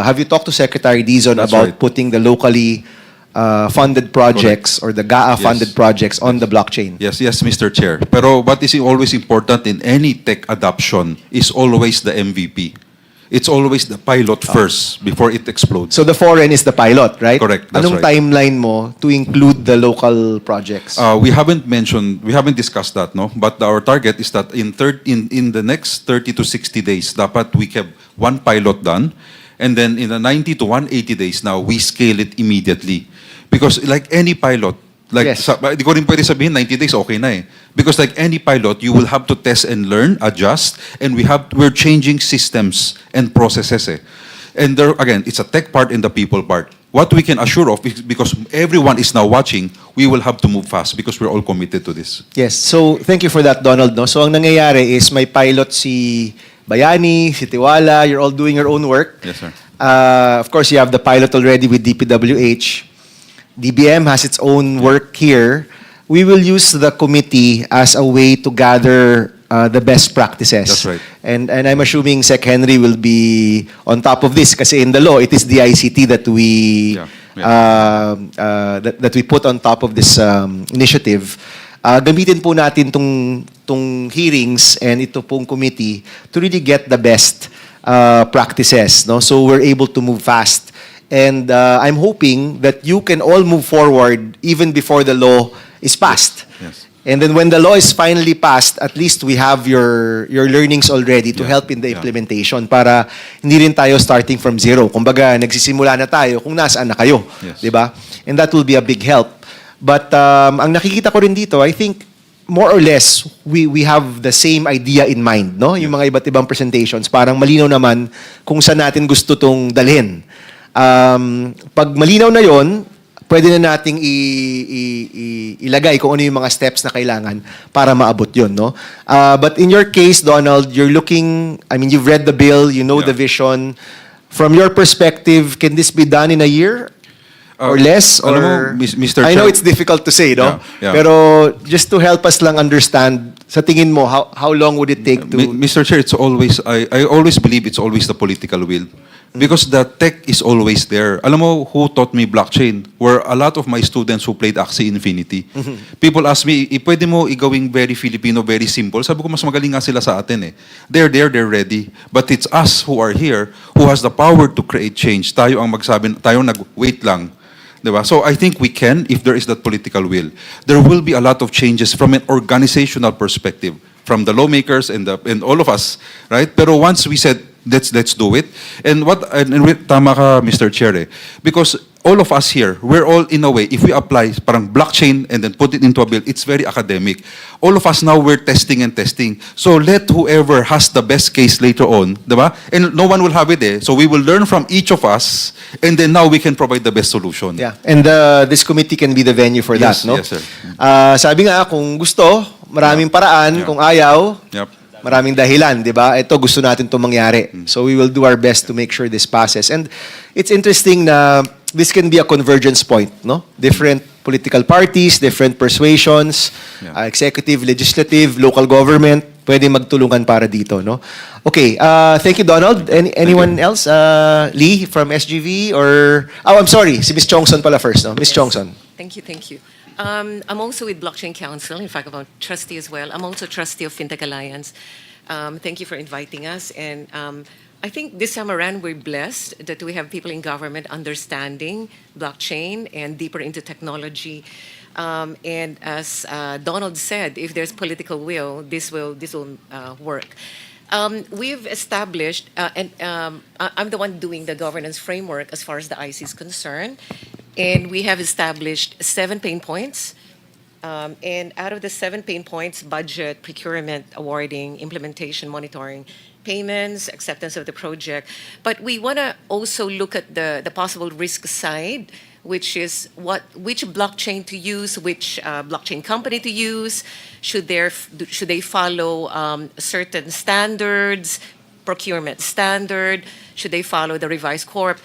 have you talked to Secretary Dizon That's about right. putting the locally funded projects or the GAA funded Yes. projects on the blockchain? Yes, Mr. Chair. Pero what is always important in any tech adoption is always the MVP. It's always the pilot first before it explodes. So the foreign is the pilot, right? Correct, that's Anong right. timeline mo to include the local projects? We haven't discussed that, no? But our target is that in the next 30 to 60 days, dapat we have one pilot done, and then in the 90 to 180 days now, we scale it immediately. Because like any pilot, like, Yes. di ko rin pwede sabihin 90 days, okay na eh. Because like any pilot, you will have to test and learn, adjust, and we're changing systems and processes eh. And there, again, it's a tech part and the people part. What we can assure of, is because everyone is now watching, we will have to move fast because we're all committed to this. Yes. So thank you for that, Donald. No? So ang nangyayari is may pilot si Bayani, si Tiwala, you're all doing your own work. Yes, sir. Of course, you have the pilot already with DPWH. DBM has its own work here. We will use the committee as a way to gather the best practices. That's right. And I'm assuming Sec Henry will be on top of this kasi in the law, it is the ICT that we that we put on top of this initiative. Gamitin po natin tong hearings and ito pong committee to really get the best practices, no? So we're able to move fast. And I'm hoping that you can all move forward even before the law is passed. Yes. And then when the law is finally passed, at least we have your learnings already to help in the implementation para hindi rin tayo starting from zero. Kumbaga, nagsisimula na tayo kung nasaan na kayo. Yes. Di ba? And that will be a big help. But ang nakikita ko rin dito, I think more or less we have the same idea in mind, no? Yung mga iba't ibang presentations, parang malinaw naman kung saan natin gusto tong dalhin. Pag malinaw na yon, pwede na nating ilagay kung ano yung mga steps na kailangan para maabot yon, no? But in your case, Donald, you're looking, I mean, you've read the bill, you know the vision. From your perspective, can this be done in a year? Or less? alam mo, Or Mr. I know Chair- it's difficult to say, no? Yeah. Pero just to help us lang understand, sa tingin mo, how long would it take to... Mr. Chair, it's always, I always believe it's always the political will. Because the tech is always there. Alam mo who taught me blockchain? Were a lot of my students who played Axie Infinity. People ask me, pwede mo igawing very Filipino, very simple? Sabi ko, mas magaling nga sila sa atin eh. They're there, they're ready. But it's us who are here who has the power to create change. Tayo ang magsabi, tayo nag-wait lang. Diba? So I think we can, if there is that political will. There will be a lot of changes from an organizational perspective, from the lawmakers and all of us, right? Pero once we said, let's do it. And tama ka, Mr. Chair, eh. Because all of us here, we're all in a way, if we apply parang blockchain and then put it into a bill, it's very academic. All of us now, we're testing and testing. So let whoever has the best case later on, diba? And no one will have it eh. So we will learn from each of us and then now we can provide the best solution. Yeah. And this committee can be the venue for Yes, that, no? yes, sir. Sabi nga, kung gusto, maraming paraan. Yeah. Kung ayaw, Yep. maraming dahilan, di ba? Ito, gusto natin itong mangyari. So we will do our best to make sure this passes. And it's interesting na this can be a convergence point, no? Different political parties, different persuasions, executive, legislative, local government, pwede magtulungan para dito, no? Okay, thank you, Donald. Anyone else? Lee from SGV or... Oh, I'm sorry, si Ms. Chongson pala first, no? Ms. Chongson. Thank you, thank you. I'm also with Blockchain Council. In fact, I'm a trustee as well. I'm also trustee of FinTech Alliance. Thank you for inviting us. And I think this time around we're blessed that we have people in government understanding blockchain and deeper into technology. And as Donald said, if there's political will, this will work. We've established, and I'm the one doing the governance framework as far as the IC is concerned, and we have established 7 pain points. And out of the 7 pain points, budget, procurement, awarding, implementation, monitoring, payments, acceptance of the project. But we want to also look at the possible risk side, which is which blockchain to use, which blockchain company to use, should they follow certain standards, procurement standard, should they follow the revised corp,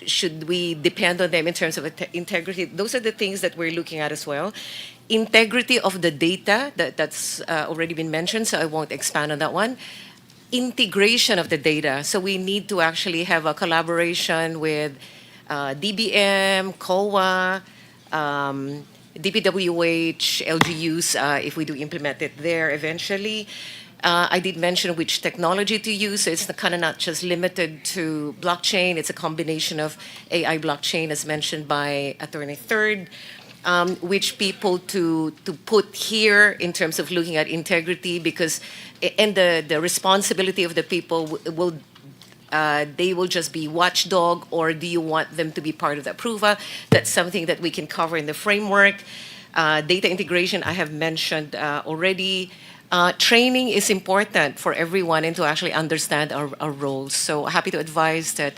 should we depend on them in terms of integrity? Those are the things that we're looking at as well. Integrity of the data, that's already been mentioned, so I won't expand on that one. Integration of the data, so we need to actually have a collaboration with DBM, COA, DPWH, LGUs, if we do implement it there eventually. I did mention which technology to use, so it's kind of not just limited to blockchain, it's a combination of AI blockchain, as mentioned by Attorney Third, which people to put here in terms of looking at integrity, because, and the responsibility of the people will, they will just be watchdog, or do you want them to be part of the approval? That's something that we can cover in the framework. Data integration, I have mentioned already. Training is important for everyone and to actually understand our roles. So happy to advise that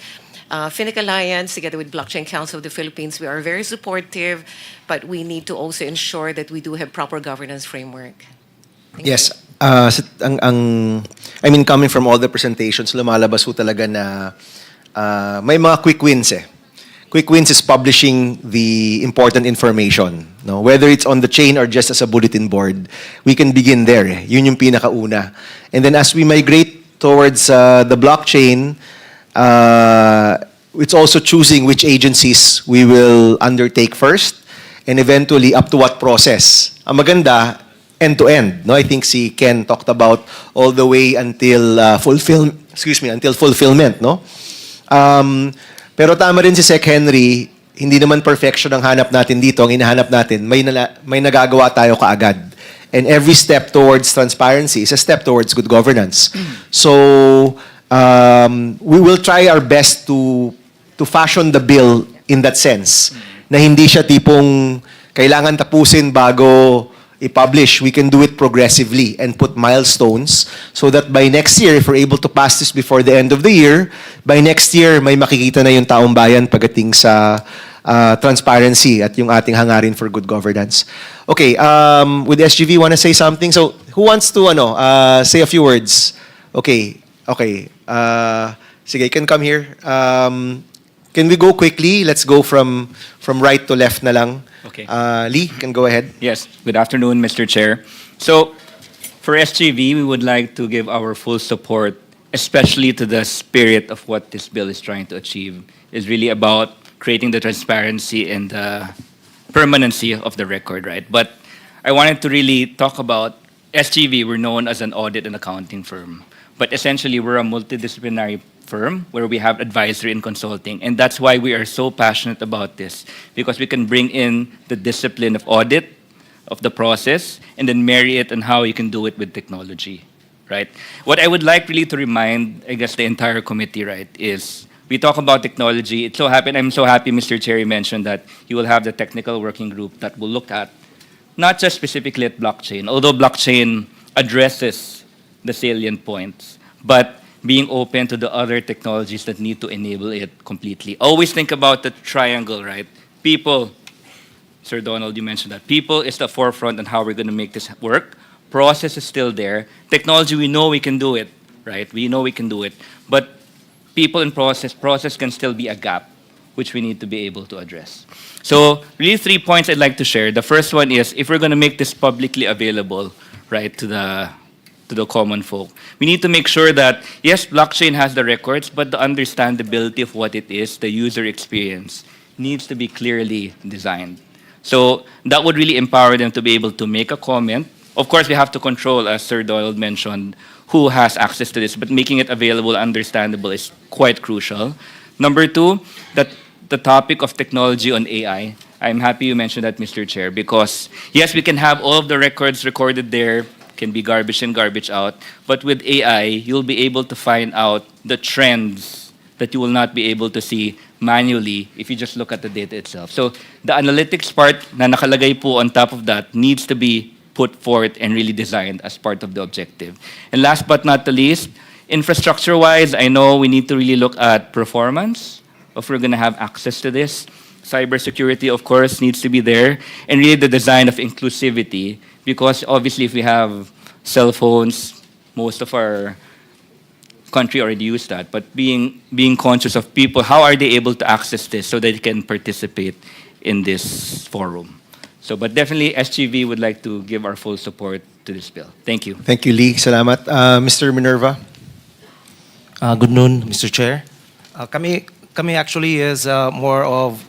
FinTech Alliance, together with Blockchain Council of the Philippines, we are very supportive, but we need to also ensure that we do have proper governance framework. Thank Yes. you. I mean, coming from all the presentations, lumalabas ho talaga na may mga quick wins eh. Quick wins is publishing the important information. No? Whether it's on the chain or just as a bulletin board, we can begin there. Eh. Yun yung pinakauna. And then as we migrate towards the blockchain, it's also choosing which agencies we will undertake first and eventually up to what process. Ang maganda, end-to-end. No? I think si Ken talked about all the way until until fulfillment. No? Pero tama rin si Sec Henry, hindi naman perfection ang hanap natin dito. Ang hinahanap natin, may nagagawa tayo kaagad. And every step towards transparency is a step towards good governance. So, we will try our best to fashion the bill in that sense. Na hindi siya tipong kailangan tapusin bago i-publish. We can do it progressively and put milestones so that by next year, if we're able to pass this before the end of the year, by next year, may makikita na yung taong bayan pagdating sa transparency at yung ating hangarin for good governance. Okay, with SGV, want to say something? So, who wants to say a few words? Okay. Sige, you can come here. Can we go quickly? Let's go from right to left na lang. Okay. Lee, can go ahead. Yes, good afternoon, Mr. Chair. So, for SGV, we would like to give our full support, especially to the spirit of what this bill is trying to achieve. It's really about creating the transparency and the permanency of the record, right? But I wanted to really talk about SGV. We're known as an audit and accounting firm, but essentially we're a multidisciplinary firm where we have advisory and consulting. And that's why we are so passionate about this, because we can bring in the discipline of audit, of the process, and then marry it and how you can do it with technology, right? What I would like really to remind, I guess, the entire committee, right, is we talk about technology. I'm so happy Mr. Chair mentioned that he will have the technical working group that will look at not just specifically at blockchain, although blockchain addresses the salient points, but being open to the other technologies that need to enable it completely. Always think about the triangle, right? People, Sir Donald, you mentioned that. People is the forefront on how we're going to make this work. Process is still there. Technology, we know we can do it, right? We know we can do it. But people and process can still be a gap which we need to be able to address. So really 3 points I'd like to share. The first one is, if we're going to make this publicly available, right, to the common folk, we need to make sure that, yes, blockchain has the records, but the understandability of what it is, the user experience, needs to be clearly designed. So that would really empower them to be able to make a comment. Of course, we have to control, as Sir Doyle mentioned, who has access to this, but making it available, understandable is quite crucial. Number two, that the topic of technology on AI. I'm happy you mentioned that, Mr. Chair, because yes, we can have all of the records recorded there, can be garbage in, garbage out, but with AI, you'll be able to find out the trends that you will not be able to see manually if you just look at the data itself. So the analytics part na nakalagay po on top of that needs to be put forth and really designed as part of the objective. And last but not the least, infrastructure-wise, I know we need to really look at performance if we're going to have access to this. Cybersecurity, of course, needs to be there. And really the design of inclusivity, because obviously if we have cell phones, most of our country already use that, but being conscious of people, how are they able to access this so that they can participate in this forum? So, but definitely SGV would like to give our full support to this bill. Thank you. Thank you, Lee. Salamat. Mr. Minerva? Good noon, Mr. Chair. Kami actually is more of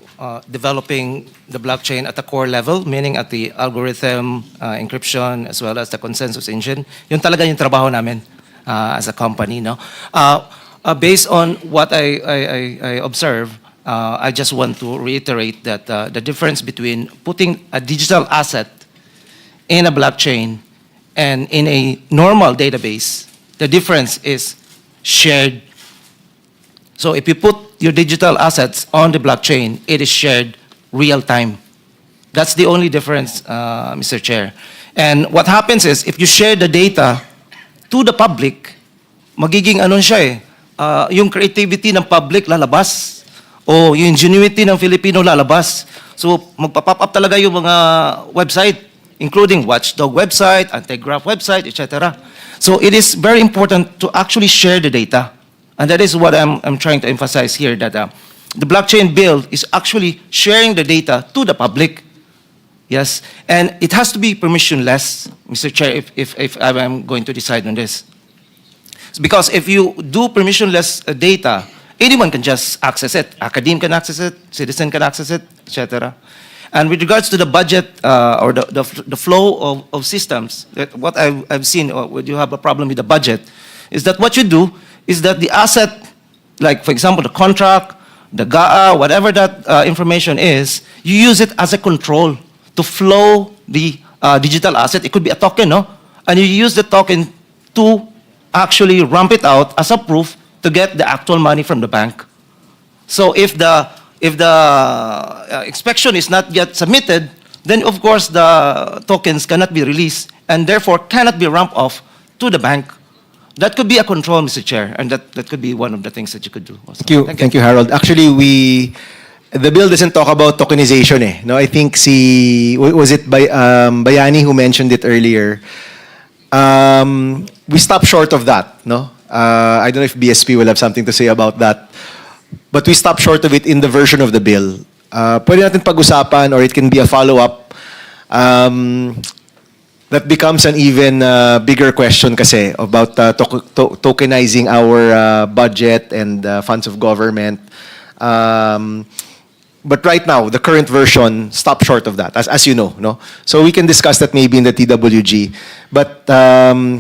developing the blockchain at the core level, meaning at the algorithm, encryption, as well as the consensus engine. Yun talaga yung trabaho namin as a company. No? Based on what I observe, I just want to reiterate that the difference between putting a digital asset in a blockchain and in a normal database, the difference is shared. So if you put your digital assets on the blockchain, it is shared real time. That's the only difference, Mr. Chair. And what happens is, if you share the data to the public, magiging ano siya yung creativity ng public lalabas. O yung ingenuity ng Filipino lalabas. So magpa-pop up talaga yung mga website, including Watchdog website, Anti-Graft website, etc. So it is very important to actually share the data. And that is what I'm trying to emphasize here, that the blockchain bill is actually sharing the data to the public. Yes, and it has to be permissionless, Mr. Chair, if I'm going to decide on this. Because if you do permissionless data, anyone can just access it. Academe can access it, citizen can access it, etc. And with regards to the budget or the flow of systems, what I've seen, or when you have a problem with the budget, is that what you do is that the asset, like for example the contract, the GAA, whatever that information is, you use it as a control to flow the digital asset. It could be a token, no? And you use the token to actually ramp it out as a proof to get the actual money from the bank. So if the inspection is not yet submitted, then of course the tokens cannot be released and therefore cannot be ramped off to the bank. That could be a control, Mr. Chair, and that could be one of the things that you could do. Also. Thank you, Harold. Actually, the bill doesn't talk about tokenization. No, I think was it Bayani who mentioned it earlier. We stop short of that. No, I don't know if BSP will have something to say about that, but we stop short of it in the version of the bill. Pwede natin pag-usapan, or it can be a follow-up. That becomes an even bigger question kasi about tokenizing our budget and funds of government. But right now, the current version stops short of that, as you know. No? So we can discuss that maybe in the TWG. But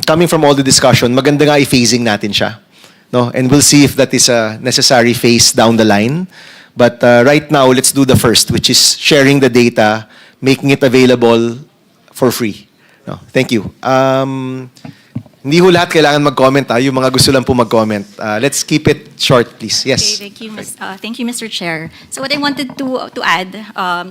coming from all the discussion, maganda nga i-phasing natin siya. No? And we'll see if that is a necessary phase down the line. But right now, let's do the first, which is sharing the data, making it available for free. No, thank you. Hindi ho lahat kailangan mag-comment. Yung mga gusto lang po mag-comment. Let's keep it short, please. Yes. Okay, thank you, Mr. Chair. So what I wanted to add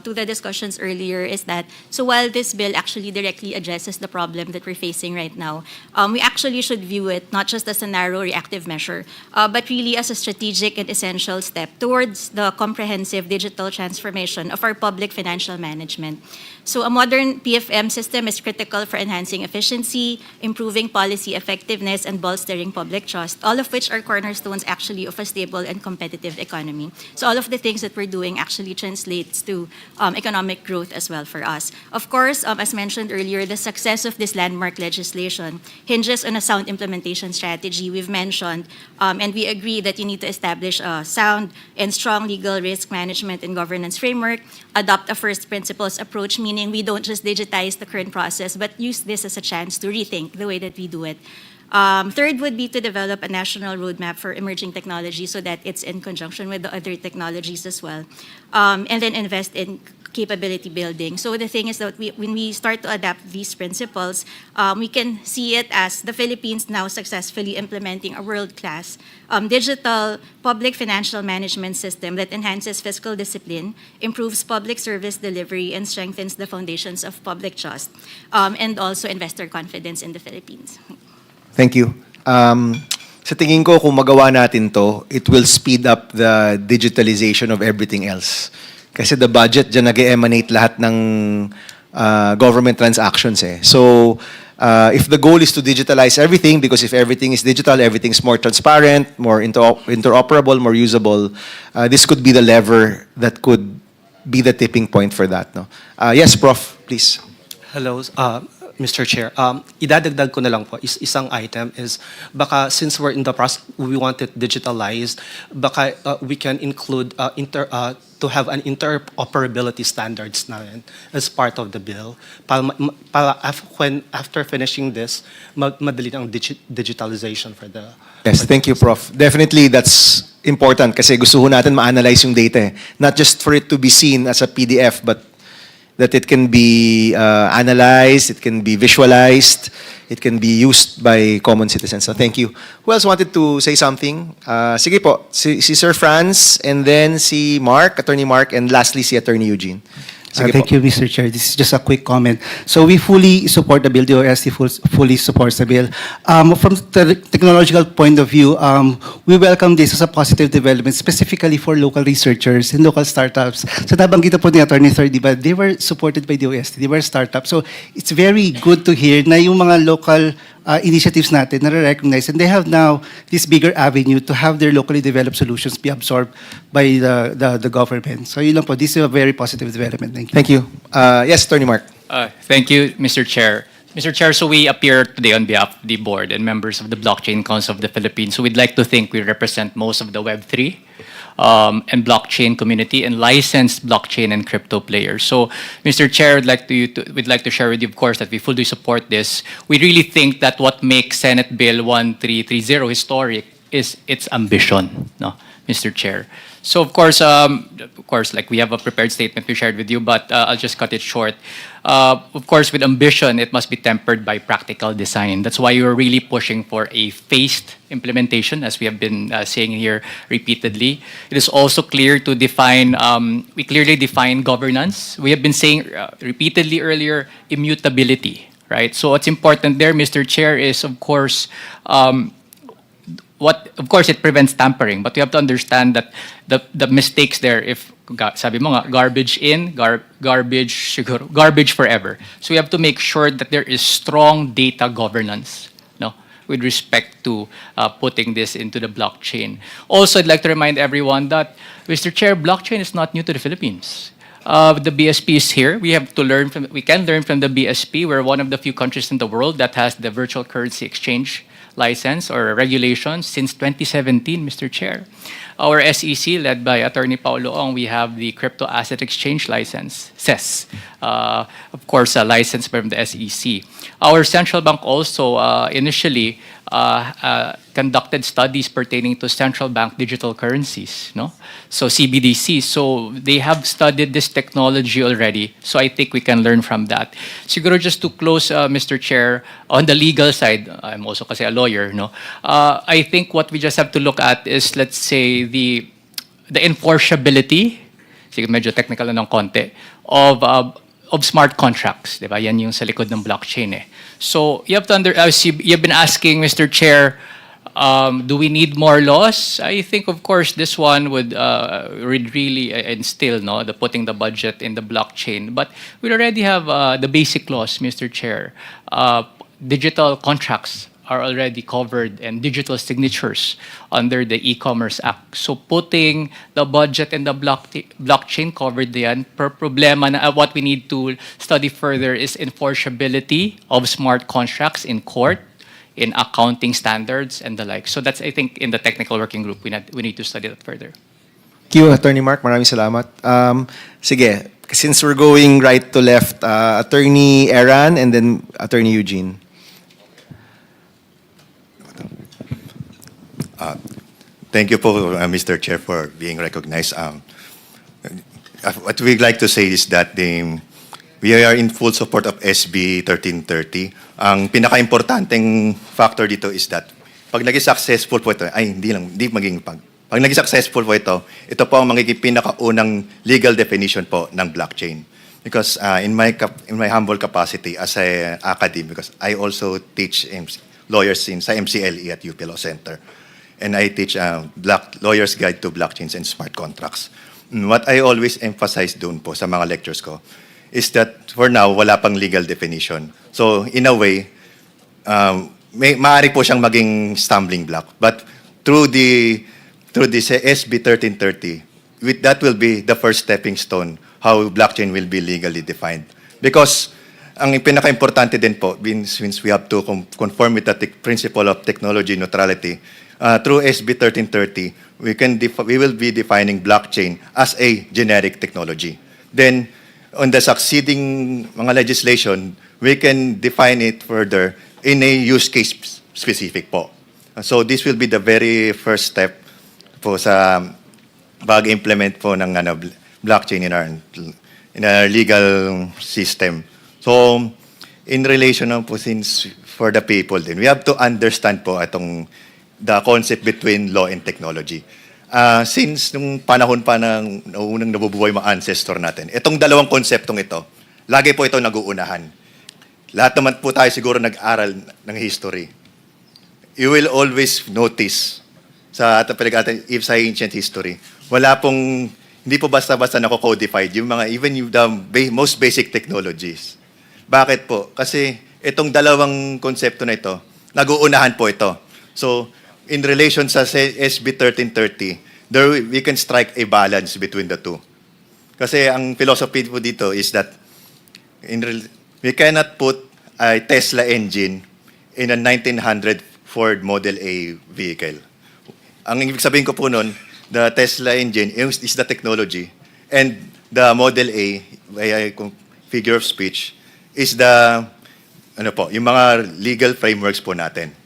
to the discussions earlier is that, so while this bill actually directly addresses the problem that we're facing right now, we actually should view it not just as a narrow reactive measure, but really as a strategic and essential step towards the comprehensive digital transformation of our public financial management. So a modern PFM system is critical for enhancing efficiency, improving policy policy effectiveness, and bolstering public trust, all of which are cornerstones actually of a stable and competitive economy. So all of the things that we're doing actually translates to economic growth as well for us. Of course, as mentioned earlier, the success of this landmark legislation hinges on a sound implementation strategy we've mentioned, and we agree that you need to establish a sound and strong legal risk management and governance framework, adopt a first principles approach, meaning we don't just digitize the current process, but use this as a chance to rethink the way that we do it. Third would be to develop a national roadmap for emerging technology so that it's in conjunction with the other technologies as well. And then invest in capability building. So the thing is that when we start to adapt these principles, we can see it as the Philippines now successfully implementing a world-class digital public financial management system that enhances fiscal discipline, improves public service delivery, and strengthens the foundations of public trust, and also investor confidence in the Philippines. Thank you. Sa tingin ko, kung magawa natin to, it will speed up the digitalization of everything else. Kasi the budget, dyan nag-emanate lahat ng government transactions eh. So, if the goal is to digitalize everything, because if everything is digital, everything's more transparent, more interoperable, more usable, this could be the lever that could be the tipping point for that. No? Yes, Prof, please. Hello, Mr. Chair. Idadagdag ko na lang po, isang item is, baka since we're in the process, we want it digitalized, baka we can include to have an interoperability standards na rin as part of the bill. After finishing this, madali ang digitalization for the... Yes, thank you, Prof. Definitely, that's important kasi gusto ho natin ma-analyze yung data. Not just for it to be seen as a PDF, but that it can be analyzed, it can be visualized, it can be used by common citizens. So thank you. Who else wanted to say something? Sige po, si Sir Franz, and then si Mark, Attorney Mark, and lastly si Attorney Eugene. Sige Thank po. you, Mr. Chair. This is just a quick comment. So we fully support the bill. DOST fully supports the bill. From the technological point of view, we welcome this as a positive development, specifically for local researchers and local startups. So nabanggit po ni Attorney Thor, di ba, they were supported by DOST. They were startups. So it's very good to hear na yung mga local initiatives natin na-recognize, and they have now this bigger avenue to have their locally developed solutions be absorbed by the government. So yun lang po, this is a very positive development. Thank you. Thank you. Yes, Attorney Mark. Thank you, Mr. Chair. Mr. Chair, so we appear today on behalf of the board and members of the Blockchain Council of the Philippines. So we'd like to think we represent most of the Web3 and blockchain community and licensed blockchain and crypto players. So, Mr. Chair, we'd like to share with you, of course, that we fully support this. We really think that what makes Senate Bill 1330 historic is its ambition, no, Mr. Chair. So, of course, like we have a prepared statement we shared with you, but I'll just cut it short. Of course, with ambition, it must be tempered by practical design. That's why we're really pushing for a phased implementation, as we have been saying here repeatedly. It is also clear to define, we clearly define governance. We have been saying repeatedly earlier, immutability, right? So what's important there, Mr. Chair, is of course, of course, it prevents tampering, but you have to understand that the mistakes there, if sabi mo nga, garbage in, garbage forever. So we have to make sure that there is strong data governance, no, with respect to putting this into the blockchain. Also, I'd like to remind everyone that, Mr. Chair, blockchain is not new to the Philippines. The BSP is here. We can learn from the BSP. We're one of the few countries in the world that has the virtual currency exchange license or regulation since 2017, Mr. Chair. Our SEC, led by Attorney Paulo Ong, we have the Crypto Asset Exchange License, CES. Of course, a license from the SEC. Our central bank also initially conducted studies pertaining to central bank digital currencies, no? So CBDC. So they have studied this technology already. So I think we can learn from that. Siguro just to close, Mr. Chair, on the legal side, I'm also kasi a lawyer, no? I think what we just have to look at is, let's say, the enforceability, sige medyo technical na ng konti, of smart contracts, di ba? Yan yung sa likod ng blockchain eh. So you have to you've been asking, Mr. Chair, do we need more laws? I think, of course, this one would really instill the putting the budget in the blockchain. But we already have the basic laws, Mr. Chair. Digital contracts are already covered, and digital signatures under the E-Commerce Act. So putting the budget and the blockchain covered yan, per problema na what we need to study further is enforceability of smart contracts in court, in accounting standards and the like. So that's, I think, in the technical working group, we need to study that further. Thank you, Attorney Mark. Maraming salamat. Sige, since we're going right to left, Attorney Eran and then Attorney Eugene. Thank you po, Mr. Chair, for being recognized. What we'd like to say is that we are in full support of SB 1330. Ang pinaka-importanting factor dito is that pag naging successful po ito, pag naging successful po ito po ang magiging pinakaunang legal definition po ng blockchain. Because in my humble capacity as an academic, because I also teach lawyers sa MCLE at UP Law Center. And I teach Lawyer's Guide to Blockchains and Smart Contracts. What I always emphasize doon po sa mga lectures ko is that for now, wala pang legal definition. So in a way, maaari po siyang maging stumbling block. But through this SB 1330, that will be the first stepping stone how blockchain will be legally defined. Because ang pinaka-importante din po, since we have to conform with the principle of technology neutrality, through SB 1330, we will be defining blockchain as a generic technology. Then, on the succeeding mga legislation, we can define it further in a use case specific po. So this will be the very first step po sa pag-implement po ng blockchain in our legal system. So, in relation po since for the people din, we have to understand po the concept between law and technology. Since nung panahon pa ng unang nabubuhay mga ancestor natin, itong dalawang konseptong ito, lagi po ito nag-uunahan. Lahat naman po tayo siguro nag-aral ng history. You will always notice sa ancient history, hindi po basta-basta nako-codified yung mga, even the most basic technologies. Bakit po? Kasi itong dalawang konsepto na ito, nag-uunahan po ito. So, in relation sa SB 1330, we can strike a balance between the two. Kasi ang philosophy po dito is that we cannot put a Tesla engine in a 1900 Ford Model A vehicle. Ang ibig sabihin ko po nun, the Tesla engine is the technology and the Model A, figure of speech, is yung mga legal frameworks po natin.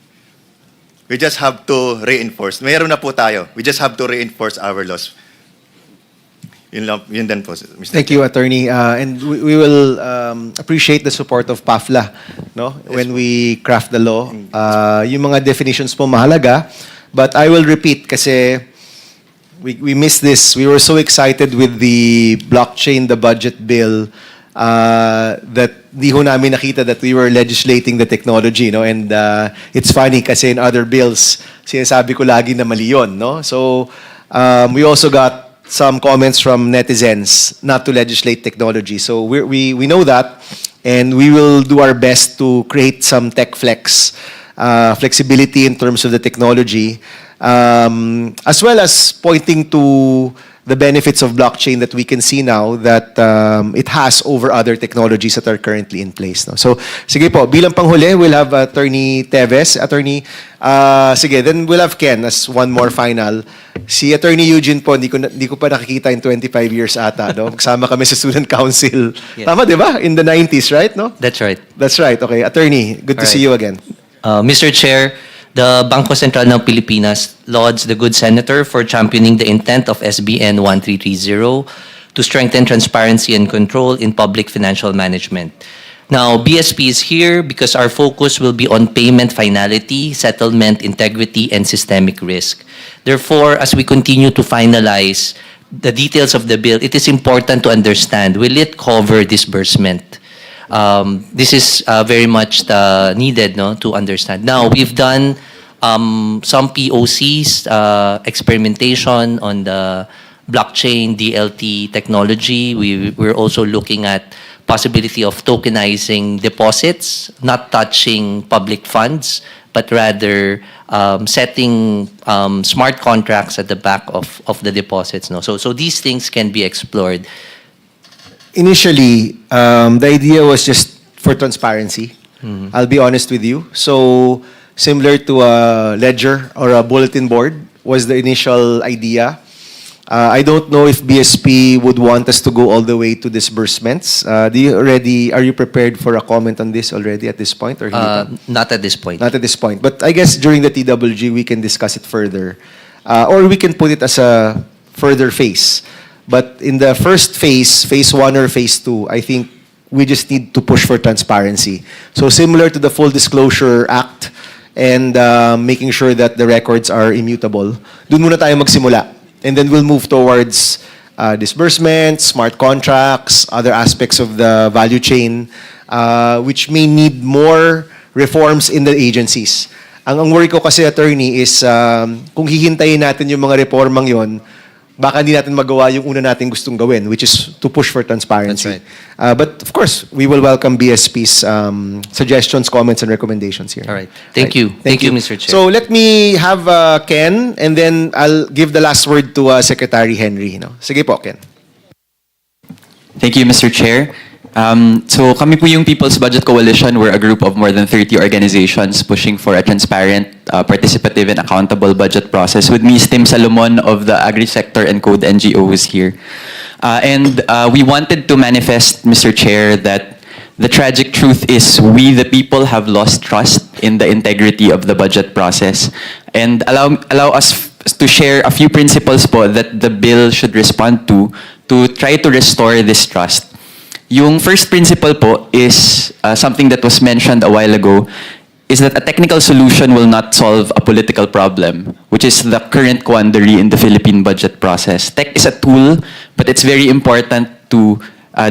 We just have to reinforce. Mayroon na po tayo. We just have to reinforce our laws. Yun din po, Mr. Thank you, Attorney. And we will appreciate the support of PAFLA when we craft the law. Yung mga definitions po mahalaga. But I will repeat kasi we missed this. We were so excited with the blockchain, the budget bill, that di ho namin nakita that we were legislating the technology, and it's funny kasi in other bills sinasabi ko lagi na mali yun, so we also got some comments from netizens not to legislate technology, so we know that, and we will do our best to create some tech flexibility in terms of the technology, as well as pointing to the benefits of blockchain that we can see now that it has over other technologies that are currently in place. So, sige po, bilang panghuli, we'll have Attorney Teves. Sige, then we'll have Ken as one more final. Si Attorney Eugene po, hindi ko pa nakikita in 25 years ata. Magsama kami sa Student Council. Yes. Tama, di ba? In the 90s, right? No? That's right. That's right. Okay, Attorney, good to see you again. Mr. Chair, the Bangko Sentral ng Pilipinas lauds the good senator for championing the intent of SBN 1330 to strengthen transparency and control in public financial management. Now, BSP is here because our focus will be on payment finality, settlement integrity, and systemic risk. Therefore, as we continue to finalize the details of the bill, it is important to understand, will it cover disbursement? This is very much needed to understand. Now, we've done some POCs, experimentation on the blockchain DLT technology. We're also looking at possibility of tokenizing deposits, not touching public funds, but rather setting smart contracts at the back of the deposits. No? So these things can be explored. Initially, the idea was just for transparency. I'll be honest with you. So similar to a ledger or a bulletin board was the initial idea. I don't know if BSP would want us to go all the way to disbursements. Are you prepared for a comment on this already at this point? Or Not at this point. Not at this point. But I guess during the TWG, we can discuss it further. Or we can put it as a further phase. But in the first phase 1 or phase 2, I think we just need to push for transparency. So similar to the Full Disclosure Act and making sure that the records are immutable, dun muna tayo magsimula. And then we'll move towards disbursements, smart contracts, other aspects of the value chain, which may need more reforms in the agencies. Ang worry ko kasi, attorney, is kung hihintayin natin yung mga reformang yon, baka hindi natin magawa yung una natin gustong gawin, which is to push for transparency. That's right. But of course, we will welcome BSP's suggestions, comments, and recommendations here. All right. Thank you. Thank you, Mr. Chair. So let me have Ken, and then I'll give the last word to Secretary Henry. No? Sige po, Ken. Thank you, Mr. Chair. So kami po yung People's Budget Coalition. We're a group of more than 30 organizations pushing for a transparent, participative, and accountable budget process. With me is Tim Salomon of the Agri-Sector and Code NGO who's here. And we wanted to manifest, Mr. Chair, that the tragic truth is we, the people, have lost trust in the integrity of the budget process. And allow us to share a few principles po that the bill should respond to try to restore this trust. Yung first principle po is something that was mentioned a while ago, is that a technical solution will not solve a political problem, which is the current quandary in the Philippine budget process. Tech is a tool, but it's very important to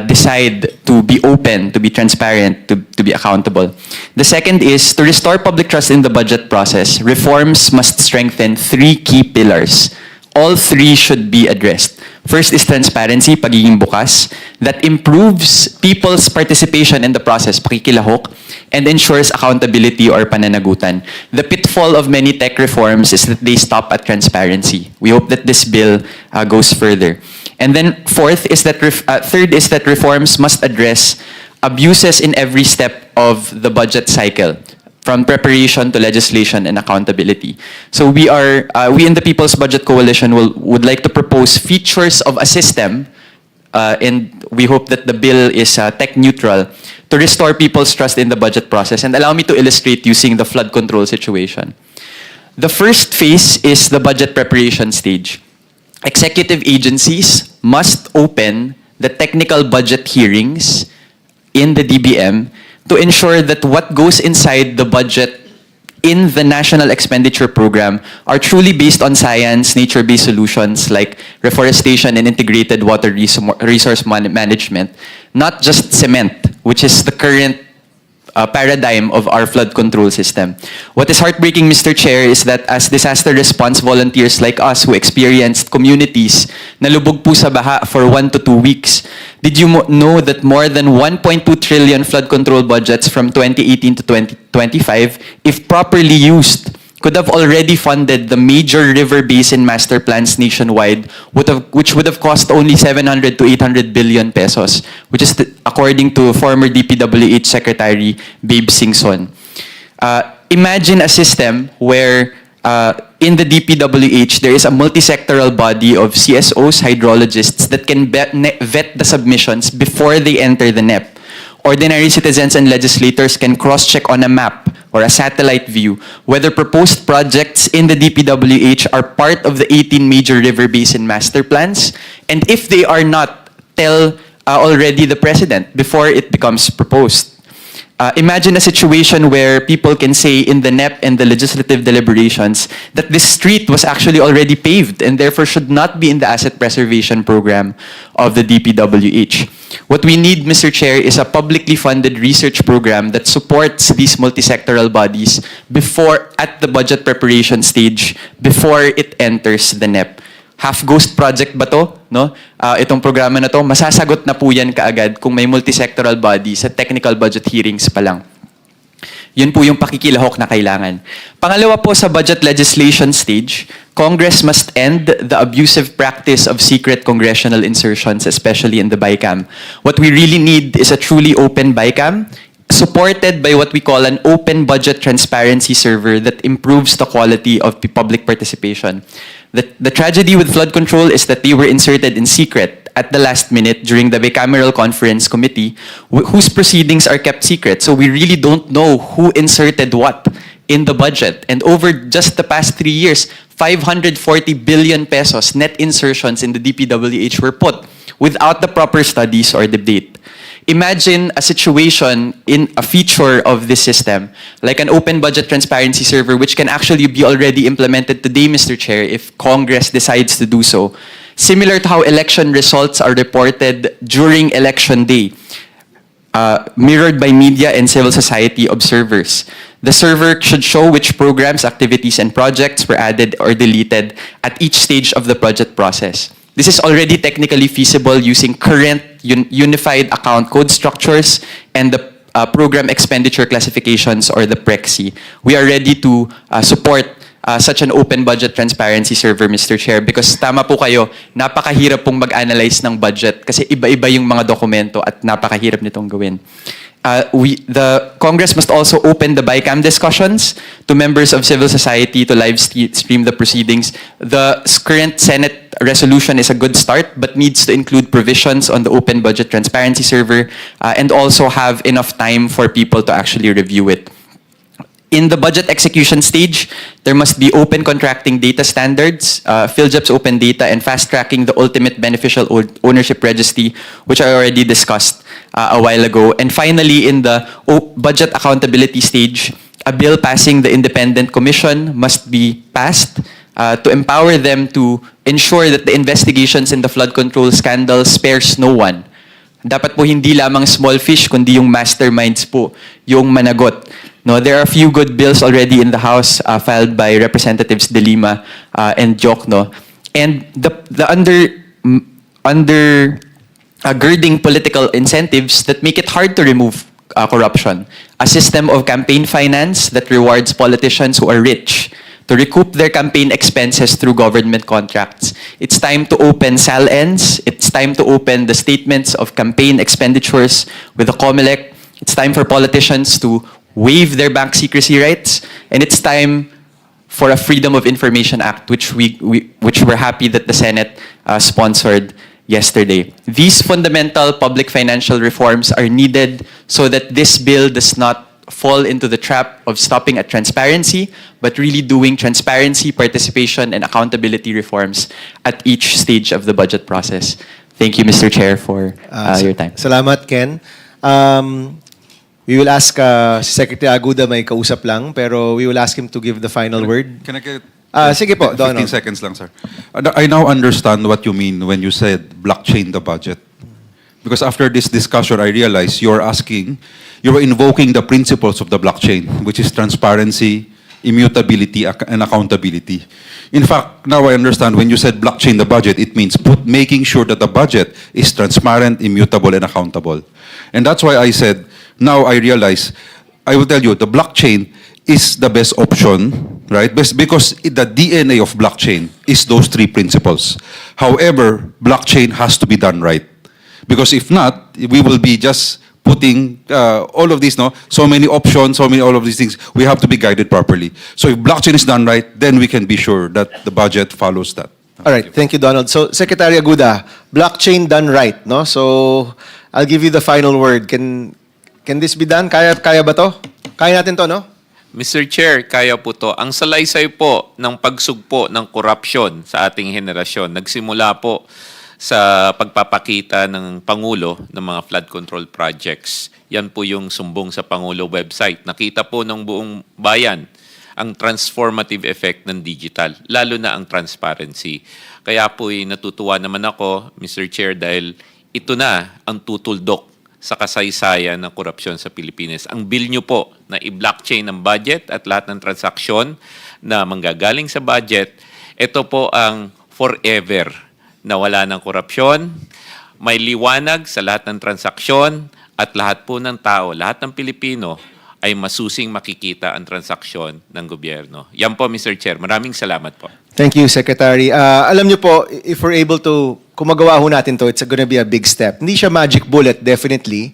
decide to be open, to be transparent, to be accountable. The second is to restore public trust in the budget process. Reforms must strengthen 3 key pillars. All 3 should be addressed. First is transparency, pagiging bukas, that improves people's participation in the process, pakikilahok, and ensures accountability or pananagutan. The pitfall of many tech reforms is that they stop at transparency. We hope that this bill goes further. And then third is that reforms must address abuses in every step of the budget cycle, from preparation to legislation and accountability. So we in the People's Budget Coalition would like to propose features of a system, and we hope that the bill is tech neutral, to restore people's trust in the budget process. And allow me to illustrate using the flood control situation. The first phase is the budget preparation stage. Executive agencies must open the technical budget hearings in the DBM to ensure that what goes inside the budget in the National Expenditure Program are truly based on science, nature-based solutions like reforestation and integrated water resource management, not just cement, which is the current paradigm of our flood control system. What is heartbreaking, Mr. Chair, is that as disaster response volunteers like us who experienced communities na lubog po sa baha for 1 to 2 weeks, did you know that more than 1.2 trillion flood control budgets from 2018 to 2025, if properly used, could have already funded the major river basin master plans nationwide, which would have cost only 700 to 800 billion pesos, which is according to former DPWH Secretary Babe Singson. Imagine a system where in the DPWH, there is a multi-sectoral body of CSOs, hydrologists that can vet the submissions before they enter the NEP. Ordinary citizens and legislators can cross-check on a map or a satellite view whether proposed projects in the DPWH are part of the 18 major river basin master plans, and if they are not, tell already the president before it becomes proposed. Imagine a situation where people can say in the NEP and the legislative deliberations that this street was actually already paved and therefore should not be in the asset preservation program of the DPWH. What we need, Mr. Chair, is a publicly funded research program that supports these multi-sectoral bodies at the budget preparation stage, before it enters the NEP. Half-ghost project ba to? no? Itong programa na to, masasagot na po yan kaagad kung may multisectoral body sa technical budget hearings pa lang. Yun po yung pakikilahok na kailangan. Pangalawa po sa budget legislation stage, Congress must end the abusive practice of secret congressional insertions, especially in the BICAM. What we really need is a truly open BICAM, supported by what we call an open budget transparency server that improves the quality of public participation. The tragedy with flood control is that they were inserted in secret at the last minute during the bicameral conference committee, whose proceedings are kept secret. So we really don't know who inserted what in the budget. And over just the past 3 years, 540 billion pesos net insertions in the DPWH were put without the proper studies or debate. Imagine a situation in a feature of this system, like an open budget transparency server, which can actually be already implemented today, Mr. Chair, if Congress decides to do so. Similar to how election results are reported during election day, mirrored by media and civil society observers. The server should show which programs, activities, and projects were added or deleted at each stage of the budget process. This is already technically feasible using current unified account code structures and the program expenditure classifications, or the PREXI. We are ready to support such an open budget transparency server, Mr. Chair, because tama po kayo, napakahirap pong mag-analyze ng budget kasi iba-iba yung mga dokumento at napakahirap nitong gawin. The Congress must also open the BICAM discussions to members of civil society to live stream the proceedings. The current Senate resolution is a good start, but needs to include provisions on the open budget transparency server and also have enough time for people to actually review it. In the budget execution stage, there must be open contracting data standards, PhilJEP's open data, and fast-tracking the ultimate beneficial ownership registry, which I already discussed a while ago. And finally, in the budget accountability stage, a bill passing the independent commission must be passed to empower them to ensure that the investigations in the flood control scandal spares no one. Dapat po hindi lamang small fish, kundi yung masterminds po, yung managot. No, there are a few good bills already in the House filed by Representatives De Lima and Jokno. And the undergirding political incentives that make it hard to remove corruption. A system of campaign finance that rewards politicians who are rich to recoup their campaign expenses through government contracts. It's time to open SALNs. It's time to open the statements of campaign expenditures with the COMELEC. It's time for politicians to waive their bank secrecy rights, and it's time for a Freedom of Information Act, which we're happy that the Senate sponsored yesterday. These fundamental public financial reforms are needed so that this bill does not fall into the trap of stopping at transparency, but really doing transparency, participation, and accountability reforms at each stage of the budget process. Thank you, Mr. Chair, for your time. Salamat, Ken. We will ask Secretary Aguda, may kausap lang, pero we will ask him to give the final word. Can I get sige po, 15 Donald. seconds lang, sir. I now understand what you mean when you said blockchain the budget. Because after this discussion, I realize you're invoking the principles of the blockchain, which is transparency, immutability, and accountability. In fact, now I understand when you said blockchain the budget, it means making sure that the budget is transparent, immutable, and accountable. And that's why I said, now I realize, I will tell you, the blockchain is the best option, right? Because the DNA of blockchain is those three principles. However, blockchain has to be done right. Because if not, we will be just putting all of these, so many options, all of these things. We have to be guided properly. So if blockchain is done right, then we can be sure that the budget follows that. All right, thank you, Donald. So, Secretary Aguda, blockchain done right, no? So, I'll give you the final word. Can this be done? Kaya ba to? Kaya natin to, no? Mr. Chair, kaya po to. Ang salaysay po ng pagsugpo ng korupsyon sa ating henerasyon, nagsimula po sa pagpapakita ng Pangulo ng mga flood control projects. Yan po yung sumbong sa Pangulo website. Nakita po ng buong bayan ang transformative effect ng digital, lalo na ang transparency. Kaya po natutuwa naman ako, Mr. Chair, dahil ito na ang tutuldok sa kasaysayan ng korupsyon sa Pilipinas. Ang bill nyo po na i-blockchain ng budget at lahat ng transaksyon na manggagaling sa budget, ito po ang forever na wala ng korupsyon, may liwanag sa lahat ng transaksyon, at lahat po ng tao, lahat ng Pilipino, ay masusing makikita ang transaksyon ng gobyerno. Yan po, Mr. Chair. Maraming salamat po. Thank you, Secretary. Alam niyo po, if we're able to, kung magawa ho natin to, it's gonna be a big step. Hindi siya magic bullet, definitely.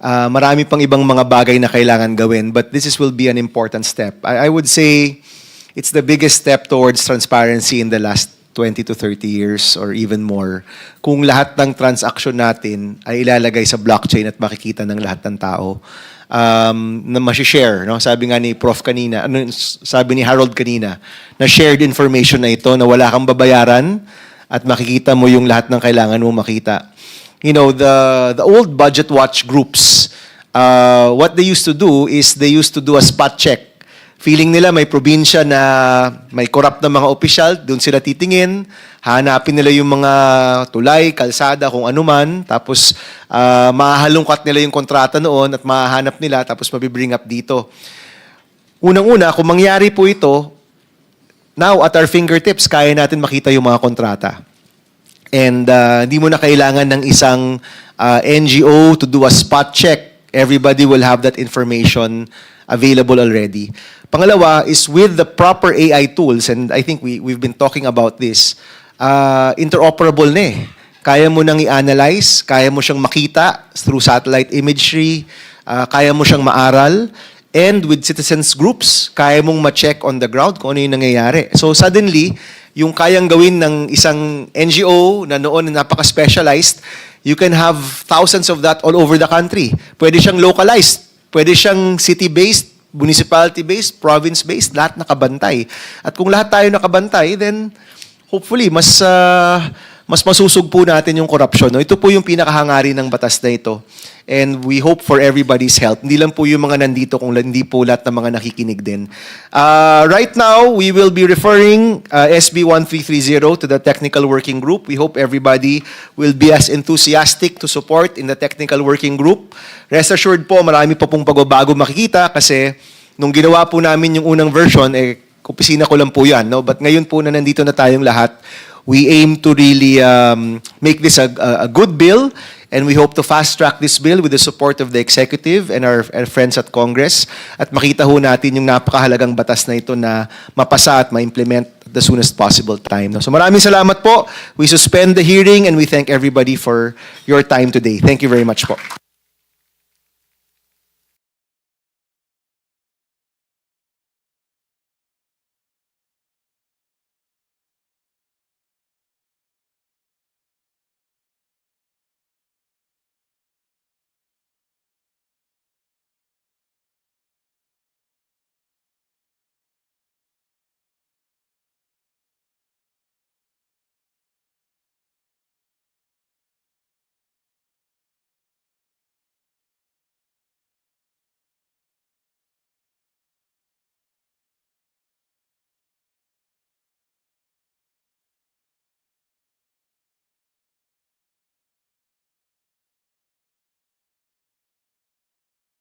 Marami pang ibang mga bagay na kailangan gawin, but will be an important step. I would say it's the biggest step towards transparency in the last 20 to 30 years or even more. Kung lahat ng transaction natin ay ilalagay sa blockchain at makikita ng lahat ng tao, na ma-share, no? Sabi nga ni Prof kanina, sabi ni Harold kanina, na shared information na ito na wala kang babayaran at makikita mo yung lahat ng kailangan mo makita. You know, the old budget watch groups, what they used to do is they used to do a spot check. Feeling nila may probinsya na may corrupt na mga opisyal, doon sila titingin, hanapin nila yung mga tulay, kalsada, kung ano man, tapos mahalungkat nila yung kontrata noon at mahanap nila, tapos mabibring up dito. Unang-una, kung mangyari po ito, now at our fingertips, kaya natin makita yung mga kontrata. And hindi mo na kailangan ng isang NGO to do a spot check. Everybody will have that information available already. Pangalawa is with the proper AI tools, and I think we've been talking about this, interoperable na eh. Kaya mo nang i-analyze, kaya mo siyang makita through satellite imagery, kaya mo siyang maaral, and with citizens groups, kaya mong ma-check on the ground kung ano yung nangyayari. So suddenly, yung kayang gawin ng isang NGO na noon napaka-specialized, you can have thousands of that all over the country. Pwede siyang localized, pwede siyang city-based, municipality-based, province-based, lahat nakabantay. At kung lahat tayo nakabantay, then hopefully mas masusugpo natin yung korupsyon. No? Ito po yung pinakahangarin ng batas na ito. And we hope for everybody's help. Hindi lang po yung mga nandito, kung hindi po lahat ng mga nakikinig din. Right now, we will be referring SB 1330 to the Technical Working Group. We hope everybody will be as enthusiastic to support in the Technical Working Group. Rest assured po, marami pa pong pagbabago makikita kasi nung ginawa po namin yung unang version, opisina ko lang po yan. No? But ngayon po na nandito na tayong lahat, we aim to really make this a good bill, and we hope to fast-track this bill with the support of the executive and our friends at Congress at makita ho natin yung napakahalagang batas na ito na mapasa at ma-implement at the soonest possible time. No? So maraming salamat po. We suspend the hearing and we thank everybody for your time today. Thank you very much po.